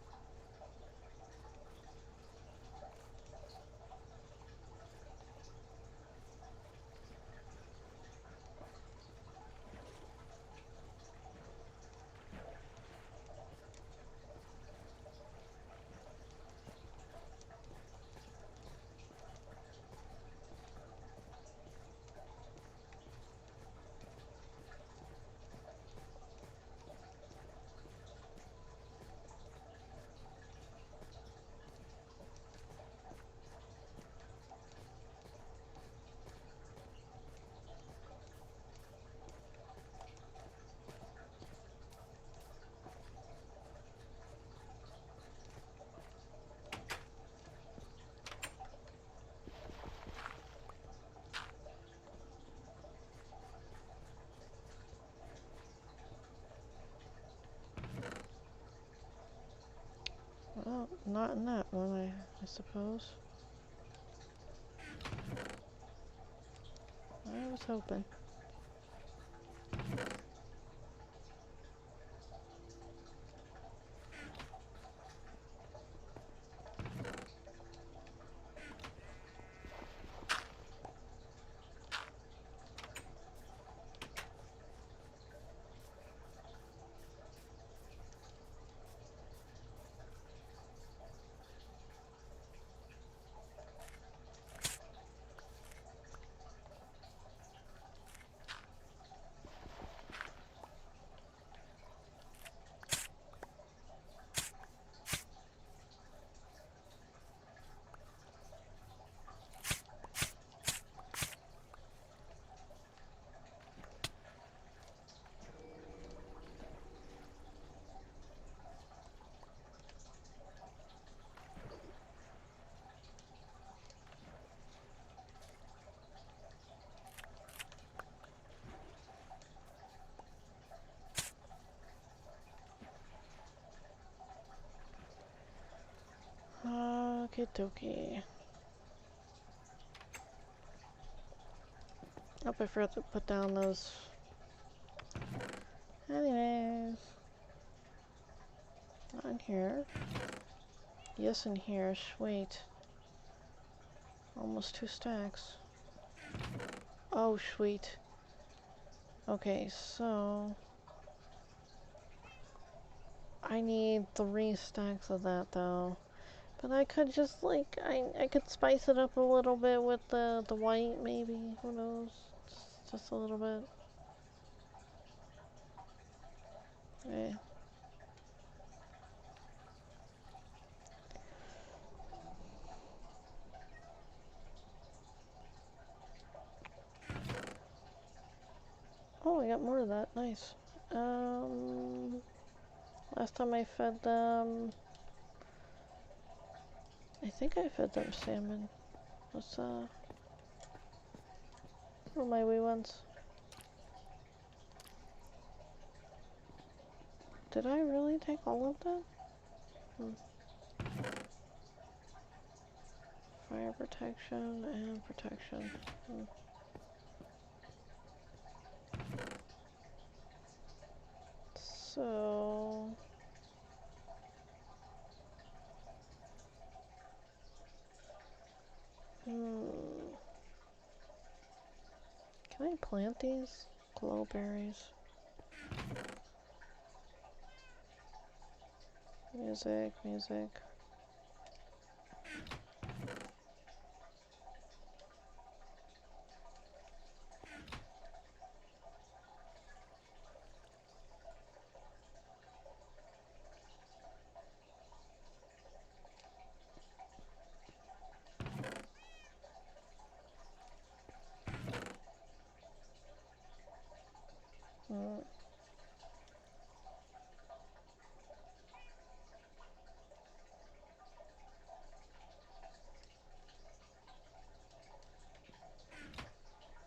[SPEAKER 1] Well, not in that one, I suppose. I was hoping. Okie dokie. Oh, I forgot to put down those. Anyways. Not in here. Yes, in here. Sweet. Almost 2 stacks. Oh, sweet. Okay, so... I need 3 stacks of that, though. But I could just, like, I could spice it up a little bit with the white, maybe. Who knows? Just a little bit. Okay. Oh, I got more of that. Nice. Last time I fed them... I think I fed them salmon. What's, where are my wee ones? Did I really take all of them? Fire protection and protection. So... Can I plant these? Glowberries. Music, music.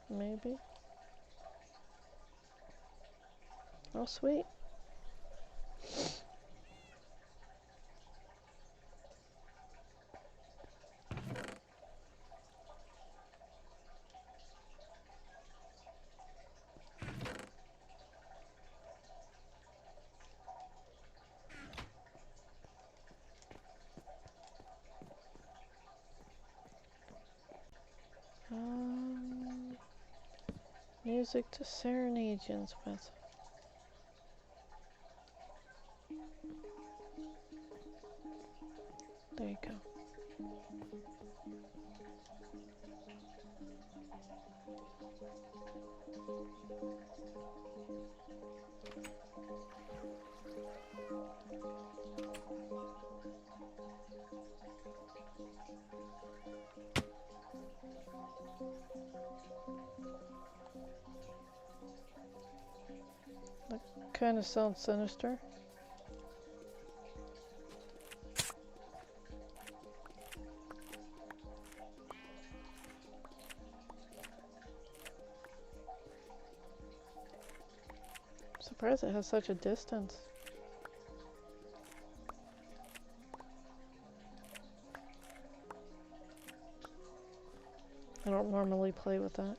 [SPEAKER 1] Maybe. Oh, sweet. Music to serenade you with. There you go. That kind of sounds sinister. Surprised it has such a distance. I don't normally play with that.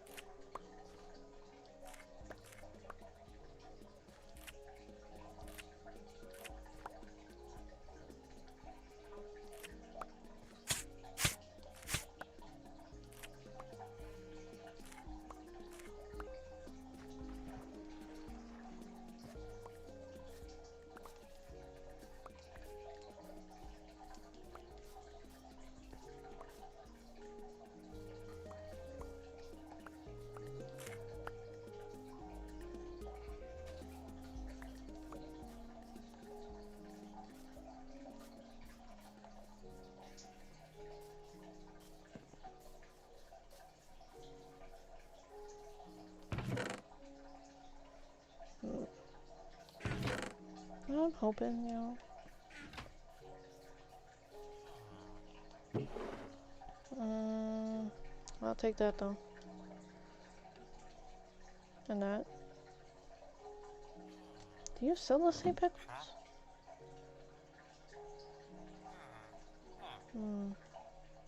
[SPEAKER 1] I'm hoping, you know. I'll take that though. And that. Do you sell the same pickles?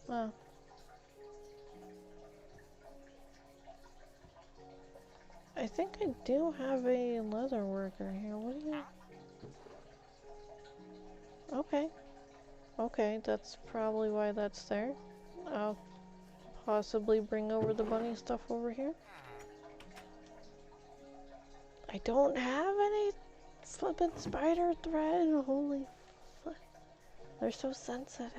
[SPEAKER 1] Well. I think I do have a leather worker here. What do you... Okay. Okay, that's probably why that's there. I'll possibly bring over the bunny stuff over here. I don't have any flippin' spider thread. Holy fuck. They're so sensitive.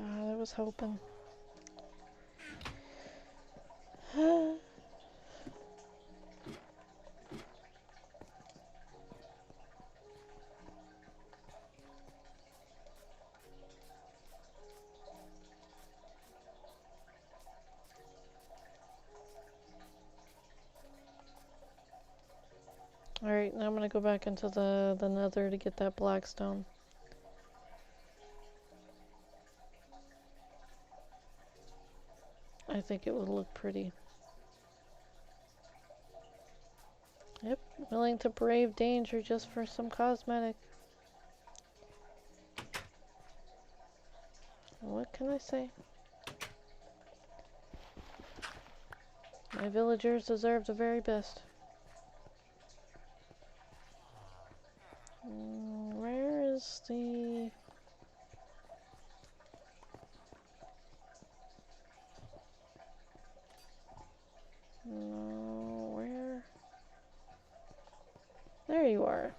[SPEAKER 1] I was hoping. Alright, now I'm gonna go back into the nether to get that black stone. I think it would look pretty. Yep, willing to brave danger just for some cosmetic. What can I say? My villagers deserve the very best. Where is the... No, where? There you are.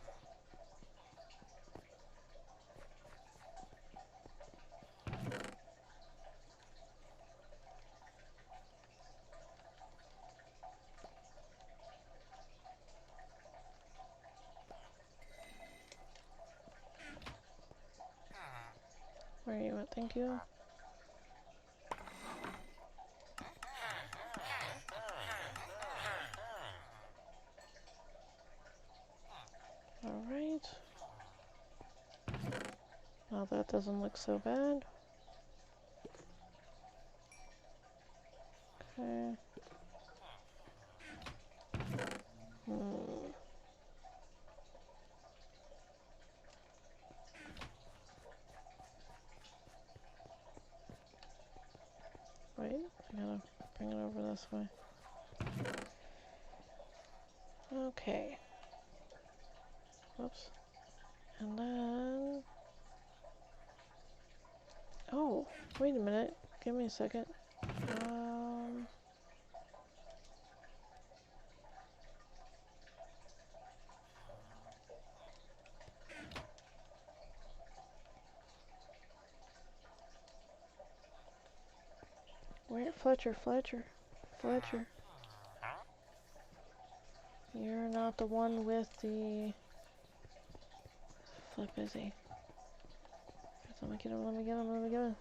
[SPEAKER 1] Where are you at? Thank you. Alright. Well, that doesn't look so bad. Okay. Wait, I gotta bring it over this way. Okay. Whoops. And then... Oh, wait a minute. Give me a second. Where? Fletcher. You're not the one with the... Flip, is he? Let me get him, let me get him, let me get him.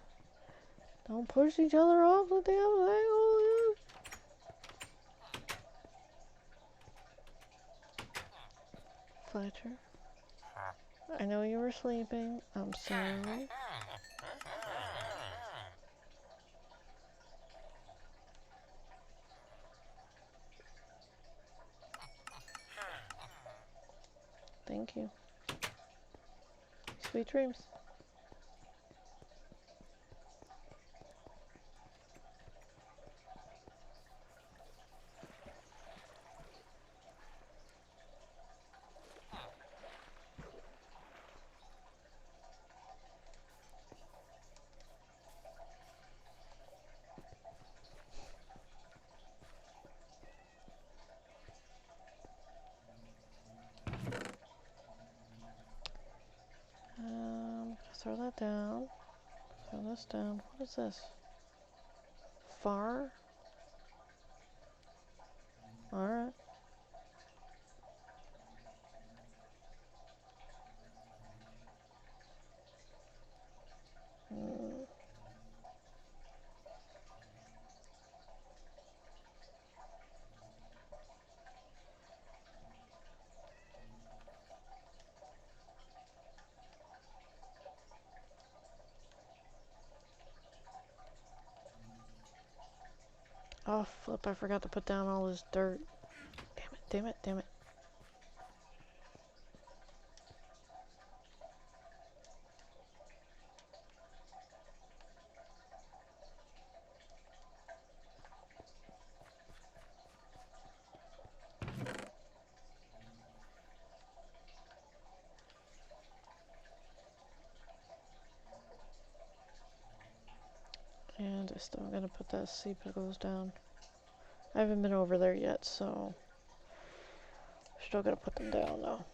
[SPEAKER 1] Don't push each other off the damn thing. Oh, yeah. Fletcher. I know you were sleeping. I'm sorry. Thank you. Sweet dreams. Throw that down. Throw this down. What is this? Far? Alright. Oh, flip, I forgot to put down all this dirt. Damn it, damn it, damn it. And I still gotta put that sea pickles down. I haven't been over there yet, so still gotta put them down though.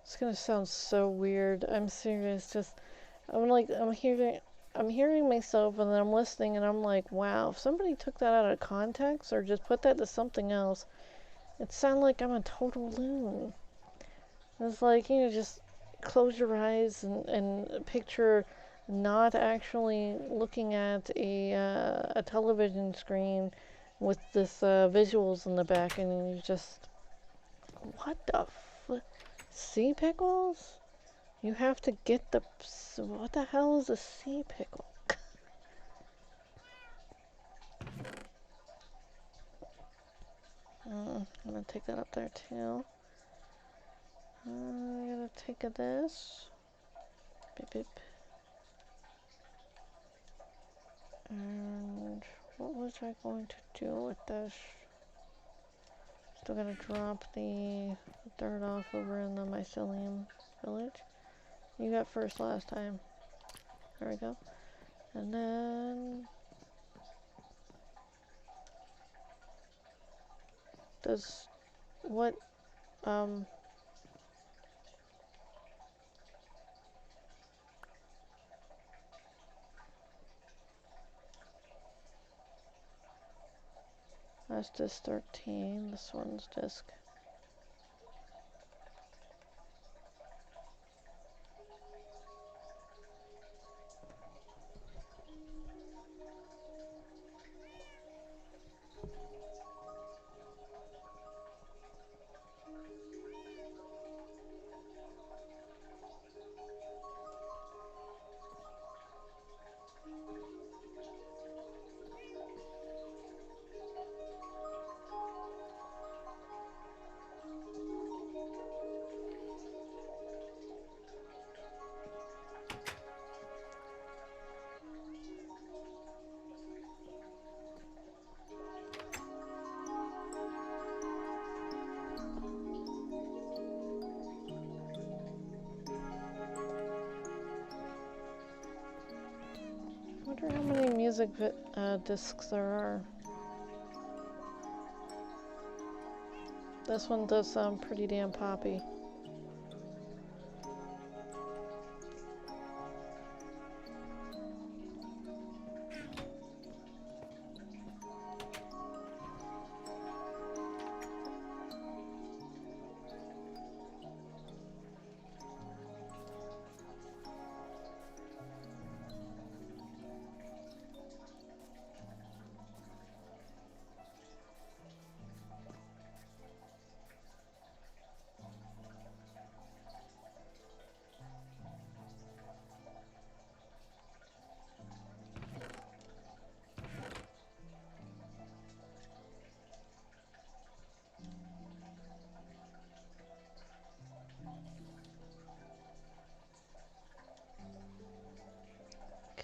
[SPEAKER 1] It's gonna sound so weird. I'm serious. Just I'm hearing myself, and then I'm listening, and I'm like, wow, if somebody took that out of context or just put that to something else, it sounded like I'm a total loon. It's like, you know, just close your eyes and picture not actually looking at a television screen with this visuals in the back, and you just, what the sea pickles? You have to get the, what the hell is a sea pickle? I'm gonna take that up there too. I'm gonna take this. Beep beep. And what was I going to do with this? Still gonna drop the dirt off over in the mycelium village. You got first last time. There we go. And then does what that's disc 13. This one's disc. I wonder how many music discs there are. This one does sound pretty damn poppy.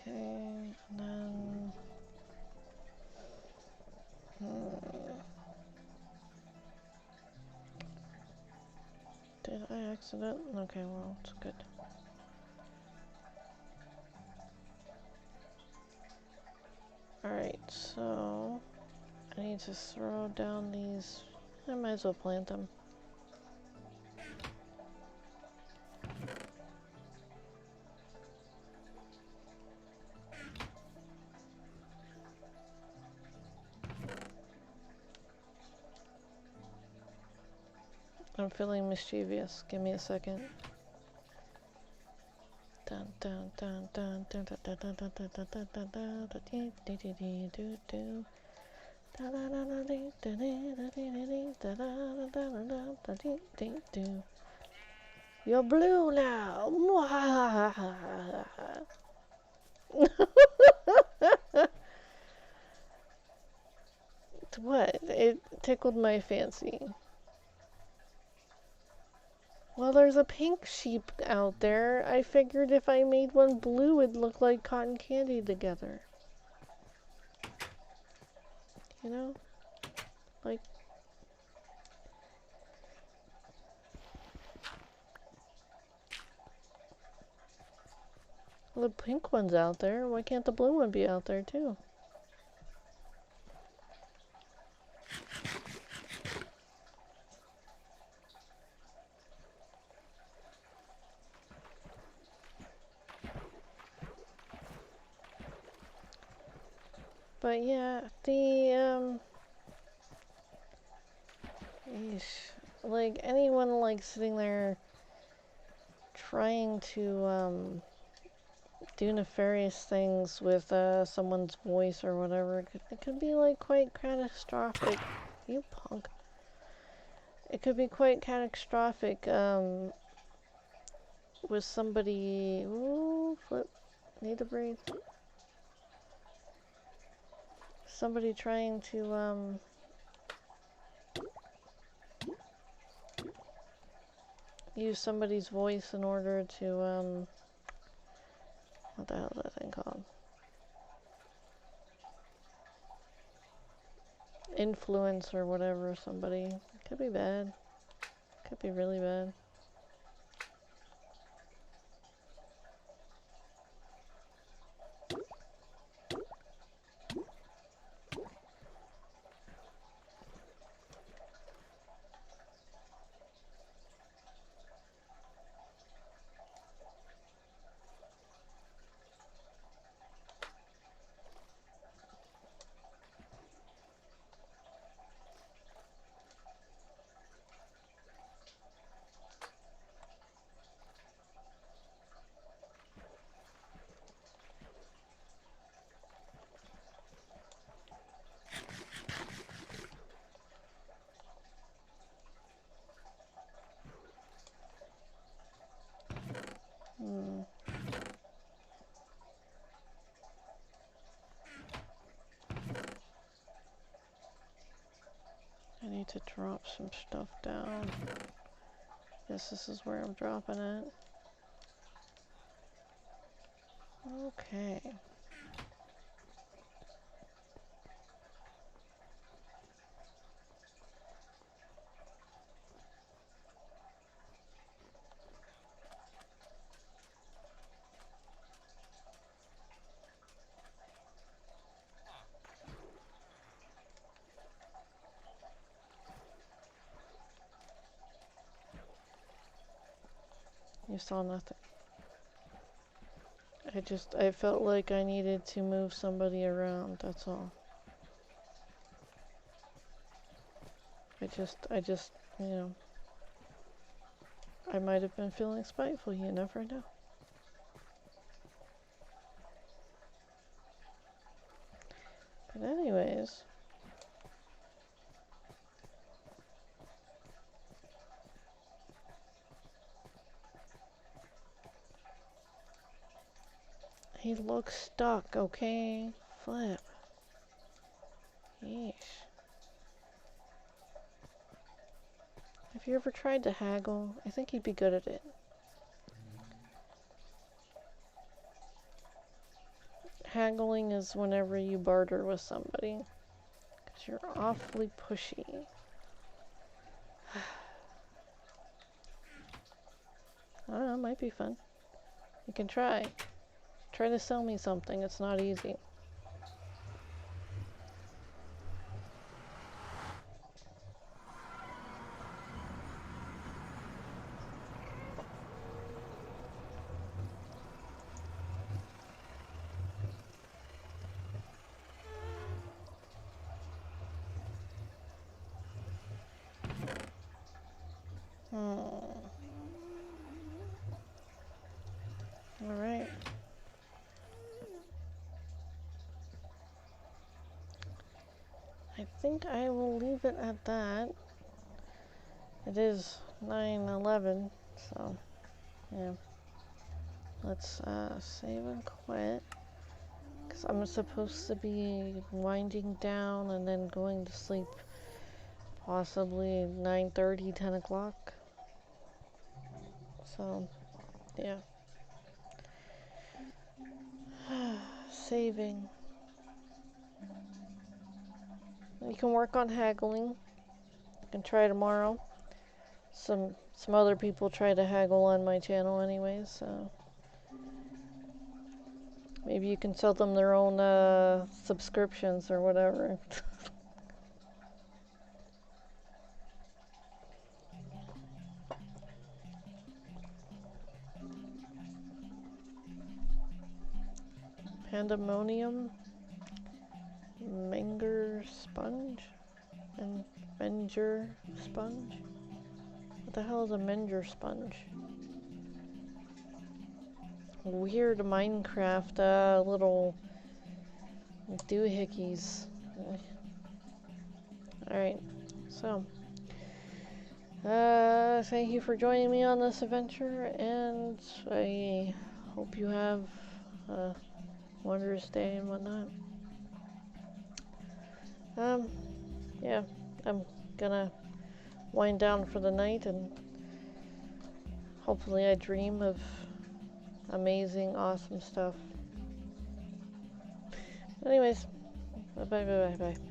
[SPEAKER 1] Okay, and then... Did I accident? Okay, well, it's good. Alright, so... I need to throw down these... I might as well plant them. I'm feeling mischievous. Give me a second. Dun dun dun dun dun dun dun dun dun dun dun dun dun dun dee dee dee doo doo. Da da da da dee da dee da dee da dee da da da da da da dee dee doo. You're blue now. What? It tickled my fancy. Well, there's a pink sheep out there. I figured if I made one blue, it'd look like cotton candy together. You know? Like... Well, the pink one's out there. Why can't the blue one be out there, too? But yeah, the, Eesh. Like, anyone, like, sitting there trying to, do nefarious things with, someone's voice or whatever, it could be, like, quite catastrophic. You punk. It could be quite catastrophic, with somebody... Ooh, flip. Need to breathe. Somebody trying to, use somebody's voice in order to, what the hell is that thing called? Influence or whatever somebody. It could be bad. Could be really bad. I need to drop some stuff down. Guess this is where I'm dropping it. Okay. You saw nothing. I felt like I needed to move somebody around, that's all. I just, you know, I might have been feeling spiteful, you never know. But anyways, he looks stuck, okay? Flip. Yeesh. Have you ever tried to haggle? I think he'd be good at it. haggling is whenever you barter with somebody. Because you're awfully pushy. I don't know, it might be fun. You can try. Try to sell me something, it's not easy. Alright. I think I will leave it at that. It is 9:11, so yeah. Let's save and quit. Because I'm supposed to be winding down and then going to sleep possibly 9:30, 10 o'clock. So, yeah. Saving. You can work on haggling. You can try tomorrow. Some other people try to haggle on my channel anyways, so maybe you can sell them their own subscriptions or whatever. Pandemonium, Menger sponge, and Menger sponge. What the hell is a Menger sponge? Weird Minecraft little doohickeys. Alright, so thank you for joining me on this adventure, and I hope you have a wondrous day and whatnot. Yeah, I'm gonna wind down for the night, and hopefully I dream of amazing, awesome stuff. Anyways, bye bye bye bye bye.